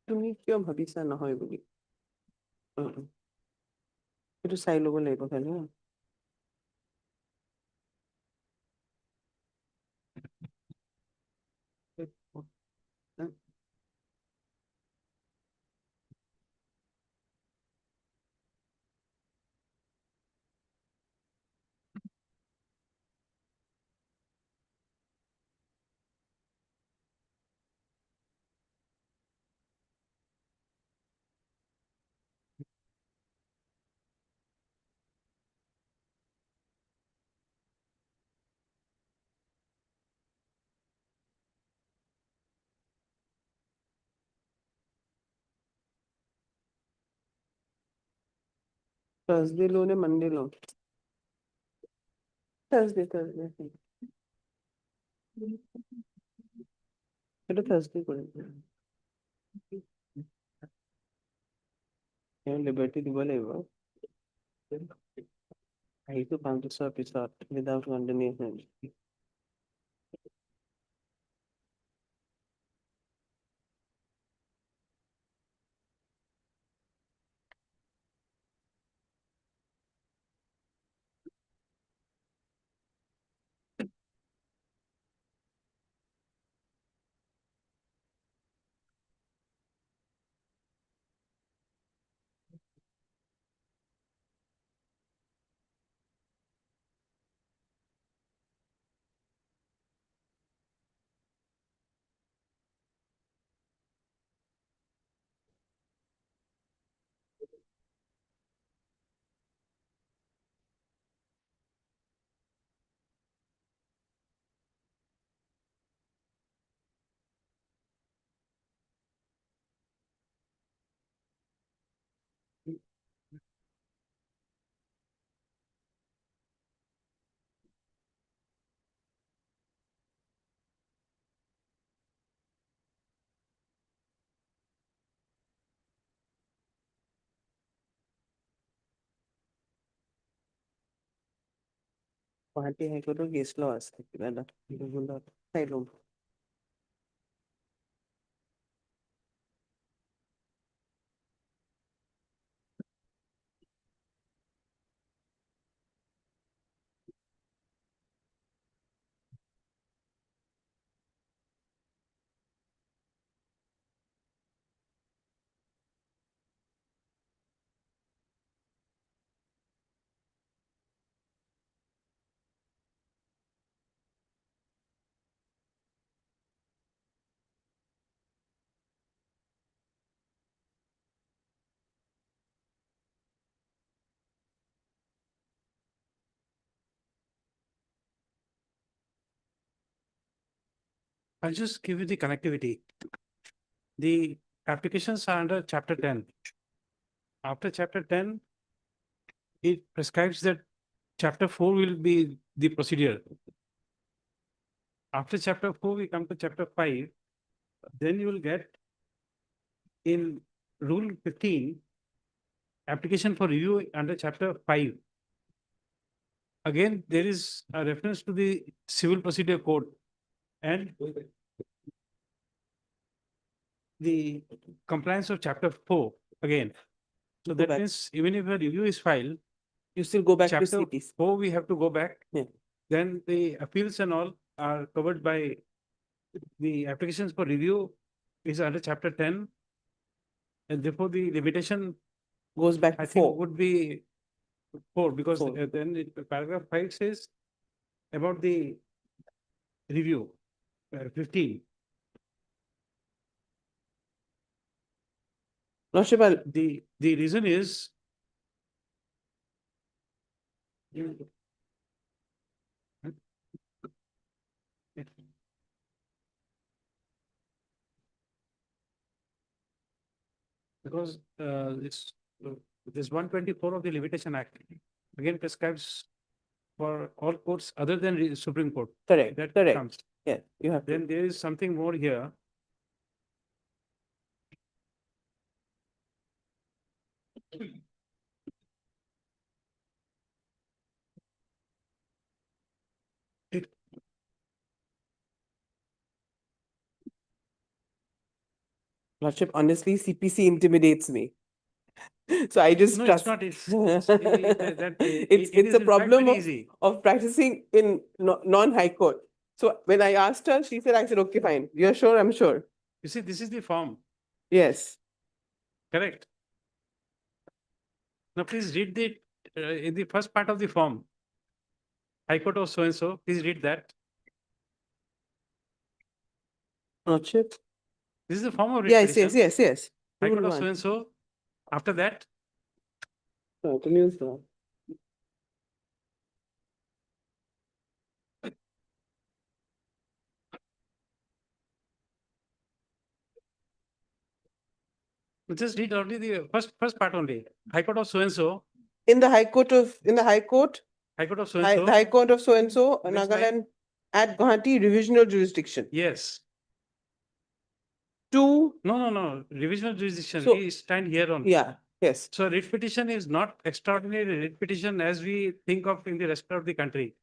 তুমি কিয় ভাবিছা নহয় বুলি সেইটো চাই ল'ব লাগিব খালি Thursday लो ने Monday लो Thursday এটা Thursday করে লিবার্টি দিব লাগিব আহিতো 5 বছৰ পিছত without condemnation গুৱাহাটী হাইকোৰ্টৰ কেছ ল আছে কিবা এটা চাই লম। I'll just give you the connectivity. The applications are under chapter 10. After chapter 10, it prescribes that chapter 4 will be the procedure. After chapter 4, we come to chapter 5. Then you will get in rule 15, application for review under chapter 5. Again, there is a reference to the civil procedure code and the compliance of chapter 4 again. So that back. means even if a review is filed, You still go back to chapter CPC. 4, we have to go back. Yeah. Then the appeals and all are covered by the applications for review is under chapter 10. And therefore the limitation Goes back I to think 4. would be 4 because 4. then paragraph 5 says about the review, 15. Lordship, I'll The reason is because this 124 of the Limitation Act again prescribes for all courts other than Supreme Court. correct, That correct. comes. Yeah, you have to. Then there is something more here. It, Lordship, honestly, CPC intimidates me. So I just no, it's trust. not. It's It's is a in fact problem very of, easy. of practicing in non-high court. So when I asked her, she said, I said, okay, fine. You're sure? I'm sure. You see, this is the form, Yes. correct? Now, please read the in the first part of the form. High Court of so and so. Please read that. Lordship. This is the form of writ Yes, petition. yes. High Court Rule of so one. and so. After that, Continues now. just read only the first part only. High Court of so and so. In the High Court of, in the High Court, High Court of so and the so. High Court of so and so, Next line. Nagaland at Guwahati Revisional Jurisdiction. Yes. Two, No. Revisional jurisdiction. So- We stand here on. yeah, yes. So writ petition is not extraordinary writ petition as we think of in the rest of the country.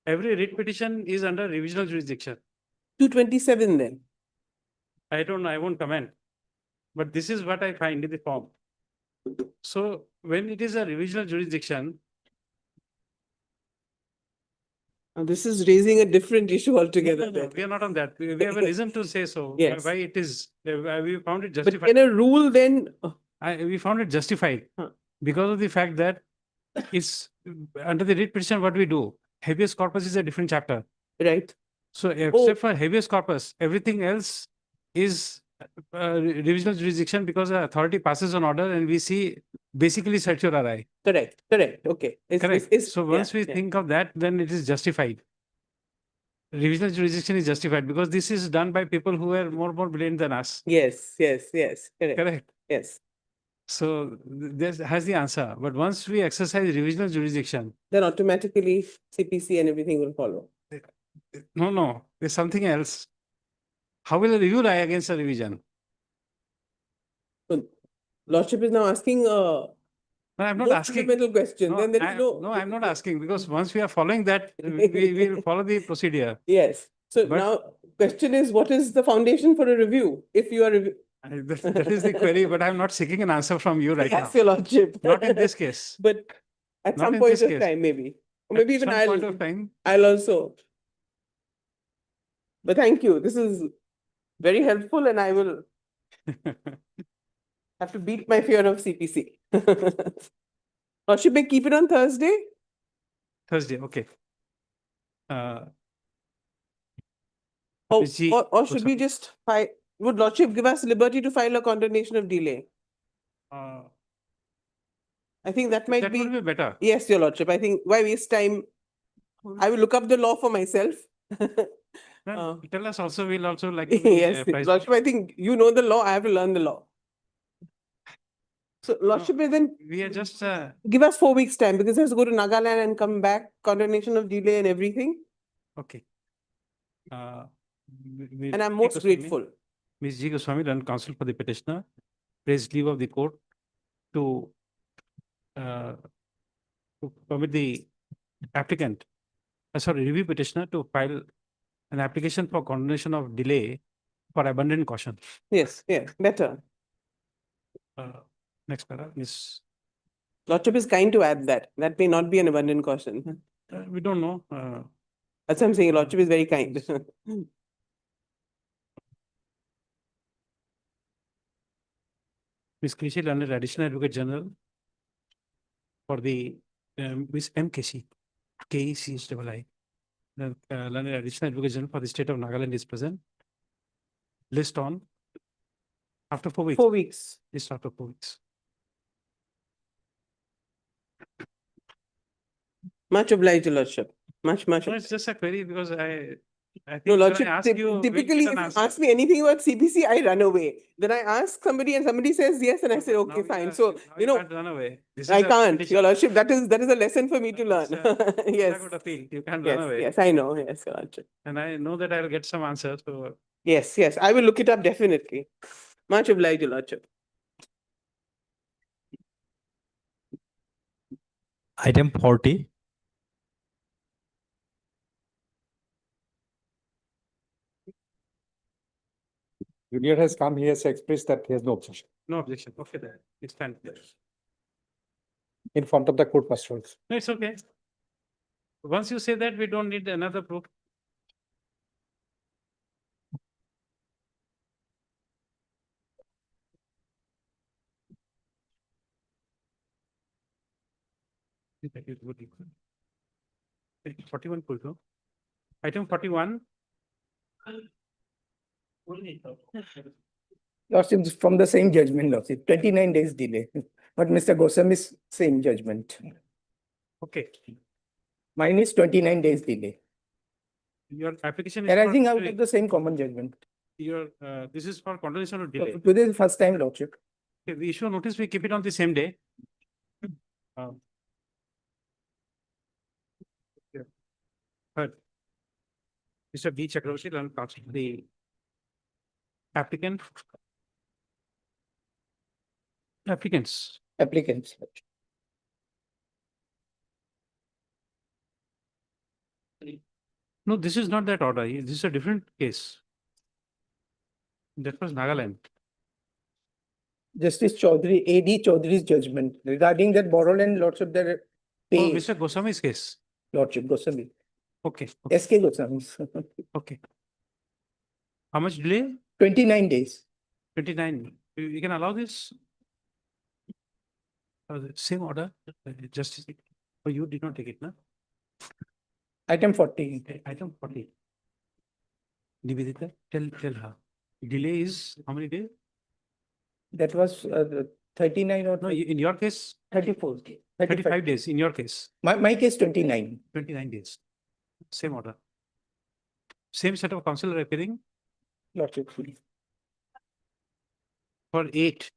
Every writ petition is under revisional jurisdiction. 227 then. I don't know, I won't comment. But this is what I find in the form. So when it is a revisional jurisdiction, Now, this is raising a different issue altogether. no, then. we are not on that. We have a reason to say so. Yes. Why it is, we found it But justified. in a rule, then We found it justified Huh. because of the fact that it's under the writ petition, what we do, habeas corpus is a different chapter. right. So except for habeas corpus, everything else is revisional jurisdiction because the authority passes an order and we see basically certiorari. Correct. Okay. Correct. So once we yeah. think of that, then it is justified. Revisional jurisdiction is justified because this is done by people who are more brilliant than us. Yes. Correct. Correct. Yes. So this has the answer. But once we exercise revisional jurisdiction, Then automatically CPC and everything will follow. no, there's something else. How will a review lie against a revision? So Lordship is now asking, No, No, I'm not Most asking. fundamental question, No, then there is No, I'm not asking because once we are following that, we will follow the procedure. Yes. So But- now question is, what is the foundation for a review? If you are That is the query, but I'm not seeking an answer from you right now. Yes, your lordship. Not in this case. But at Not some in point this of case. time, maybe. Or At maybe even some point of time. I'll also. But thank you. This is very helpful and I will have to beat my fear of CPC. Or should we keep it on Thursday? Thursday, okay. Or, Ms. G. or should we Goswami. just file, would lordship give us liberty to file a condemnation of delay? I think that might That would be better. Yes, your lordship. I think why waste time? I will look up the law for myself. Well, tell us also, we'll also like. to, Yes, price- lordship, I think you know the law, I have to learn the law. So lordship will then We are just, give us 4 weeks time because it has to go to Nagaland and come back, condemnation of delay and everything. okay. And I'm most grateful. Ms. G. Goswami, Learned Counsel for the petitioner, praised leave of the court to permit the applicant, review petitioner to file an application for condemnation of delay for abundant caution. Yes, yes, better. Next para, Ms. Lordship is kind to add that. That may not be an abundant caution. We don't know. That's what I'm saying. Lordship is very kind. Ms. Krishi, Learned Additional Advocate General for the Ms. M. Keshi, KECHII. The Learned Additional Advocate General for the state of Nagaland is present. List on after 4 weeks. 4 weeks. List after 4 weeks. Much obliged, your lordship. Much. No, it's just a query because I think No, when lordship, I ask you, we'll typically get if an you answer. ask me anything about CPC, I run away. Then I ask somebody and somebody says yes and I say, Now okay, you fine. are- So, now you know, can't run away. This is I a can't, petition. your lordship. That is a lesson for me to learn. Yes, Court appeal. You can't yes, run away. yes, I know. Yes, your lordship. And I know that I'll get some answer. So Yes, yes, I will look it up definitely. Much obliged, your lordship. Item 40. Junior has come, he has expressed that he has no objection no objection. Okay, then it's fine. in front of the court marshals. No, it's okay. Once you say that, we don't need another proof. That is good equal. 41 pulto. Item 41. Lordship, from the same judgment, Lordship, 29 days delay. But Mr. Goswami's same judgment. Okay. Mine is 29 days delay. Your application is Arising for, out of the same common judgment. your, this is for condemnation of delay. Today is the first time, Lordship. Okay, the issue of notice, we keep it on the same day. Yeah. Third, Mr. B. Chakravarti, Learned Counsel, the applicant. Applicants. Applicants. No, this is not that order. This is a different case. That was Nagaland. Justice Chaudhary, AD Chaudhary's judgment regarding that borrowed and Lordship their Oh, pay. Mr. Goswami's case. Lordship Goswami. Okay. SK Goswami's. Okay. How much delay? 29 days. 29. We can allow this? The same order, justice, or you did not take it, no? Item 40. Okay, item 40. Nivedita, tell her. Delay is how many days? That was 39 or No, in your case, 34. 35 days in your case, My case 29. 29 days. Same order. Same set of counsel are appearing Lordship. for 8.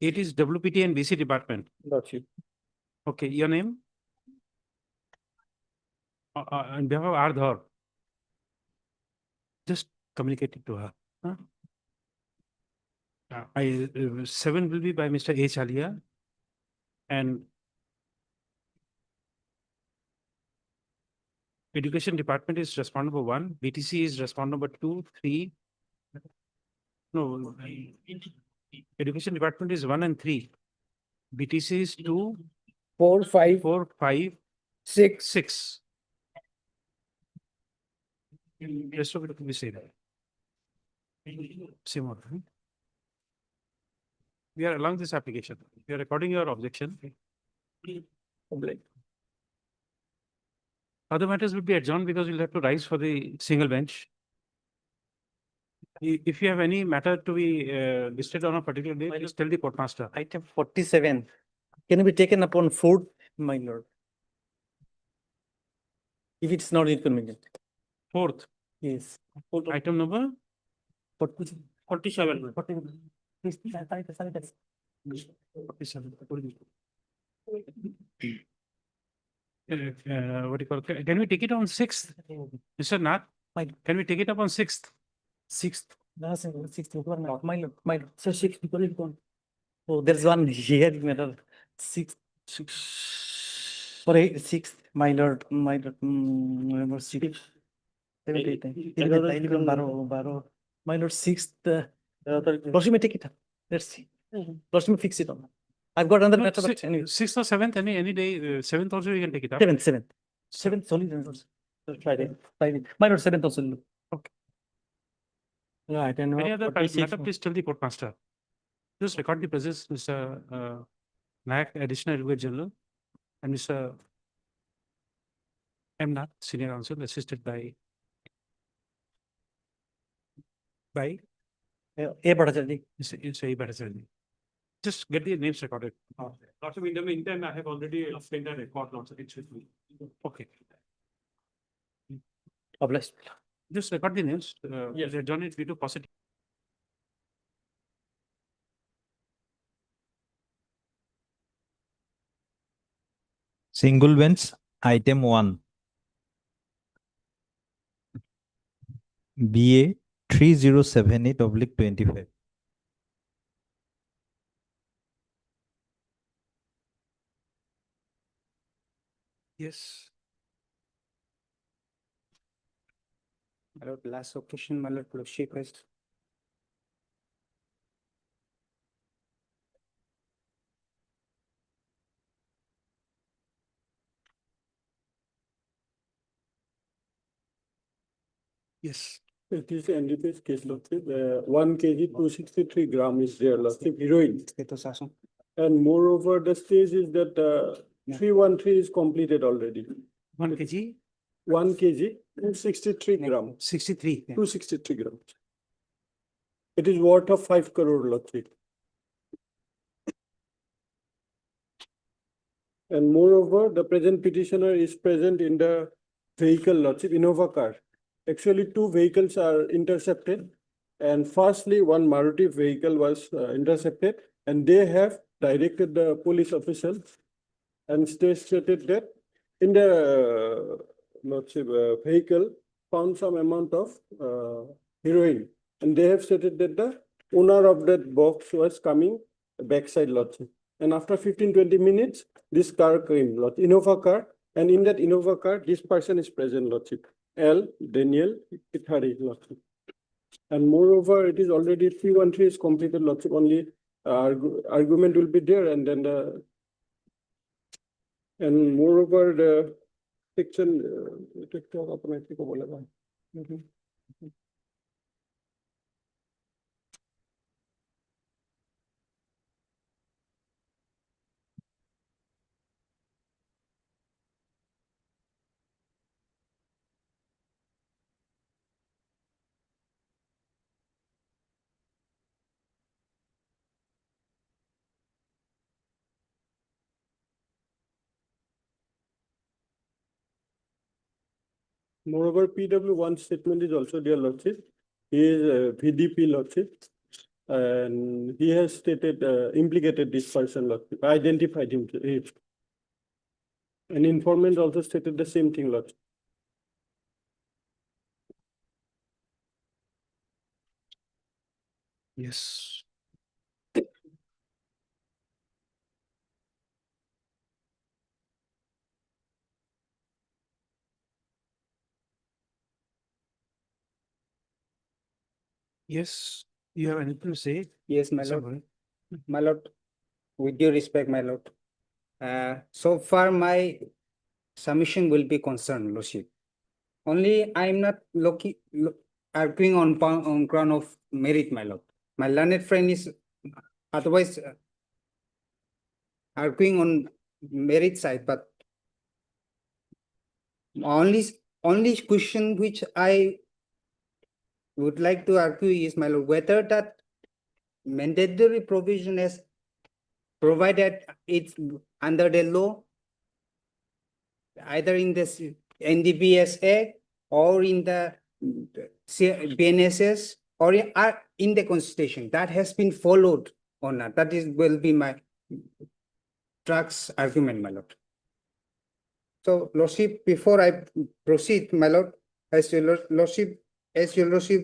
8 is WPT and BC department. Lordship. Okay, your name? On behalf of Ardhar. Just communicate it to her. Huh? 7 will be by Mr. H. Alia, And Education Department is respond number 1, BTC is respond number 2, 3. No, Education Department is 1 and 3. BTC is 2, 4, 5, 4, 5, 6. 6. Rest of it will be same. Same order. We are along this application. We are recording your objection. Other matters will be adjourned because we'll have to rise for the single bench. If you have any matter to be listed on a particular day, just tell the court master. Item 47 can be taken upon 4th, my lord. If it's not inconvenient. 4th, Yes. item number 47. 47. What do you call it? Can we take it on 6th? Mr. Nath, can we take it up on 6th? 6th. Not my lord. My lord. So 6 people is gone. Oh, there's one here matter. 6th. Sorry, 6th. My lord. November 6th. 11, 12. My lord, 6th. Lordship may take it up. Let's see. Lordship may fix it on. I've got another No, matter, but anyway. 6th or 7th, any day, 7th also you can take it up. 7th. 7th, solid. Friday. My lord, 7th also. Okay. No, I don't know. Any other 46. matter, please tell the court master. Just record the presence, Mr. Nayak, Additional Advocate General, and Mr. M. Nath, Senior Counsel, assisted by A. Bhattacharya. Mr. A. Bhattacharya. Just get the names recorded. Lots of intent, I have already obtained a record, lots of it should be. Okay. Obliged. Just record the names. Yes. Adjourn it due to positive. Single bench, item 1. BA 3078/25. Yes. My lord, last occasion, my lord, lordship has Yes. It is NDPS case, Lordship. 1 kg 263 gram is there, Lordship, heroin. And moreover, the stage is that 313 is completed already. 1 kg? 1 kg 263 gram. 63. 263 grams. It is worth of 5 crore, Lordship. And moreover, the present petitioner is present in the vehicle, Lordship, Innova car. Actually, 2 vehicles are intercepted. And firstly, one Maruti vehicle was intercepted, and they have directed the police officials and they stated that in the Lordship, vehicle found some amount of heroin. And they have stated that the owner of that box was coming backside, Lordship. And after 15-20 minutes, this car came, Lordship, Innova car. And in that Innova car, this person is present, Lordship. L. Daniel Ithari, Lordship. And moreover, it is already 313 is completed, Lordship. Only argument will be there, and then and moreover, the section moreover, PW1 statement is also there, Lordship. He is VDP, Lordship. And he has stated, implicated this person, Lordship, identified him. An informant also stated the same thing, Lordship. Yes. Yes, you have anything to say? Yes, my Mr. lord. Mohan? My lord, with due respect, my lord. So far my submission will be concerned, lordship. Only I am not arguing on ground of merit, my lord. My learned friend is otherwise arguing on merit side, but only question which I would like to argue is, my lord, whether that mandatory provision is provided it's under the law, either in this NDPS Act or in the BNSS or in the Constitution, that has been followed or not. That is will be my Truck's argument, my lord. So, lordship, before I proceed, my lord, as your lordship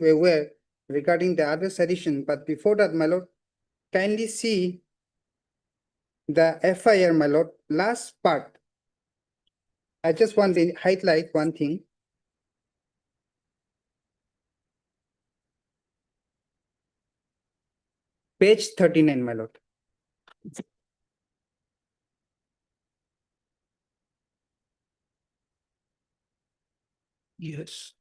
aware regarding the other sedition, but before that, my lord, kindly see the FIR, my lord, last part. I just want to highlight one thing. Page 39, my lord. Yes.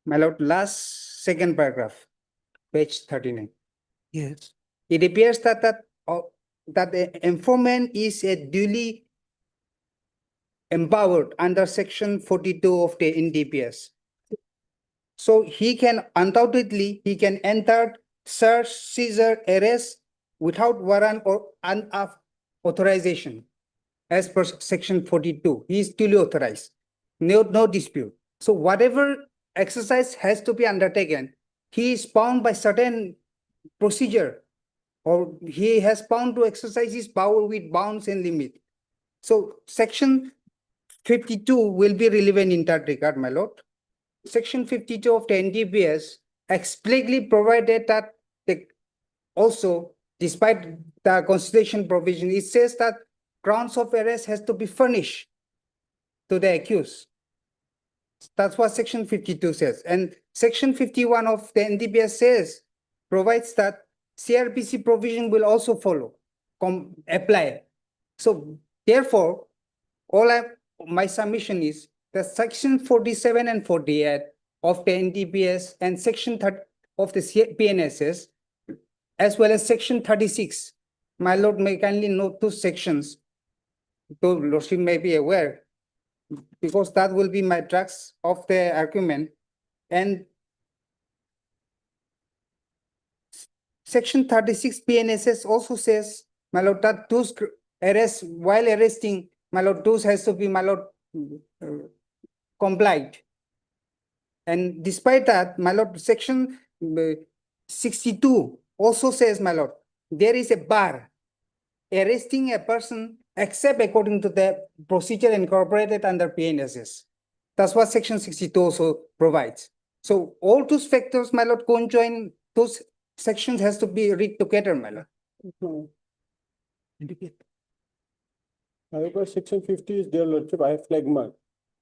My lord, last second paragraph, page 39. Yes. It appears that the informant is a duly empowered under section 42 of the NDPS. So he can undoubtedly, he can enter, search, seizure, arrest without warrant or authorization as per section 42. He is duly authorized. No dispute. So whatever exercise has to be undertaken, he is bound by certain procedure, or he has bound to exercise his power with bounds and limit. So section 52 will be relevant in that regard, my lord. Section 52 of the NDPS explicitly provided that also, despite the constitution provision, it says that grounds of arrest has to be furnished to the accused. That's what section 52 says. And section 51 of the NDPS provides that CRPC provision will also follow, apply. So therefore, my submission is that section 47 and 48 of the NDPS and section 30 of the PNSS, as well as section 36. My lord may kindly note two sections, though lordship may be aware, because that will be my crux of the argument. And section 36 PNSS also says, my lord, that those arrests, while arresting, my lord, those has to be, my lord, complied. And despite that, my lord, section 62 also says, my lord, there is a bar arresting a person except according to the procedure incorporated under PNSS. That's what section 62 also provides. So all those factors, my lord, conjoin, those sections has to be read together, my lord. However, section 50 is there, lordship. I have flag mark.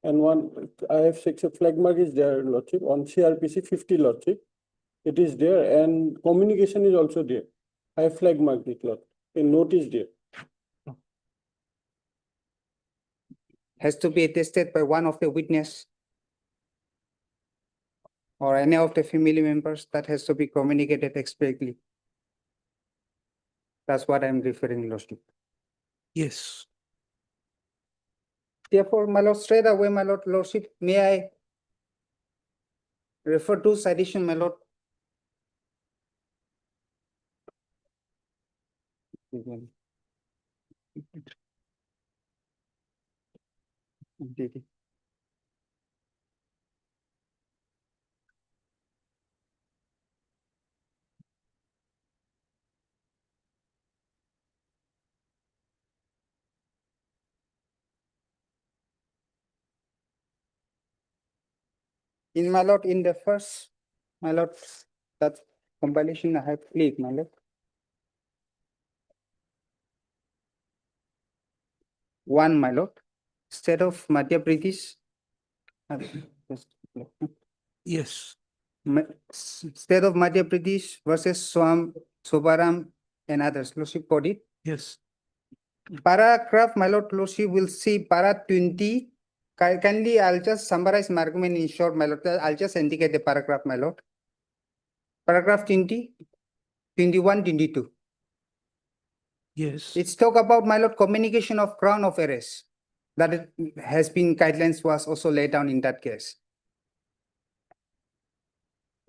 And I have section flag mark is there, lordship, on CRPC 50, lordship. It is there, and communication is also there. I have flag marked it, lord. A note is there. Has to be attested by one of the witness or any of the family members. That has to be communicated expressly. That's what I'm referring, lordship. Yes. Therefore, my lord, straight away, my lord, lordship, may I refer to citation, my lord? In my lord, in the first, my lord, that compilation I have clicked, my lord. One, my lord, state of Madhya Pradesh. Yes. State of Madhya Pradesh versus Swam, Sobaram and others. Lordship, got it? Yes. Paragraph, my lord, lordship will see para 20. Kindly, I'll just summarize my argument in short, my lord. I'll just indicate the paragraph, my lord. Paragraph 20, 21, 22. Yes. It's talk about, my lord, communication of ground of arrest. That it has been guidelines was also laid down in that case.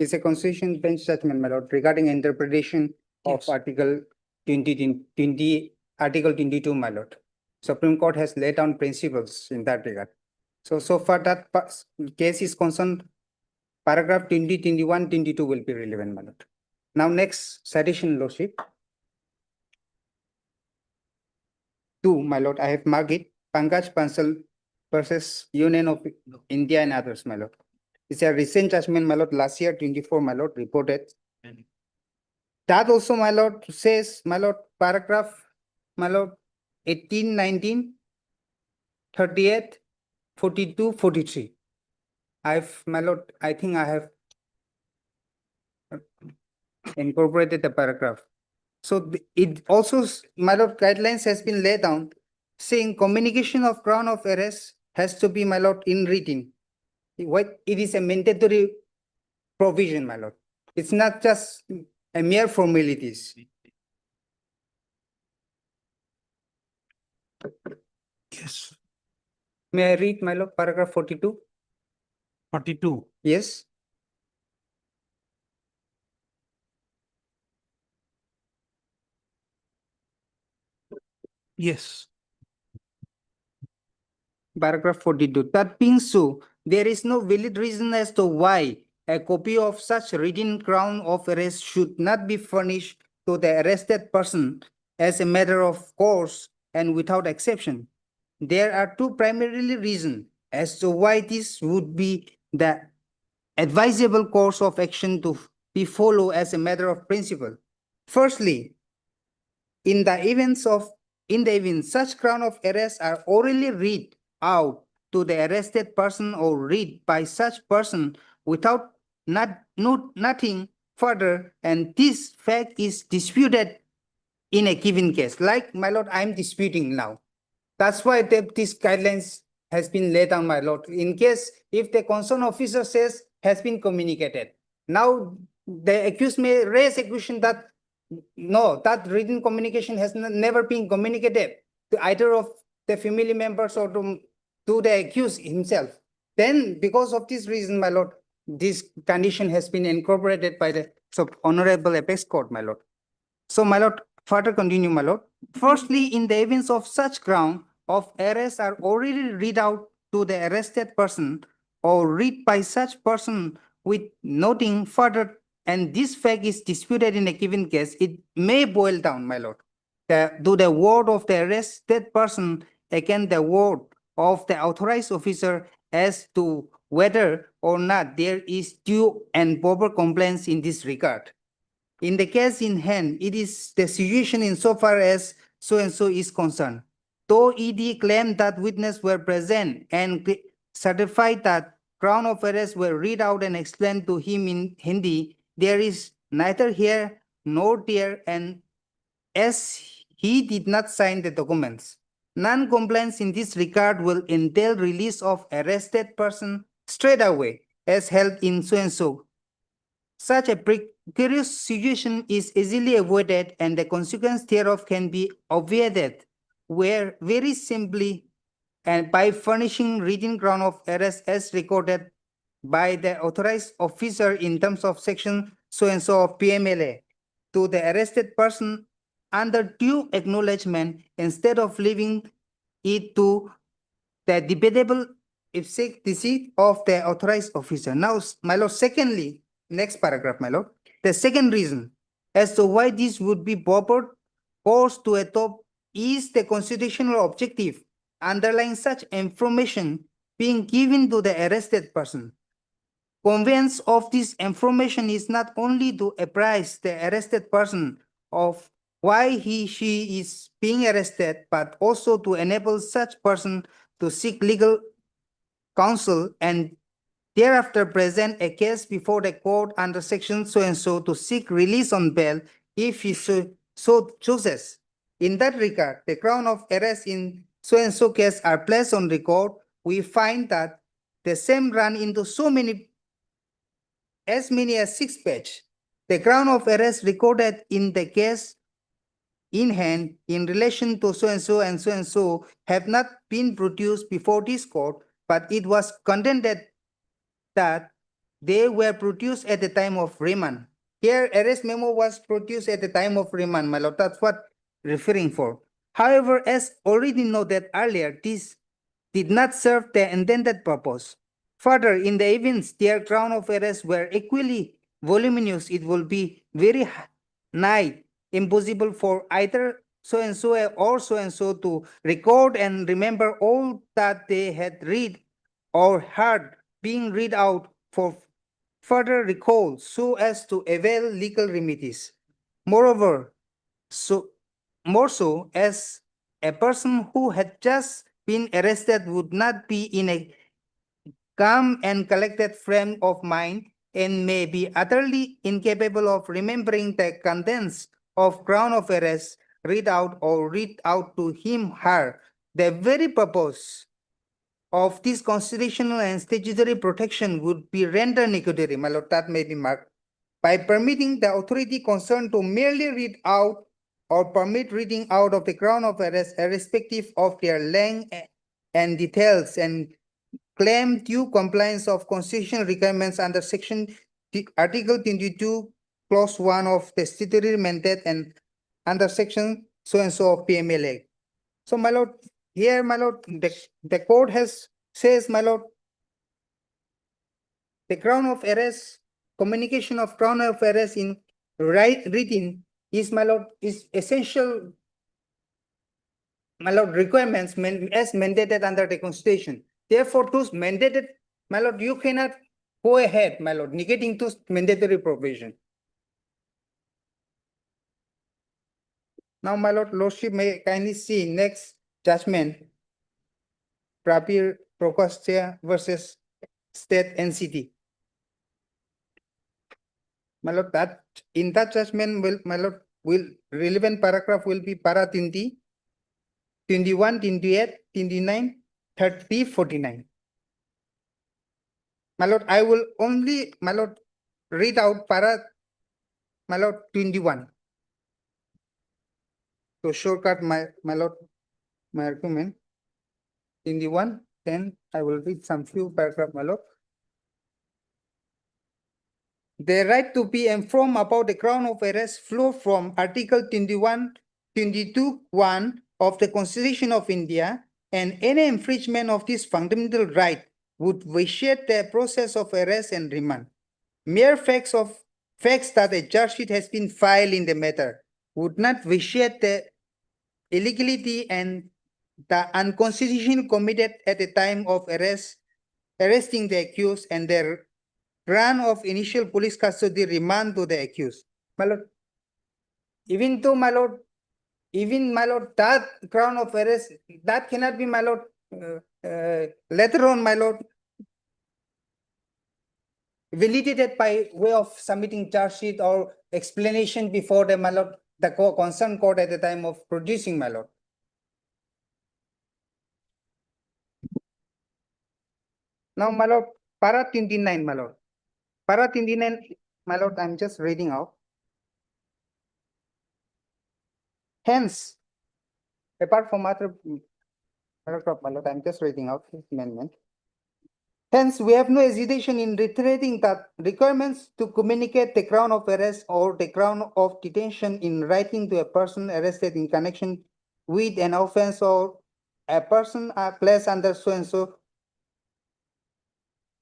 It's a constitution bench judgment, my lord, regarding interpretation of Article 20, Article 22, my lord. Supreme Court has laid down principles in that regard. So far that case is concerned, paragraph 20, 21, 22 will be relevant, my lord. Now next citation, lordship. 2, my lord, I have marked it, Pankaj Bansal versus Union of India and others, my lord. It's a recent judgment, my lord, last year, 24, my lord, reported. That also, my lord, says, my lord, paragraph, my lord, 18, 19, 38, 42, 43. My lord, I think I have incorporated the paragraph. So it also, my lord, guidelines has been laid down saying communication of ground of arrest has to be, my lord, in written. It is a mandatory provision, my lord. It's not just a mere formalities. Yes. May I read, my lord, paragraph 42? 42. Yes. Yes. Paragraph 42. That being so, there is no valid reason as to why a copy of such written ground of arrest should not be furnished to the arrested person as a matter of course and without exception. There are two primary reasons as to why this would be the advisable course of action to be followed as a matter of principle. Firstly, in the event such ground of arrest are orally read out to the arrested person or read by such person without nothing further, and this fact is disputed in a given case, like, my lord, I'm disputing now. That's why this guidelines has been laid down, my lord. In case if the concerned officer says has been communicated, now the accused may raise a question that no, that written communication has never been communicated to either of the family members or to the accused himself. Then, because of this reason, my lord, this condition has been incorporated by the Honorable Apex Court, my lord. So, my lord, further continue, my lord. Firstly, in the events of such ground of arrest are already read out to the arrested person or read by such person with noting further, and this fact is disputed in a given case, it may boil down, my lord, to the word of the arrested person against the word of the authorized officer as to whether or not there is due and proper compliance in this regard. In the case in hand, it is the situation insofar as so-and-so is concerned. Though ED claimed that witnesses were present and certified that ground of arrest were read out and explained to him in Hindi, there is neither here nor there, and as he did not sign the documents. Non-compliance in this regard will entail release of arrested person straight away, as held in so-and-so. Such a precarious situation is easily avoided, and the consequence thereof can be obviated, where very simply and by furnishing written ground of arrest as recorded by the authorized officer in terms of section so-and-so of PMLA to the arrested person under due acknowledgement, instead of leaving it to the debatable efficacy of the authorized officer. Now, my lord, secondly, next paragraph, my lord. The second reason as to why this would be proper course to adopt is the constitutional objective underlying such information being given to the arrested person. Conveyance of this information is not only to apprise the arrested person of why she is being arrested, but also to enable such person to seek legal counsel and thereafter present a case before the court under section so and so to seek release on bail if he so chooses. In that regard, the ground of arrest in so and so case are placed on record. We find that the same run into as many as 6 pages. The ground of arrest recorded in the case in hand in relation to so and so have not been produced before this court, but it was contended that they were produced at the time of remand. Here, arrest memo was produced at the time of remand, my lord. That's what referring for. However, as already noted earlier, this did not serve the intended purpose. Further, in the events their ground of arrest were equally voluminous, it will be very nigh impossible for either so and so to record and remember all that they had read or heard being read out for further recall so as to avail legal remedies. Moreover, more so as a person who had just been arrested would not be in a calm and collected frame of mind and may be utterly incapable of remembering the contents of ground of arrest read out to him, her. The very purpose of this constitutional and statutory protection would be rendered nugatory, my lord, that may be marked, by permitting the authority concerned to merely read out or permit reading out of the ground of arrest, irrespective of their length and details, and claim due compliance of constitutional requirements under section Article 22, Clause 1 of the statutory mandate and under section so and so of PMLA. So, my lord, here, my lord, the court says, my lord, the ground of arrest, communication of ground of arrest in writing is, my lord, is essential, my lord, requirements as mandated under the Constitution. Therefore, those mandated, my lord, you cannot go ahead, my lord, negating those mandatory provision. Now, my lord, lordship may kindly see next judgment, Prabir Procostia versus State NCT. My lord, that in that judgment will, my lord, will relevant paragraph will be para 20, 21, 28, 29, 30, 49. My lord, I will only, my lord, read out para, my lord, 21. To shortcut my lord, my argument. 21, then I will read some few paragraph, my lord. The right to be informed about the ground of arrest flow from Article 21, 22, 1 of the Constitution of India, and any infringement of this fundamental right would vitiate the process of arrest and remand. Mere facts that a charge sheet has been filed in the matter would not vitiate the illegality and the unconstitutional committed at the time of arresting the accused and their grant of initial police custody remand to the accused. My lord, even though, my lord, that ground of arrest, that cannot be, my lord, later on, my lord, validated by way of submitting charge sheet or explanation before the, my lord, the concerned court at the time of producing, my lord. Now, my lord, para 29, my lord. Para 29, my lord, I'm just reading out. Hence, apart from other paragraph, my lord, I'm just reading out this amendment. Hence, we have no hesitation in reiterating that requirements to communicate the ground of arrest or the ground of detention in writing to a person arrested in connection with an offense or a person placed under so and so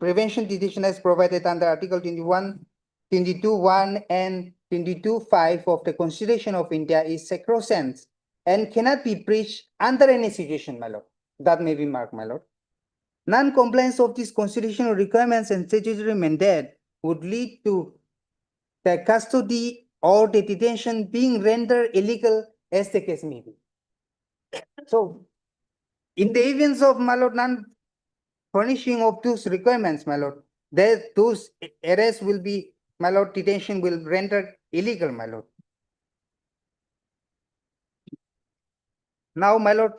prevention detention as provided under Article 21, 22, 1 and 22, 5 of the Constitution of India is sacrosanct and cannot be breached under any situation, my lord. That may be marked, my lord. Non-compliance of these constitutional requirements and statutory mandate would lead to the custody or the detention being rendered illegal as the case may be. So, in the events of, my lord, non-furnishing of those requirements, my lord, those arrests will be, my lord, detention will render illegal, my lord. Now, my lord,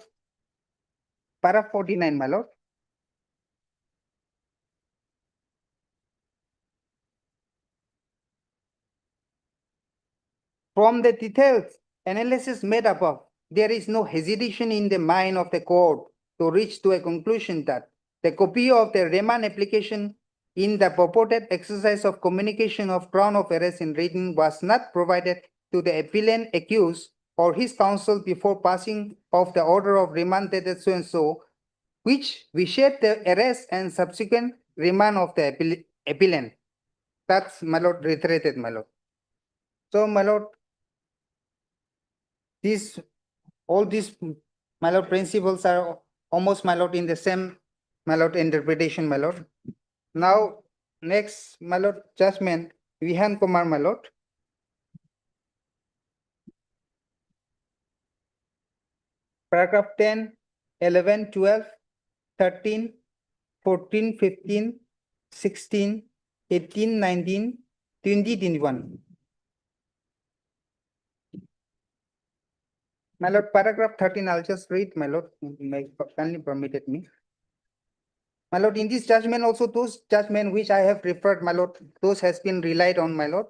para 49, my lord. From the detailed analysis made above, there is no hesitation in the mind of the court to reach to a conclusion that the copy of the remand application in the purported exercise of communication of ground of arrest in writing was not provided to the appellant accused or his counsel before passing of the order of remand dated so and so, which vitiate the arrest and subsequent remand of the appellant. That's, my lord, reiterated, my lord. So, my lord, all these, my lord, principles are almost, my lord, in the same, my lord, interpretation, my lord. Now, next, my lord, judgment, Vihan Kumar, my lord. Paragraph 10, 11, 12, 13, 14, 15, 16, 18, 19, 20, 21. My lord, paragraph 13, I'll just read, my lord, kindly permitted me. My lord, in this judgment also, those judgment which I have referred, my lord, those has been relied on, my lord.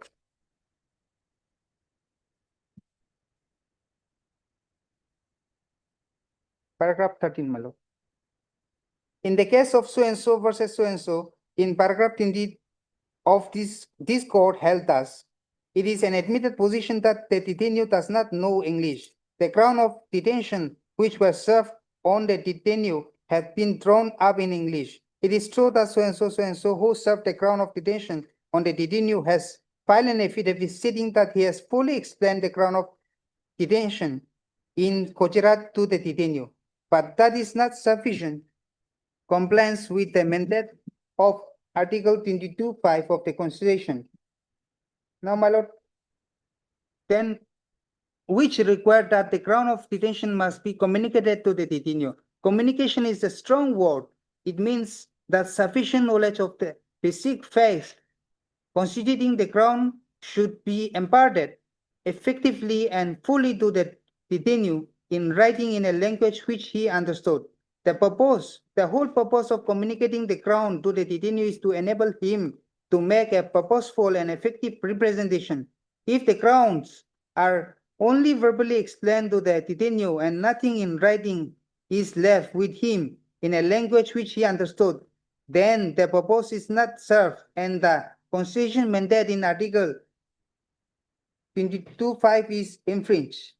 Paragraph 13, my lord. In the case of so and so versus so and so, in paragraph 20 of this court held thus, it is an admitted position that the detainee does not know English. The ground of detention which was served on the detainee have been drawn up in English. It is true that so and so who served the ground of detention on the detainee has filed an affidavit stating that he has fully explained the ground of detention in Gujarat to the detainee. But that is not sufficient compliance with the mandate of Article 22(5) of the Constitution. Now, my lord, then which require that the ground of detention must be communicated to the detainee. Communication is a strong word. It means that sufficient knowledge of the basic facts constituting the ground should be imparted effectively and fully to the detainee in writing in a language which he understood. The whole purpose of communicating the ground to the detainee is to enable him to make a purposeful and effective representation. If the grounds are only verbally explained to the detainee and nothing in writing is left with him in a language which he understood, then the purpose is not served and the Constitution mandate in Article 22(5) is infringed.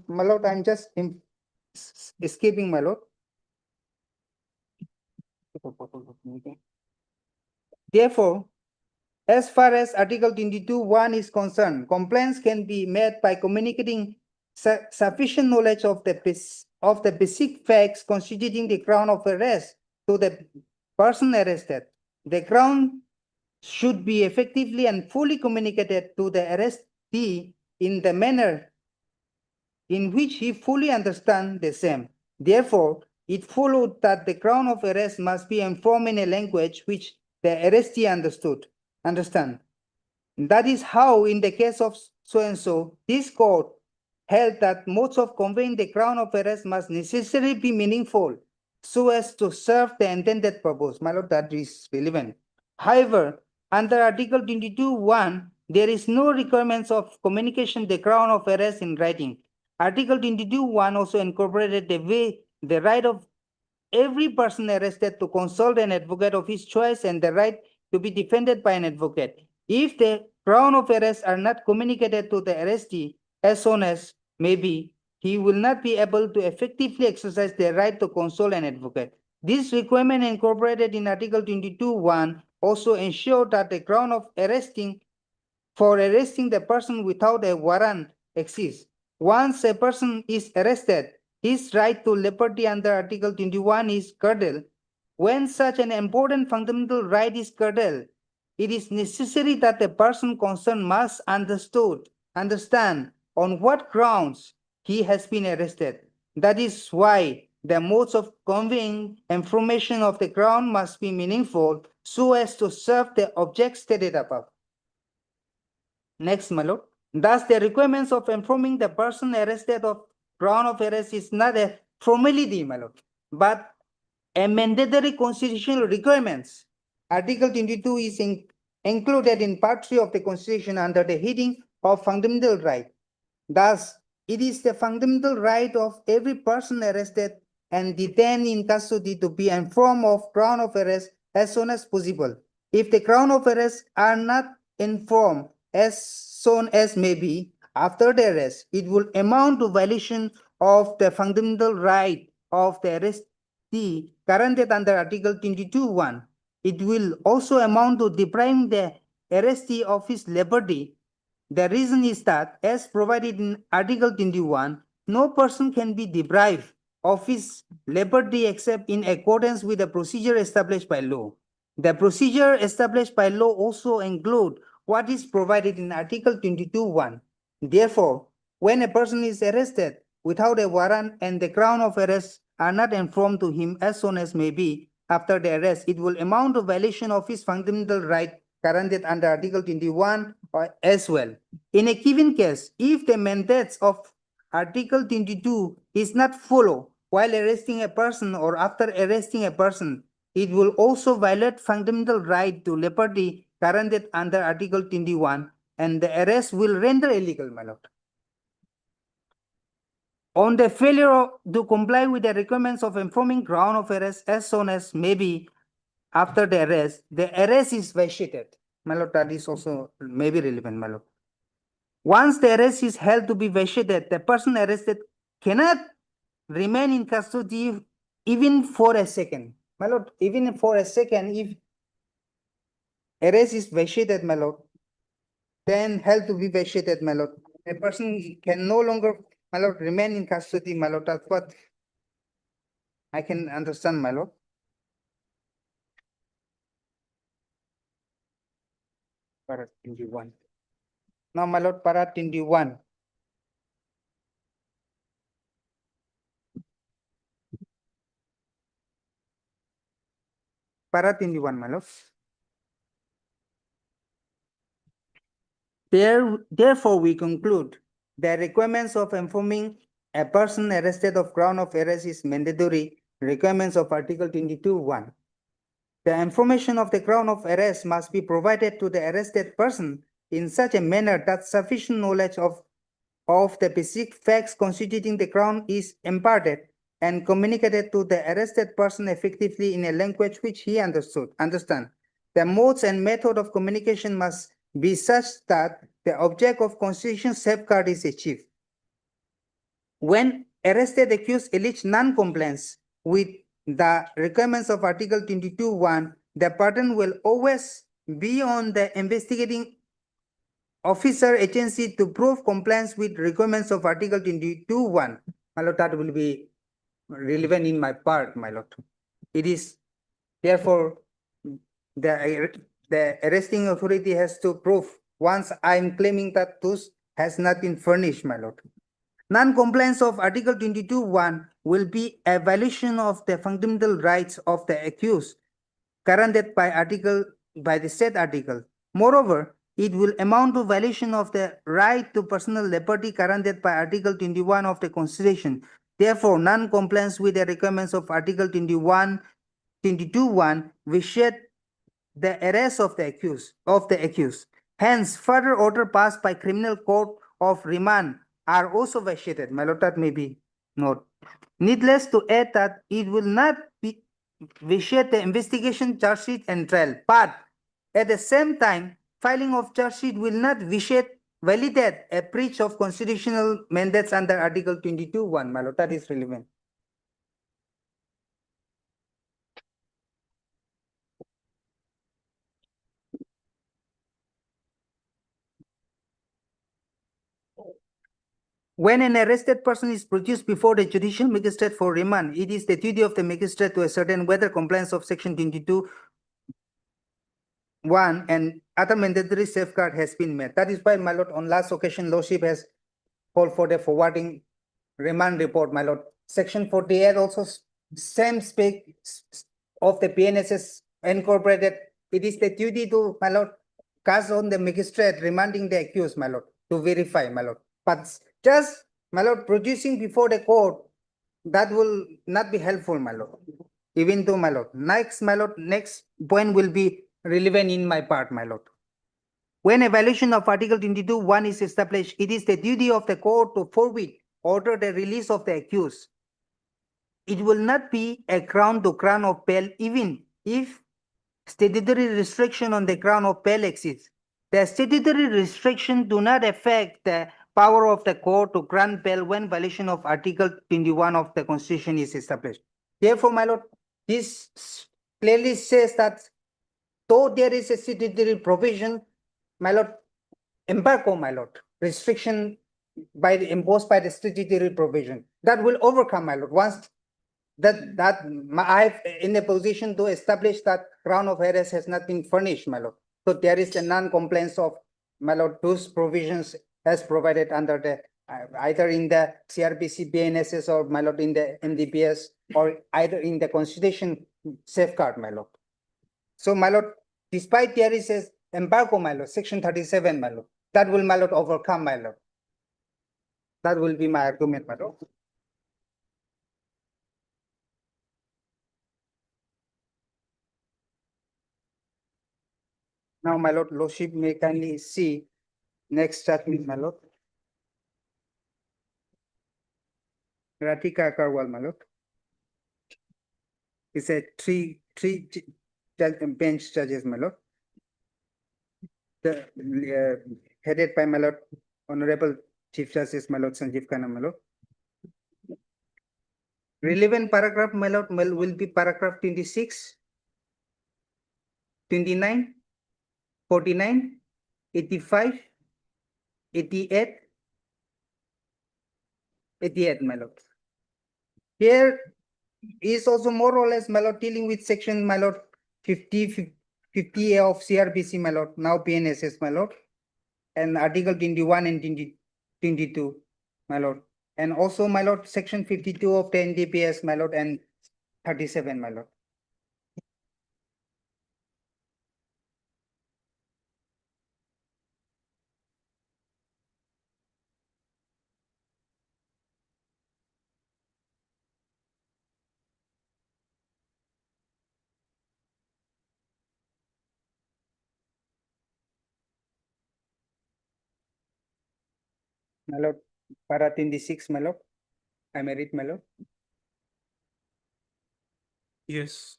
My lord, I'm just escaping, my lord. Therefore, as far as Article 22(1) is concerned, complaints can be made by communicating sufficient knowledge of the basic facts constituting the ground of arrest to the person arrested. The ground should be effectively and fully communicated to the arrestee in the manner in which he fully understands the same. Therefore, it followed that the ground of arrest must be informed in a language which the arrestee understand. That is how, in the case of so and so, this court held that modes of conveying the ground of arrest must necessarily be meaningful so as to serve the intended purpose. My lord, that is relevant. However, under Article 22(1), there is no requirements of communication the ground of arrest in writing. Article 22(1) also incorporated the right of every person arrested to consult an advocate of his choice and the right to be defended by an advocate. If the ground of arrest are not communicated to the arrestee as soon as may be, he will not be able to effectively exercise the right to consult an advocate. This requirement incorporated in Article 22(1) also ensure that the ground of arresting the person without a warrant exists. Once a person is arrested, his right to liberty under Article 21 is curtailed. When such an important fundamental right is curtailed, it is necessary that the person concerned must understand on what grounds he has been arrested. That is why the modes of conveying information of the ground must be meaningful so as to serve the object stated above. Next, my lord. Thus, the requirements of informing the person arrested of ground of arrest is not a formality, my lord, but a mandatory constitutional requirements. Article 22 is included in Part 3 of the Constitution under the heading of fundamental right. Thus, it is the fundamental right of every person arrested and detained in custody to be informed of ground of arrest as soon as possible. If the ground of arrest are not informed as soon as may be after the arrest, it will amount to violation of the fundamental right of the arrestee guaranteed under Article 22(1). It will also amount to depriving the arrestee of his liberty. The reason is that, as provided in Article 21, no person can be deprived of his liberty except in accordance with the procedure established by law. The procedure established by law also include what is provided in Article 22(1). Therefore, when a person is arrested without a warrant and the ground of arrest are not informed to him as soon as may be after the arrest, it will amount to violation of his fundamental right guaranteed under Article 21 as well. In a given case, if the mandates of Article 22 is not followed while arresting a person or after arresting a person, it will also violate fundamental right to liberty guaranteed under Article 21, and the arrest will render illegal, my lord. On the failure to comply with the requirements of informing ground of arrest as soon as may be after the arrest is vacated. My lord, that is also maybe relevant, my lord. Once the arrest is held to be vacated, the person arrested cannot remain in custody even for a second. My lord, even for a second, if arrest is vacated, my lord, then held to be vacated, my lord. A person can no longer, my lord, remain in custody, my lord. That's what I can understand, my lord. Para 21. Now, my lord, para 21. Para 21, my lord. Therefore, we conclude the requirements of informing a person arrested of ground of arrest is mandatory requirements of Article 22(1). The information of the ground of arrest must be provided to the arrested person in such a manner that sufficient knowledge of the basic facts constituting the ground is imparted and communicated to the arrested person effectively in a language which he understand. The modes and method of communication must be such that the object of constitutional safeguard is achieved. When arrested accused allege non-compliance with the requirements of Article 22(1), the burden will always be on the investigating officer agency to prove compliance with requirements of Article 22(1). My lord, that will be relevant in my part, my lord. It is therefore the arresting authority has to prove once I'm claiming that those has not been furnished, my lord. Non-compliance of Article 22(1) will be a violation of the fundamental rights of the accused guaranteed by the said article. Moreover, it will amount to violation of the right to personal liberty guaranteed by Article 21 of the Constitution. Therefore, non-compliance with the requirements of Article 22(1) vitiate the arrest of the accused. Hence, further order passed by criminal court of remand are also vitiated. My lord, that may be noted. Needless to add that it will not be vitiate the investigation, charge sheet, and trial, but at the same time, filing of charge sheet will not validate a breach of constitutional mandates under Article 22(1). My lord, that is relevant. When an arrested person is produced before the judicial magistrate for remand, it is the duty of the magistrate to ascertain whether compliance of Section 22(1) and other mandatory safeguard has been met. That is why, my lord, on last occasion, Lordship has called for the forwarding remand report, my lord. Section 48 also same speak of the PNSS incorporated it is the duty to, my lord, cast on the magistrate remanding the accused, my lord, to verify, my lord. But just, my lord, producing before the court, that will not be helpful, my lord. Even though, my lord, next, my lord, next point will be relevant in my part, my lord. When a violation of Article 22(1) is established, it is the duty of the court to forthwith order the release of the accused. It will not be a ground to grant of bail even if statutory restriction on the ground of bail exists. The statutory restriction do not affect the power of the court to grant bail when violation of Article 21 of the Constitution is established. Therefore, my lord, this clearly says that though there is a statutory provision, my lord, embargo, my lord, restriction imposed by the statutory provision, that will overcome, my lord, once I'm in a position to establish that ground of arrest has not been furnished, my lord. So there is a non-compliance of, my lord, those provisions as provided under the either in the CRPC, BNSS, or, my lord, in the MDPS, or either in the Constitution safeguard, my lord. So, my lord, despite there is a embargo, my lord, Section 37, my lord, that will, my lord, overcome, my lord. That will be my argument, my lord. Now, my lord, lordship may kindly see next statement, my lord. Ratika Agarwal, my lord. It's a three bench judges, my lord. Headed by, my lord, Honorable Chief Justice, my lord, Sanjeev Khanna, my lord. Relevant paragraph, my lord, will be paragraph 26, 29, 49, 85, 88, 88, my lord. Here is also more or less, my lord, dealing with section, my lord, 50A of CRPC, my lord, now PNSS, my lord, and Article 21 and 22, my lord. And also, my lord, section 52 of the NDPS, my lord, and 37, my lord. My lord, para 26, my lord. I may read, my lord. Yes.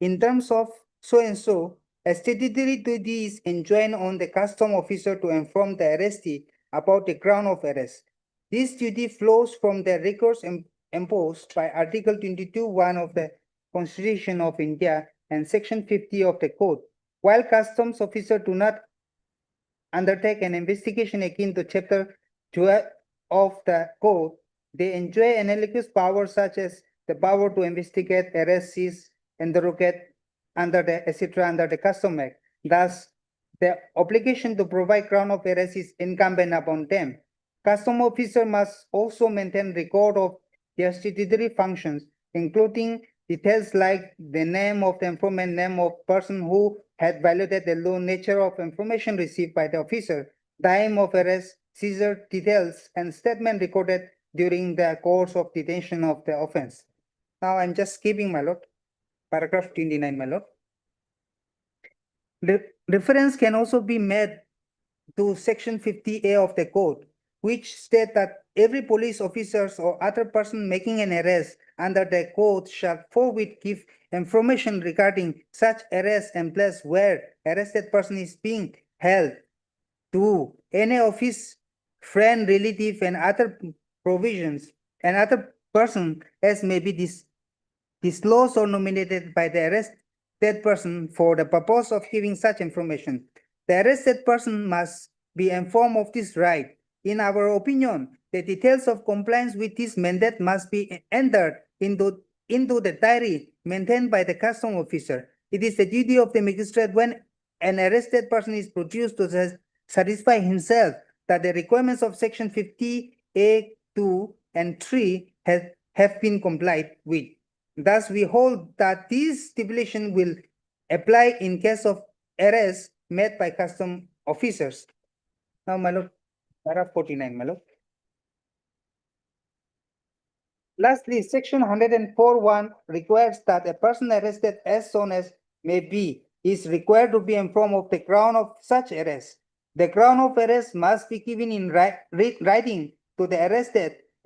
In terms of so and so, a statutory duty is enjoined on the custom officer to inform the arrestee about the ground of arrest. This duty flows from the records imposed by Article 22(1) of the Constitution of India and Section 50 of the Code. While customs officers do not undertake an investigation akin to Chapter 12 of the Code, they enjoy analogous powers such as the power to investigate, arrest, seize, and derogate under the etc. under the Custom Act. Thus, the obligation to provide ground of arrest is incumbent upon them. Custom officer must also maintain record of their statutory functions, including details like the name of the informant, name of person who had violated the law, nature of information received by the officer, time of arrest, seizure details, and statement recorded during the course of detention of the offense. Now I'm just skipping, my lord. Paragraph 29, my lord. The reference can also be made to Section 50A of the Code, which state that every police officer or other person making an arrest under the code shall forthwith give information regarding such arrest and place where arrested person is being held to any of his friend, relative, and other provisions and other person as may be disclosed or nominated by the arrested person for the purpose of giving such information. The arrested person must be informed of this right. In our opinion, the details of compliance with this mandate must be entered into the diary maintained by the custom officer. It is the duty of the magistrate when an arrested person is produced to satisfy himself that the requirements of Section 50A(2) and 3 have been complied with. Thus, we hold that this stipulation will apply in case of arrest made by custom officers. Now, my lord, paragraph 49, my lord. Lastly, section 104(1) requires that a person arrested as soon as may be is required to be informed of the ground of such arrest. The ground of arrest must be given in writing to the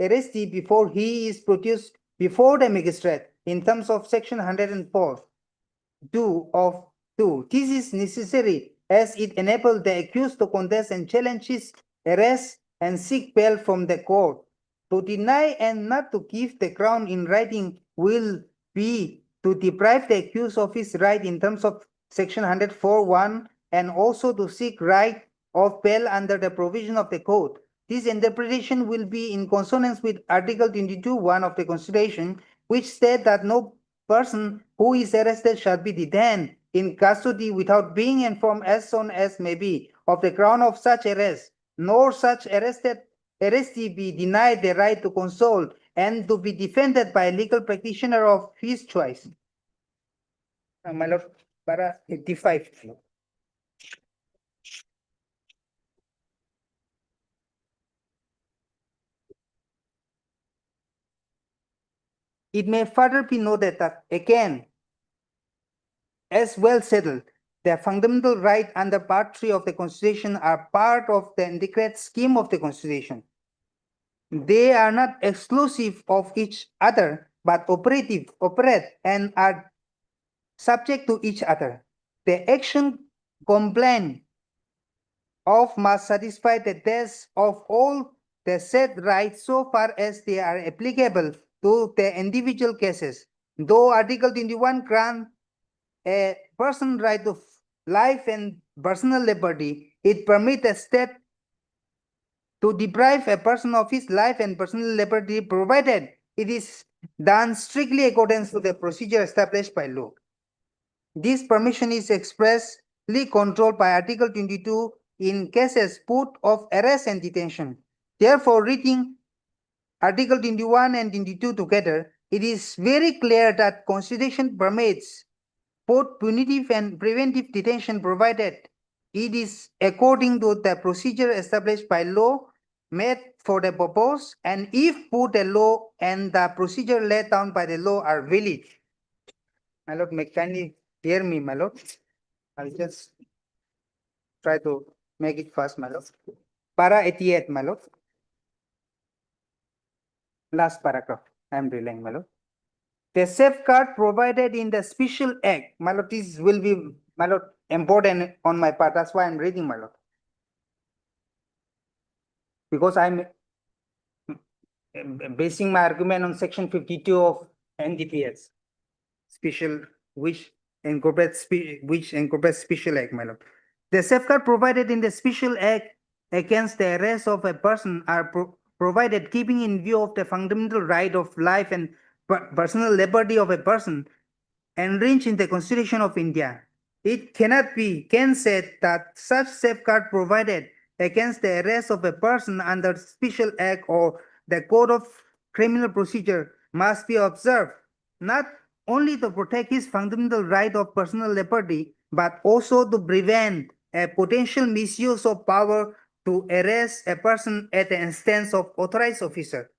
arrestee before he is produced before the magistrate in terms of section 104. 2 of 2. This is necessary as it enables the accused to contest and challenge his arrest and seek bail from the court. To deny and not to give the ground in writing will be to deprive the accused of his right in terms of section 104(1) and also to seek right of bail under the provision of the code. This interpretation will be in consonance with Article 22(1) of the Constitution, which states that no person who is arrested shall be detained in custody without being informed as soon as may be of the ground of such arrest, nor such arrestee be denied the right to consult and to be defended by a legal practitioner of his choice. My lord, para 85. It may further be noted that, again, as well settled, the fundamental right under Part 3 of the Constitution are part of the integrated scheme of the Constitution. They are not exclusive of each other, but operate and are subject to each other. The action complaint of must satisfy the test of all the said rights so far as they are applicable to the individual cases. Though Article 21 grants a person right to life and personal liberty, it permits a state to deprive a person of his life and personal liberty, provided it is done strictly according to the procedure established by law. This permission is expressly controlled by Article 22 in cases put of arrest and detention. Therefore, reading Article 21 and 22 together, it is very clear that Constitution permits both punitive and preventive detention, provided it is according to the procedure established by law made for the purpose, and if both the law and the procedure laid down by the law are valid. My lord, may kindly hear me, my lord. I'll just try to make it fast, my lord. Para 88, my lord. Last paragraph, I am relying, my lord. The safeguard provided in the special act, my lord, this will be, my lord, important on my part. That's why I'm reading, my lord. Because I'm basing my argument on section 52 of NDPS, special, which incorporates special act, my lord. The safeguard provided in the special act against the arrest of a person are provided keeping in view of the fundamental right of life and personal liberty of a person enshrined in the Constitution of India. It can say that such safeguard provided against the arrest of a person under special act or the Code of Criminal Procedure must be observed, not only to protect his fundamental right of personal liberty, but also to prevent a potential misuse of power to arrest a person at the instance of authorized officer.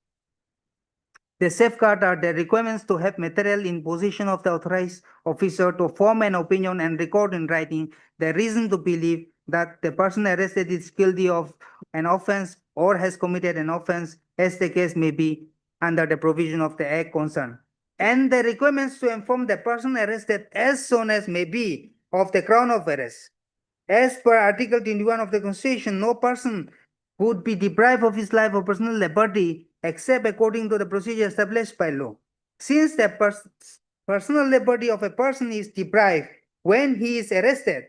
The safeguard are the requirements to have material in possession of the authorized officer to form an opinion and record in writing the reason to believe that the person arrested is guilty of an offense or has committed an offense, as the case may be, under the provision of the act concerned. And the requirements to inform the person arrested as soon as may be of the ground of arrest. As per Article 21 of the Constitution, no person would be deprived of his life or personal liberty except according to the procedure established by law. Since the personal liberty of a person is deprived when he is arrested,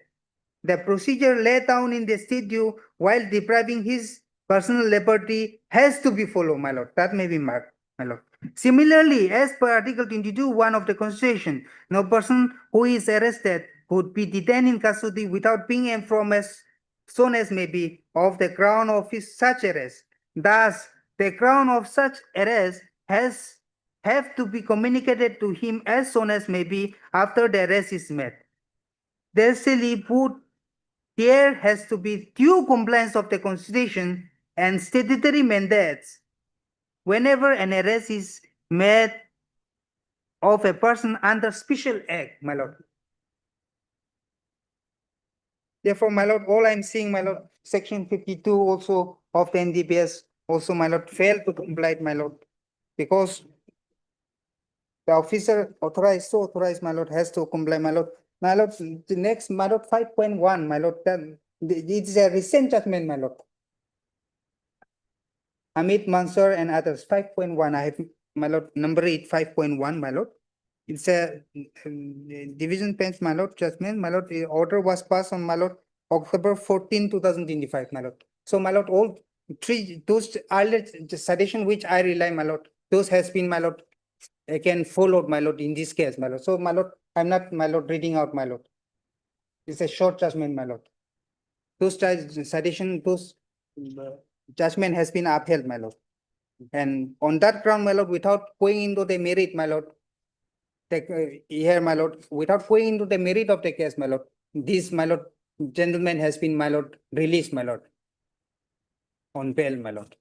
the procedure laid down in the statute while depriving his personal liberty has to be followed, my lord. That may be marked, my lord. Similarly, as per Article 22(1) of the Constitution, no person who is arrested could be detained in custody without being informed as soon as may be of the ground of such arrest. Thus, the ground of such arrest have to be communicated to him as soon as may be after the arrest is made. Therefore, put there has to be due compliance of the Constitution and statutory mandates whenever an arrest is made of a person under special act, my lord. Therefore, my lord, all I'm seeing, my lord, section 52 also of the NDPS also, my lord, failed to comply, my lord, because the officer authorized, my lord, has to comply, my lord. My lord, the next, my lord, 5.1, my lord, it is a recent judgment, my lord. Amit Mansur and others, 5.1, I have, my lord, number 8, 5.1, my lord. It's a division bench, my lord, judgment, my lord, the order was passed on, my lord, October 14, 2025, my lord. So, my lord, all three, those earlier citation which I rely, my lord, those has been, my lord, again followed, my lord, in this case, my lord. So, my lord, I'm not, my lord, reading out, my lord. It's a short judgment, my lord. Those citation, those judgment has been upheld, my lord. And on that ground, my lord, without going into the merit, my lord, here, my lord, without going into the merit of the case, my lord, this, my lord, gentleman has been, my lord, released, my lord, on bail, my lord.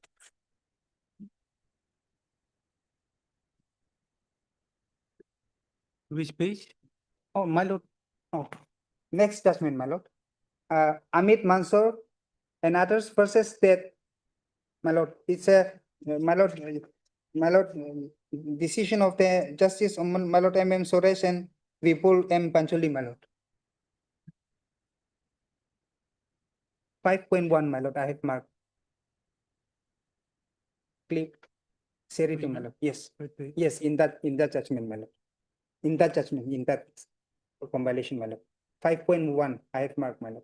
Which page? Oh, my lord. Oh, next judgment, my lord. Amit Mansur and others versus state, my lord. It's a, my lord, decision of the Justice, my lord, M.M. Suresh and Vipul M. Pancholi, my lord. 5.1, my lord, I have marked. Click, share it, my lord. Yes, yes, in that judgment, my lord. In that judgment, in that compilation, my lord. 5.1, I have marked, my lord.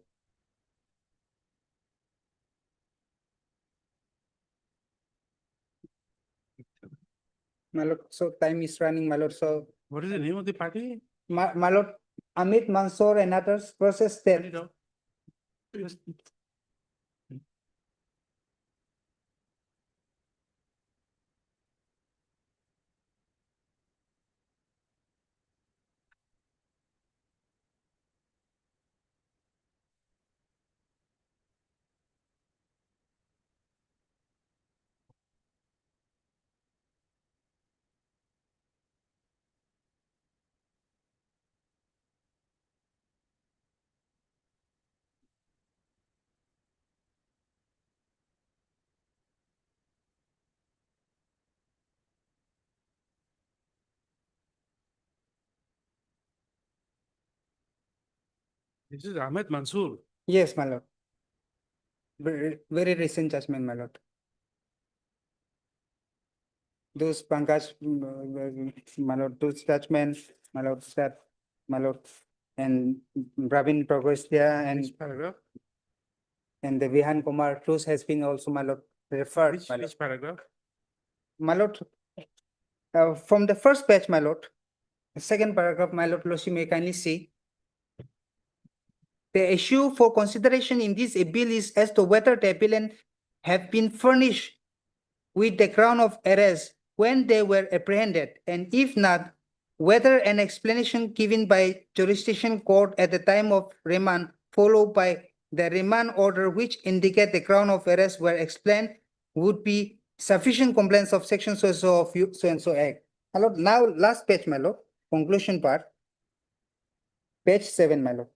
My lord, so time is running, my lord, so. What is the name of the party? My lord, Amit Mansur and others versus state. Yes. This is Ahmed Mansoor. Yes, my lord. Very recent judgment, my lord. Those Pankaj, my lord, those judgments, my lord, that, my lord, and Pravin Pragostia and. Which paragraph? And the Vihan Kumar Cruz has been also, my lord, referred, my lord. Which paragraph? My lord, from the first page, my lord, the second paragraph, my lord, Loshi may kindly see. The issue for consideration in this appeal is as to whether the appellant have been furnished with the ground of arrest when they were apprehended, and if not, whether an explanation given by jurisdiction court at the time of remand followed by the remand order which indicate the ground of arrest were explained would be sufficient compliance of section so of so and so act. My lord, now last page, my lord, conclusion part, page 7, my lord.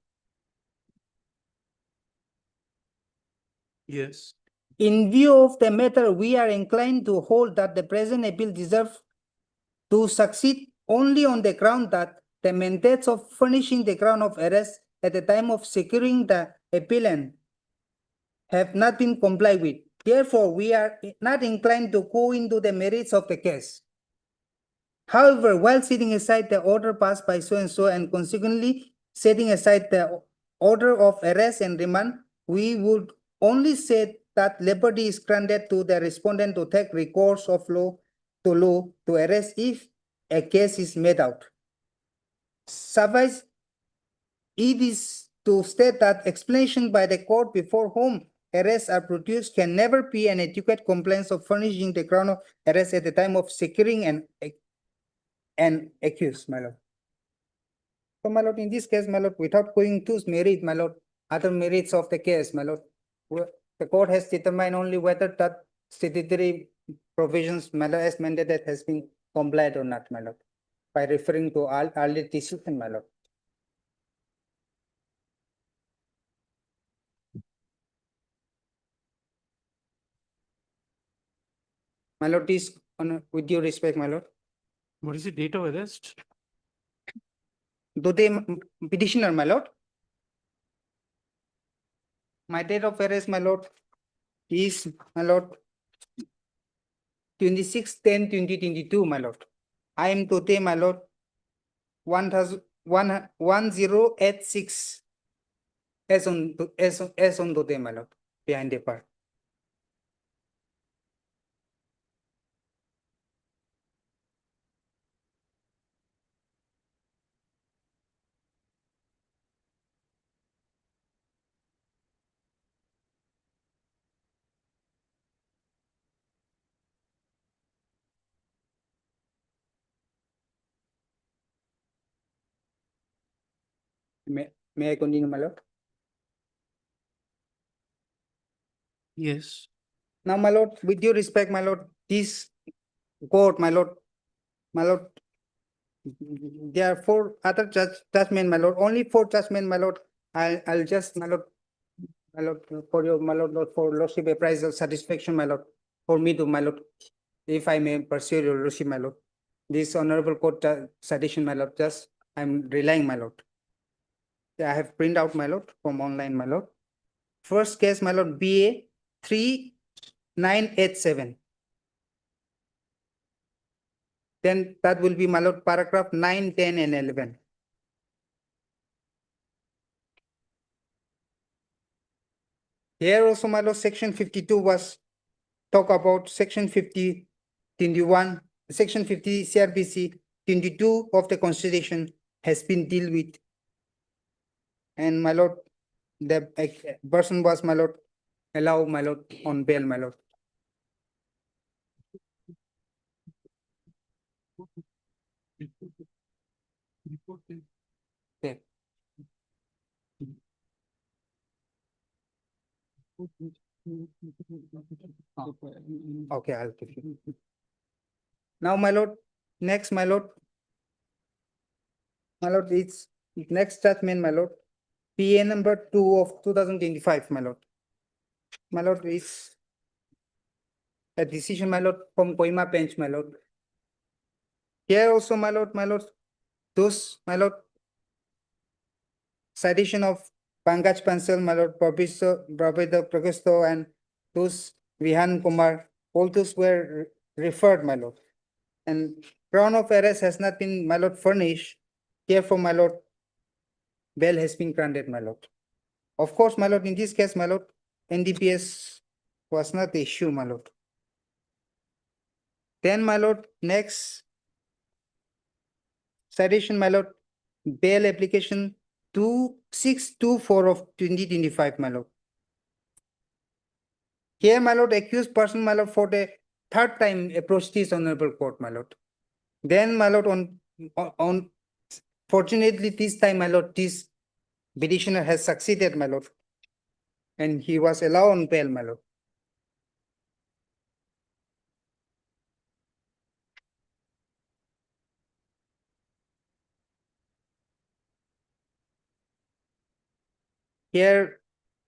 Yes. In view of the matter, we are inclined to hold that the present appeal deserves to succeed only on the ground that the mandates of furnishing the ground of arrest at the time of securing the appellant have not been complied with. Therefore, we are not inclined to go into the merits of the case. However, while setting aside the order passed by so and so and consequently setting aside the order of arrest and remand, we would only say that liberty is granted to the respondent to take recourse of law to arrest if a case is made out. Suffice it is to state that explanation by the court before whom arrests are produced can never be an adequate compliance of furnishing the ground of arrest at the time of securing an accused, my lord. So, my lord, in this case, my lord, without going to merit, my lord, other merits of the case, my lord, the court has determined only whether that statutory provisions, my lord, as mandated has been complied or not, my lord, by referring to all early decision, my lord. My lord, is on with due respect, my lord. What is the date of arrest? Do they petitioner, my lord? My date of arrest, my lord, is, my lord, 26/10/2022, my lord. I am today, my lord, 1086 as on today, my lord, behind the bar. May I continue, my lord? Yes. Now, my lord, with due respect, my lord, this court, my lord, there are 4 other judgment, my lord, only 4 judgment, my lord. I'll just, my lord, for your, my lord, for lordship appraisal satisfaction, my lord, for me to, my lord, if I may pursue your lordship, my lord. This honorable court citation, my lord, just I'm relying, my lord. I have print out, my lord, from online, my lord. First case, my lord, BA 3987. Then that will be, my lord, paragraph 9, 10, and 11. Here also, my lord, section 52 was talk about section 50, 21, section 50 CRPC 22 of the Constitution has been dealt with. And my lord, the person was, my lord, allowed, my lord, on bail, my lord. Okay. Okay, I'll give you. Now, my lord, next, my lord, it's next judgment, my lord, PA number 2 of 2025, my lord. My lord, is a decision, my lord, from Kohima bench, my lord. Here also, my lord, those, my lord, citation of Pankaj Pansal, my lord, Professor Prakosto, and those Vihan Kumar, all those were referred, my lord. And ground of arrest has not been, my lord, furnished. Therefore, my lord, bail has been granted, my lord. Of course, my lord, in this case, my lord, NDPS was not the issue, my lord. Then, my lord, next citation, my lord, bail application 2624 of 2025, my lord. Here, my lord, accused person, my lord, for the 3rd time approached this honorable court, my lord. Then, my lord, on fortunately this time, my lord, this petitioner has succeeded, my lord, and he was allowed on bail, my lord. Here,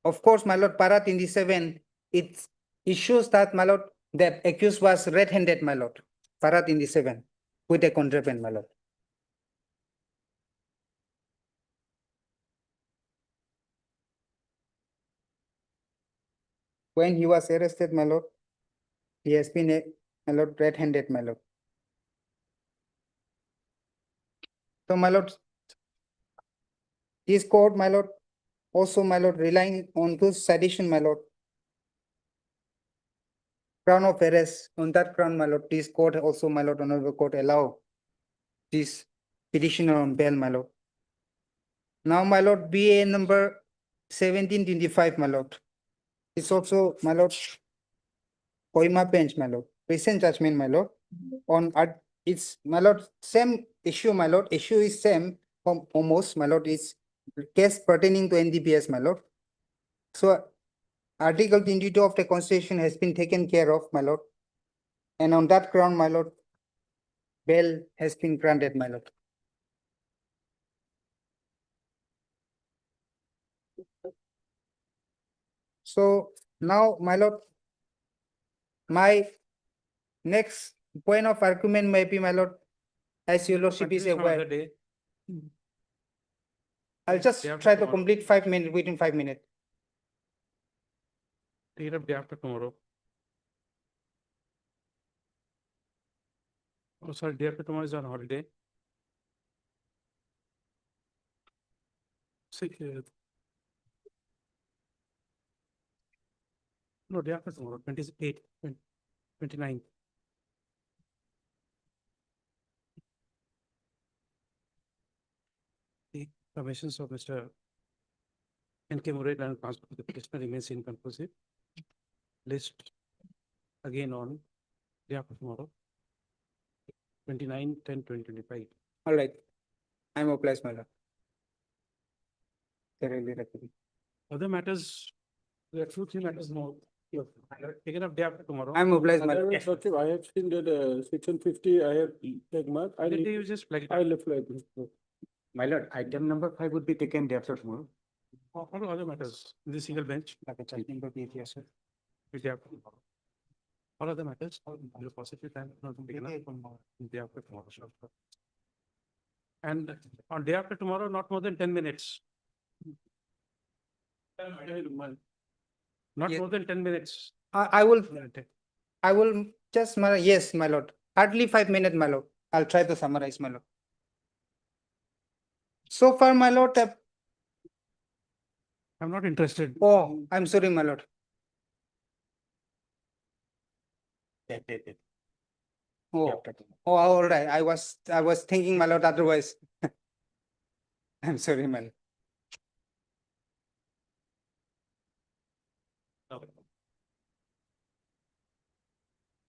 of course, my lord, para 27, it shows that, my lord, the accused was red-handed, my lord, para 27, with a contraband, my lord. When he was arrested, my lord, he has been, my lord, red-handed, my lord. So, my lord, this court, my lord, also, my lord, relying on those citation, my lord, ground of arrest, on that ground, my lord, this court also, my lord, honorable court, allow this petitioner on bail, my lord. Now, my lord, BA number 1725, my lord. It's also, my lord, Kohima bench, my lord. Recent judgment, my lord. On it's, my lord, same issue, my lord. Issue is same almost, my lord, is case pertaining to NDPS, my lord. So Article 22 of the Constitution has been taken care of, my lord. And on that ground, my lord, bail has been granted, my lord. So now, my lord, my next point of argument may be, my lord, as your lordship is Continue some other aware, day. I'll just Day after try to tomorrow. complete 5 minutes, within 5 minutes. Take it up day after tomorrow. Oh, sorry, day after tomorrow is on holiday. No, day after tomorrow, 28, 29. The permissions of Mr. N.K. Murray and transfer to the petitioner remains inconclusive. List again on day after tomorrow, 29/10/2025. All right. I'm obliged, my lord. Thoroughly recommend. Other matters, there are 2, 3 matters more. Taken up day after tomorrow. I'm obliged, my lord. Otherwise, Lordship, I have seen that section 50, I have take mark. I Let leave- you just flag it. I left like this. My lord, item number 5 would be taken day after tomorrow. All other matters, in the single bench. Like a judgment of the yes, sir. Day after tomorrow. All other matters, the positive time, not taken up on day after tomorrow. Sure. And on day after tomorrow, not more than 10 minutes. Not Yeah. more than 10 minutes. I will just, yes, my lord. Hardly 5 minutes, my lord. I'll try to summarize, my lord. So far, my lord, I'm not interested. oh, I'm sorry, my lord. Oh, oh, all right. I was thinking, my lord, otherwise. I'm sorry, my lord.